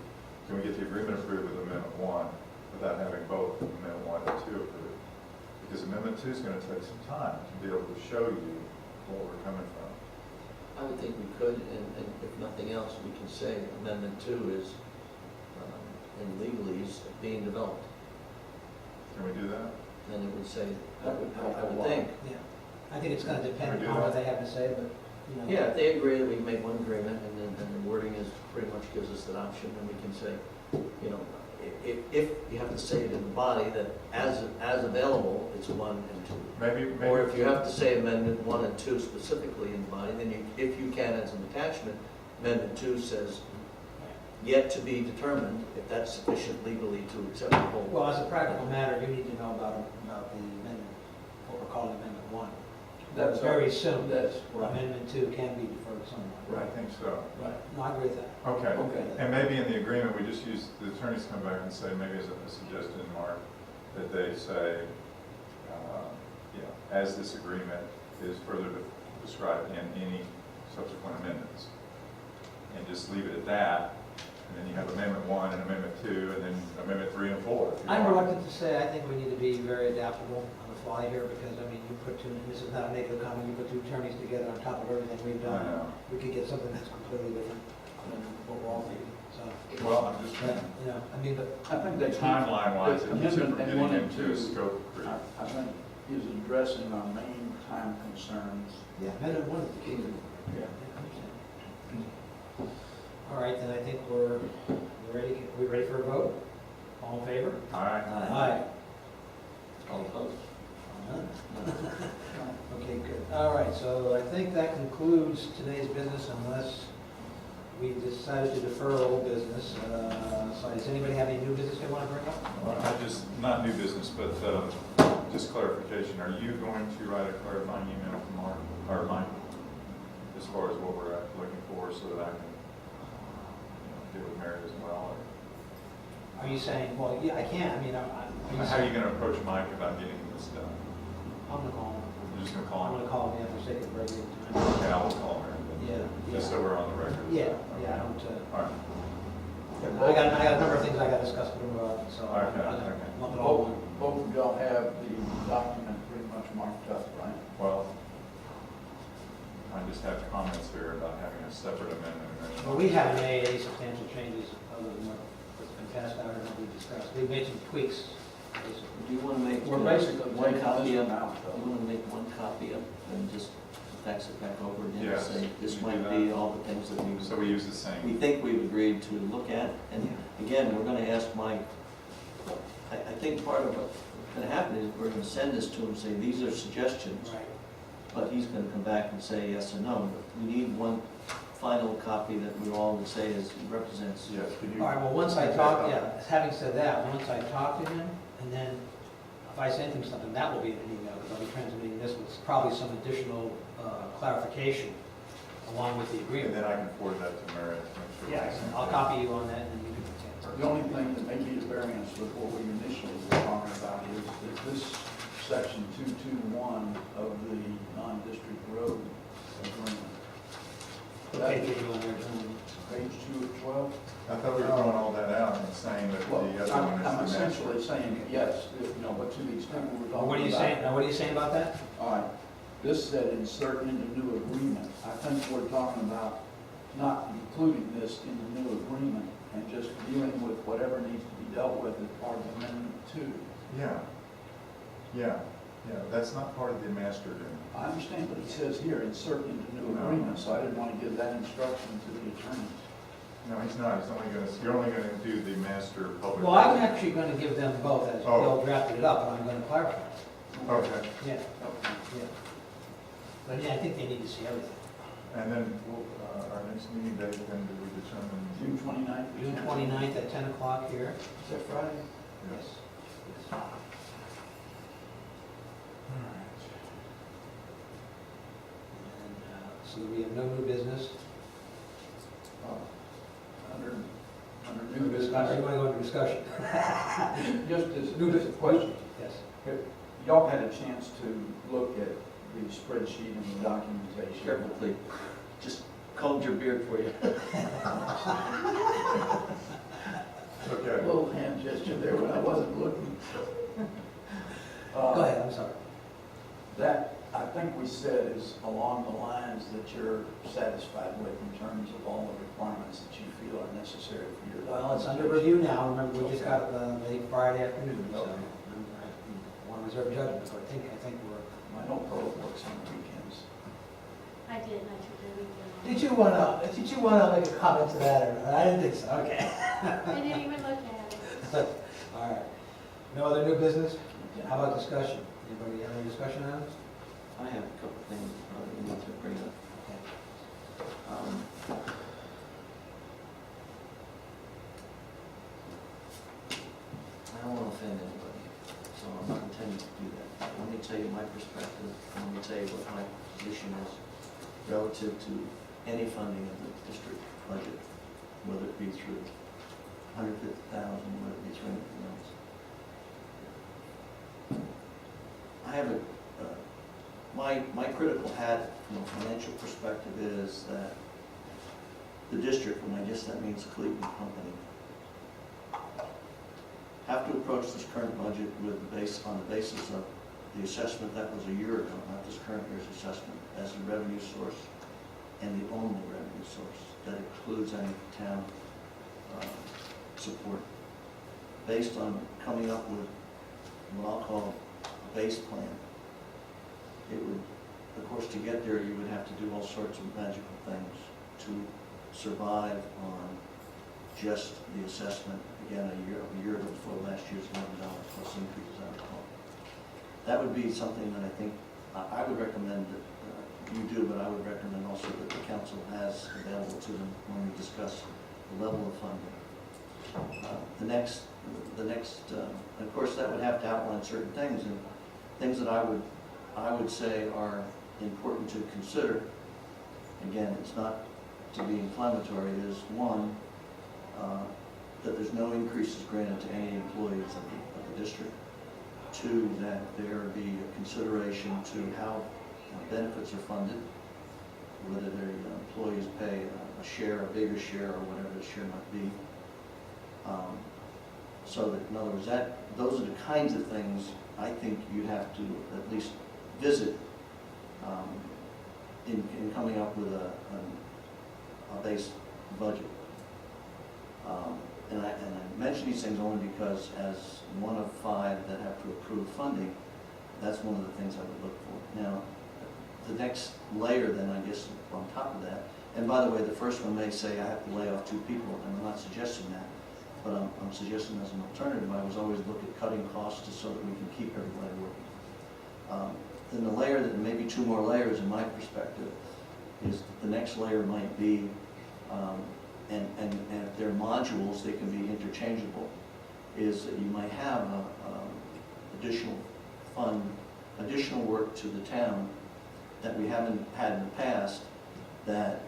Can we get the agreement approved with Amendment 1 without having both Amendment 1 and 2 approved? Because Amendment 2 is going to take some time to be able to show you where we're coming from. I would think we could, and if nothing else, we can say Amendment 2 is, in legalese, being developed. Can we do that? Then it would say, I That would help a would lot. think. Yeah, I think it's gonna Can depend we do on what that? they have to say, but, you know. Yeah, if they agree that we can make one agreement, and then the wording is, pretty much gives us that option, then we can say, you know, if you have to say it in the body, that as available, it's 1 and 2. Maybe. Or if you have to say Amendment 1 and 2 specifically in the body, then you, if you can as an attachment, Amendment 2 says, yet to be determined, if that's sufficient legally to accept the whole. Well, as a practical matter, you need to know about the amendment, what we're calling Amendment 1. That's very soon. That's right. Amendment 2 can be deferred somewhat. I think so. Right. No, I agree with that. Okay. Okay. And maybe in the agreement, we just use, the attorneys come back and say, maybe as a suggestion, Mark, that they say, as this agreement is further described in any subsequent amendments. And just leave it at that, and then you have Amendment 1 and Amendment 2, and then Amendment 3 and 4. if you I'm want. reluctant to say, I think we need to be very adaptable on the fly here, because, I mean, you put two, this is not a negative comment, you put two attorneys together on top of everything we've I done. know. We could get something that's completely different than what we're all thinking, so. Well, I'm just But, you know, I mean, but I think that timeline-wise, the if you amendment are and 1 getting and into a 2, scope creep. I think is addressing our main time concerns. yeah, Amendment 1 is the key. Yeah. I understand. All right, then I think we're ready, we ready for a vote? All in favor? All right. Aye. All opposed? None. Okay, good. All right, so I think that concludes today's business unless we decided to defer old business. So does anybody have any new business they want to bring up? Well, I just, not new business, but just clarification. Are you going to write a clarifying email to Mark, or Mike, as far as what we're looking for, so that I can get with Mary as well? Or? Are you saying, well, yeah, I can, I mean, are you How are you saying? gonna approach Mike about getting this done? I'm gonna call him. You're just gonna I'm call gonna him? call him after sake of regular time. Okay, I will call her. Yeah, Just yeah. so we're on the record. Yeah, Okay. yeah, I don't, All right. I got a number of things I gotta discuss with him about, so. Okay, I okay. lump it all in Both of y'all have the document pretty much marked up, right? Well, I just have comments here about having a separate amendment. one. Well, we haven't made any substantial changes other than what's been passed out and what we discussed. We've made some tweaks, basically. Do you want to make We're basically one taking copy this of, one out, you though. want to make one copy of, and just fax it back over again and Yes, say, this you might do be that. all the things that So we use the we same. think we've agreed to look at. And again, we're gonna ask Mike, I think part of what's gonna happen is we're gonna send this to him, say, these are suggestions, Right. but he's gonna come back and say yes or no. But we need one final copy that we all would say is, represents. Yes, could you? All right, well, once I talk, yeah, having said that, once I talk to him, and then if I send him something, that will be in an email, because I'll be transmitting this with probably some additional clarification along with the And agreement. then I can forward that to Meredith. to make sure Yeah, it's the same I'll thing. copy you on that, and you can. The only thing that may be a variance with what we initially were talking about is this section 221 of the non-district road agreement. Okay, you on there, John. Page 2 of 12. I thought we were throwing all that out and saying that Well, the other one I'm is the master. essentially saying, yes, but to the extent we were talking about. What are you saying, now what are you saying about that? All right, this said insert into new agreement. I think we're talking about not including this in the new agreement and just dealing with whatever needs to be dealt with as part of Amendment 2. Yeah, that's not part of the master agreement. I understand, but it says here, insert into new No. agreement, so I didn't want to give that instruction to the attorney. No, he's not, you're only gonna do the master public. Well, I'm actually gonna give them both, as Oh. Bill drafted it up, and I'm gonna clarify. Okay, Yeah, Okay. yeah. But yeah, I think they need to see everything. and then our next meeting date, when do we determine? June 29th? June 29th at 10 o'clock here. Is that Friday? Yes. Yes. And, so we have no new business. Under New new business, are you business. want to go into discussion? Just New as a business. question, Yes. y'all had a chance to look at the spreadsheet and the documentation. Carefully, just combed your beard for you. Okay. A little hand gesture there when I wasn't looking. Go ahead, I'm sorry. That, I think we said is along the lines that you're satisfied with in terms of all the requirements that you feel are necessary for your. Well, it's under documentation. review now, remember, we just got it late Friday afternoon, so Okay. I want to reserve judgment, but I think we're. I know Pearl works on the weekends. I did, I took the weekend off. Did you want to make a comment to that, or, I didn't think so, okay. I didn't even look at it. All right. No other new business? How about discussion? Anybody have any discussion on this? I have a couple things we need to bring up. I don't want to offend anybody, so I'm not intending to do that. Let me tell you my perspective, and let me tell you what my position is relative to any funding of the district budget, whether it be through 150,000, whether it be through anything else. I have my critical hat from a financial perspective is that the district, and I guess that means Cleveland Company, have to approach this current budget on the basis of the assessment that was a year ago, not this current year's assessment, as a revenue source and the only revenue source that includes any town support, based on coming up with what I'll call a base plan. It would, of course, to get there, you would have to do all sorts of magical things to survive on just the assessment, again, a year before last year's $11 plus increases, I recall. That would be something that I think, I would recommend that you do, but I would recommend also that the council has available to them when we discuss the level of funding. The next, of course, that would have to outline certain things, and things that I would say are important to consider. Again, it's not to be inflammatory, is one, that there's no increases granted to any employees of the district. 2, that there be a consideration to how benefits are funded, whether their employees pay a share, a bigger share, or whatever the share might be. So that, in other words, those are the kinds of things I think you have to at least visit in coming up with a base budget. And I mention these things only because as one of 5 that have to approve funding, that's one of the things I would look for. Now, the next layer then, I guess, on top of that, and by the way, the first one may say I have to lay off 2 people, and I'm not suggesting that, but I'm suggesting as an alternative, I was always look at cutting costs just so that we can keep everybody working. Then the layer, that maybe 2 more layers in my perspective, is the next layer might be, and if they're modules, they can be interchangeable, is that you might have additional work to the town that we haven't had in the past, that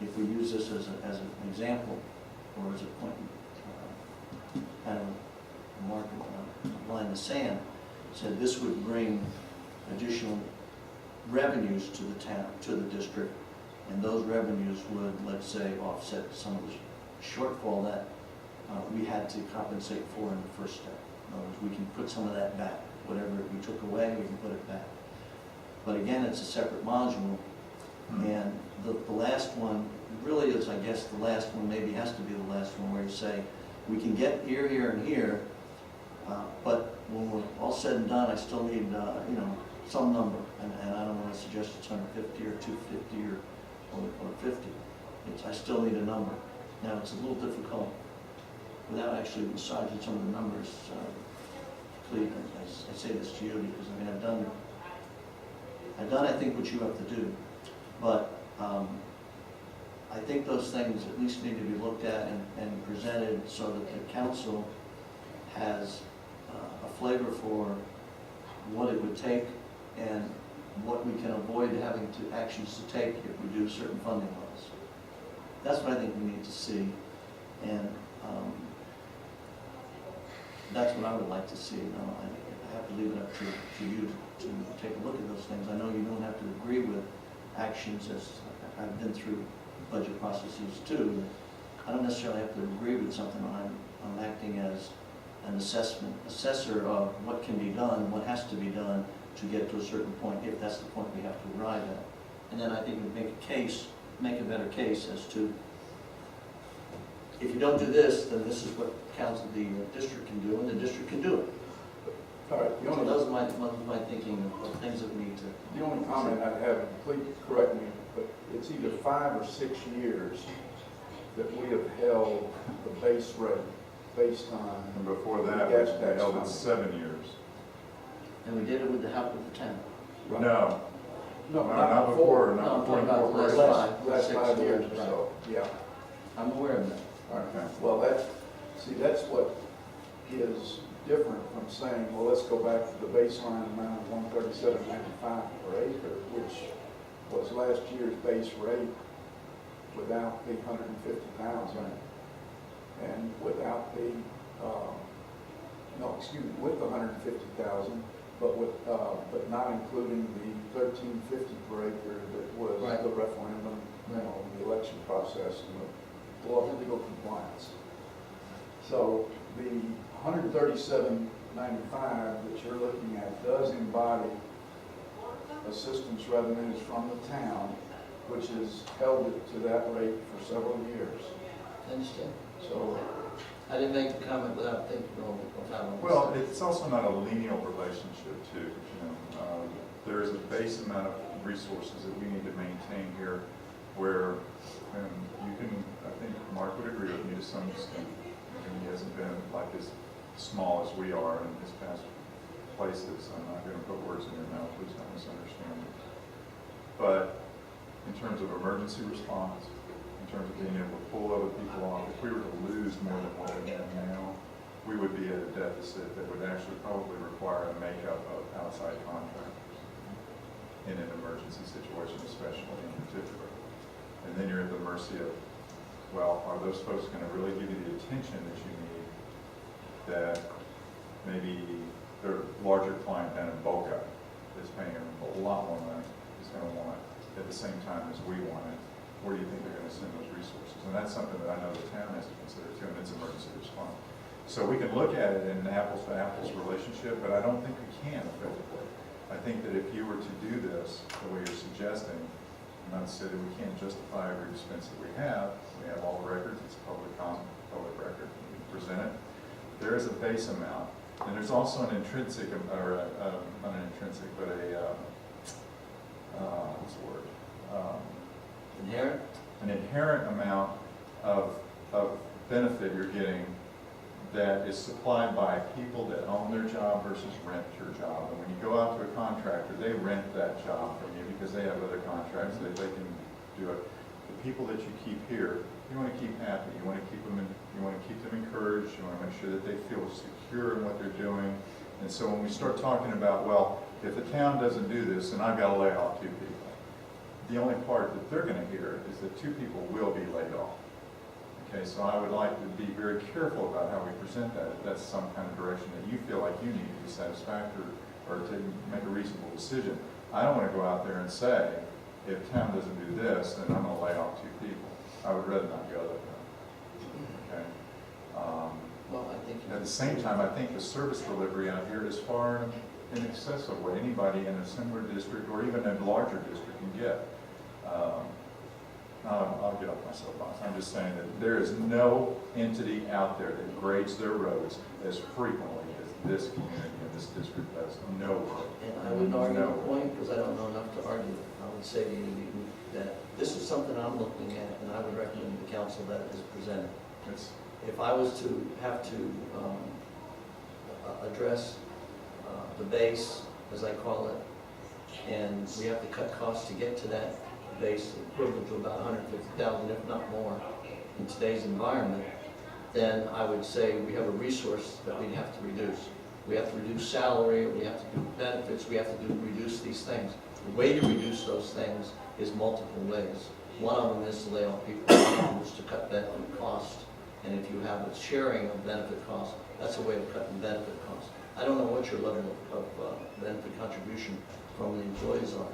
if we use this as an example, or as a point, kind of a mark, a line in the sand, said this would bring additional revenues to the town, to the district, and those revenues would, let's say, offset some of the shortfall that we had to compensate for in the first step. In other words, we can put some of that back. Whatever we took away, we can put it back. But again, it's a separate module. And the last one really is, I guess, the last one maybe has to be the last one, where you say, we can get here, here, and here, but when we're all said and done, I still need, some number. And I don't want to suggest it's 150 or 250 or 50. I still need a number. Now, it's a little difficult without actually massaging some of the numbers. Cleve, I say this to you because I've done, I think, what you have to do. But I think those things at least need to be looked at and presented so that the council has a flavor for what it would take and what we can avoid having actions to take if we do certain funding laws. That's what I think we need to see, and that's what I would like to see. Now, I have to leave it up to you to take a look at those things. I know you don't have to agree with actions, as I've been through budget processes too. I don't necessarily have to agree with something. I'm acting as an assessor of what can be done, what has to be done to get to a certain point, if that's the point we have to arrive at. And then I think we make a better case as to, if you don't do this, then this is what the district can do, and the district can do it. All right, So those are my thinking of things that we need to. the only comment I have, and please correct me, but it's either 5 or 6 years that we have held the base rate based on. And before that, gas we tax held it funding. 7 years. And we did it with the help of the town. Right. No, No, not before, No, not I'm before talking about the last incorporation. last 6 5 years years, or so, yeah. I'm aware of that. All right, well, that's what is different from saying, well, let's go back to the baseline amount of $137.95 per acre, which was last year's base rate without the $150,000 and without the, with the $150,000, but not including the $13.50 per acre that was Right. the referendum, the election process, and the law of legal compliance. So the $137.95 that you're looking at does embody assistance revenues from the town, which has held it to that rate for several years. I understand. So, I didn't make the comment without thinking of how it was. Well, it's also not a linear relationship too, there is a base amount of resources that we need to maintain here where, and you can, I think Mark would agree with me to some extent, and he hasn't been like as small as we are in his past places. I'm not going to put words in your mouth, please don't misunderstand me. But in terms of emergency response, in terms of being able to pull other people off, if we were to lose more than what we have now, we would be at a deficit that would actually probably require a makeup of outside contractors in an emergency situation, especially in particular. And then you're at the mercy of well, are those folks going to really give you the attention that you need that maybe their larger client down in Boca is paying a lot more money is going to want at the same time as we want it? Where do you think they're going to send those resources? And that's something that I know the town has to consider too, and it's emergency response. So we can look at it in an apples to apples relationship, but I don't think we can effectively. I think that if you were to do this the way you're suggesting, not to say that we can't justify every expense that we have all the records, it's a public record, we can present it. There is a base amount, and there's also an intrinsic, or not an intrinsic, but a, what's the word? Inherent? An inherent amount of benefit you're getting that is supplied by people that own their job versus rent your job. And when you go out to a contractor, they rent that job from you because they have other contracts that they can do it. The people that you keep here, you want to keep happy. You want to keep them you want to keep them encouraged. You want to make sure that they feel secure in what they're doing. And so when we start talking about, well, if the town doesn't do this, then I've got to lay off 2 people. The only part that they're going to hear is that 2 people will be laid off. Okay, so I would like to be very careful about how we present that. If that's some kind of direction that you feel like you need to be satisfactory or to make a reasonable decision. I don't want to go out there and say, if town doesn't do this, then I'm going to lay off 2 people. I would rather not go that way. Okay. Well, I think. At the same time, I think the service delivery out here is far in excess of what anybody in a similar district or even a larger district can get. I'll get off my soapbox. I'm just saying that there is no entity out there that grades their roads as frequently as this community and this district does. No. And I wouldn't argue the point because I don't know enough to argue. I would say to you that this is something I'm looking at, and I would recommend to the council that it is presented. If I was to have to address the base, as I call it, and we have to cut costs to get to that base, equivalent to about $150,000, if not more, in today's environment, then I would say we have a resource that we have to reduce. We have to reduce salary, we have to do benefits, we have to reduce these things. The way to reduce those things is multiple ways. One of them is to lay off people, one of them is to cut benefit costs. And if you have a sharing of benefit costs, that's a way of cutting benefit costs. I don't know what your level of benefit contribution from the employees are.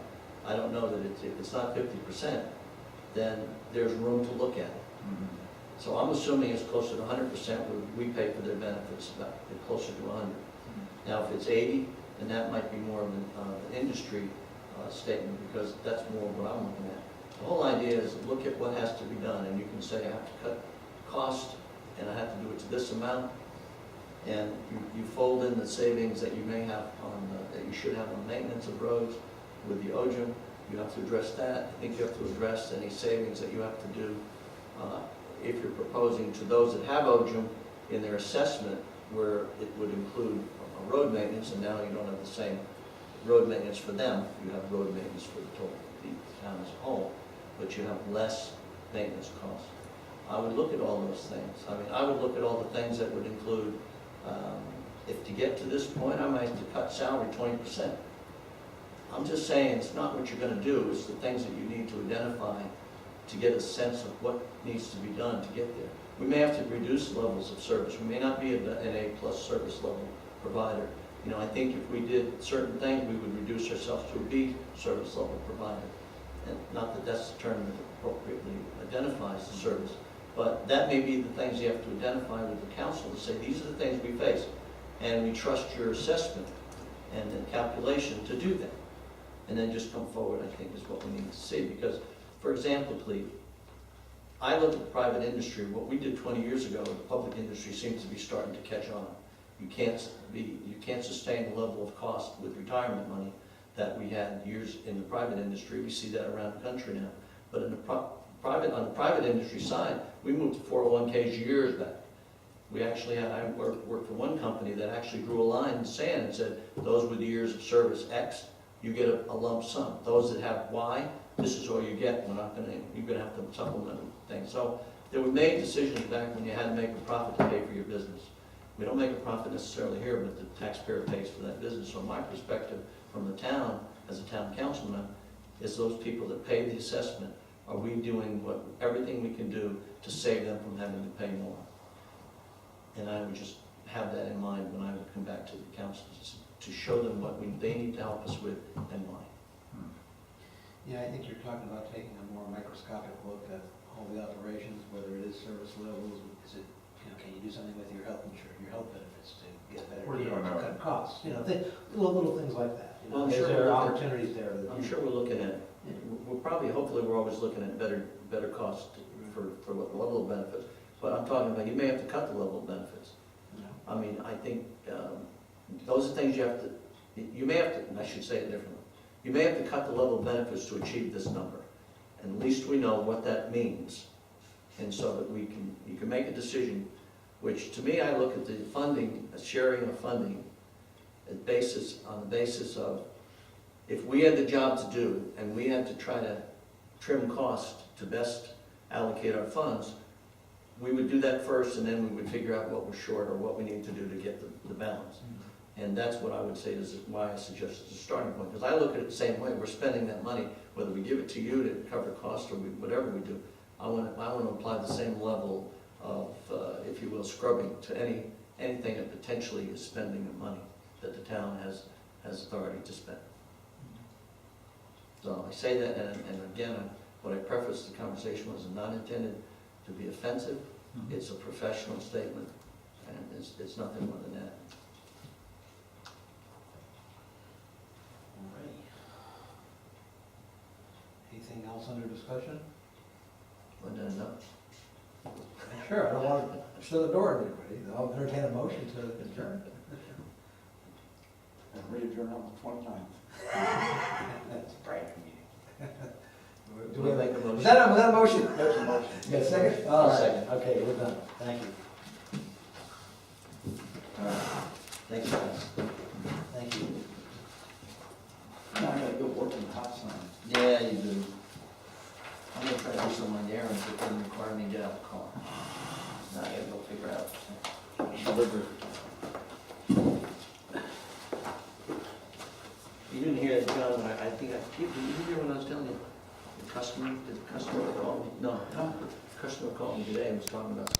I don't know that if it's not 50%, then there's room to look at it. Mm-hmm. So I'm assuming it's closer to 100% we pay for their benefits, about closer to 100. Now, if it's 80, then that might be more of an industry statement because that's more what I'm looking at. The whole idea is look at what has to be done, and you can say I have to cut cost, and I have to do it to this amount, and you fold in the savings that you may have on that you should have on maintenance of roads with the OJM. You have to address that. I think you have to address any savings that you have to do if you're proposing to those that have OJM in their assessment, where it would include road maintenance, and now you don't have the same road maintenance for them. You have road maintenance for the town as a whole, but you have less maintenance costs. I would look at all those things. I mean, I would look at all the things that would include, if to get to this point, I might have to cut salary 20%. I'm just saying it's not what you're going to do, it's the things that you need to identify to get a sense of what needs to be done to get there. We may have to reduce levels of service. We may not be an A+ service level provider. You know, I think if we did certain things, we would reduce ourselves to a B service level provider. And not that that's the term that appropriately identifies the service, but that may be the things you have to identify with the council to say, these are the things we face, and we trust your assessment and the calculation to do that. And then just come forward, I think, is what we need to see. Because, for example, Cleve, I look at the private industry. What we did 20 years ago, the public industry seems to be starting to catch on. You can't sustain the level of cost with retirement money that we had years in the private industry. We see that around the country now. But in the on the private industry side, we moved to 401ks years back. We actually had, I worked for one company that actually drew a line in the sand and said, those with years of service X, you get a lump sum. Those that have Y, this is all you get. You're going to have to supplement things. So there were made decisions back when you had to make a profit to pay for your business. We don't make a profit necessarily here, but the taxpayer pays for that business. So my perspective from the town, as a town councilman, is those people that pay the assessment are we doing everything we can do to save them from having to pay more? And I would just have that in mind when I would come back to the council, to show them what they need to help us with and why. Yeah, I think you're talking about taking a more microscopic look at all the operations, whether it is service levels, is it, can you do something with your health insurance, your health benefits to get better We're deals, doing that. cut costs, little things like that. Well, I'm Is sure there we're- opportunities there? I'm sure we're looking at, hopefully we're always looking at better cost for what the level of benefits. But I'm talking about, you may have to cut the level of benefits. I mean, I think those are things you may have to, and I should say it differently. You may have to cut the level of benefits to achieve this number. And at least we know what that means. And so that you can make a decision, which to me, I look at the funding, sharing of funding, on the basis of, if we had the job to do and we had to try to trim costs to best allocate our funds, we would do that first, and then we would figure out what we're short or what we need to do to get the balance. And that's what I would say is why I suggest it's a starting point. Because I look at it the same way. We're spending that money, whether we give it to you to cover costs or whatever we do. I want to apply the same level of, if you will, scrubbing to anything that potentially is spending the money that the town has authority to spend. So I say that, and again, what I prefaced the conversation was not intended to be offensive. It's a professional statement, and it's nothing more than that. Alrighty. Anything else under discussion? Wasn't that enough? Sure, I don't want to shut the door on anybody. I'll entertain a motion to adjourn. And re-adjourn on the 29th. That's a break meeting. Do we make a motion? Was that a motion? There's a motion. You got a second? All right. Okay, we're done. Thank you. Thank you, guys. Thank you. Now I gotta go work in the hot sun. Yeah, you do. I'm gonna try to do some of my errands that didn't require me to get out of the car. Now I gotta go figure out. You didn't hear that, John, I think, did you hear what I was telling you? Did the customer call me? No, the customer called me today and was talking about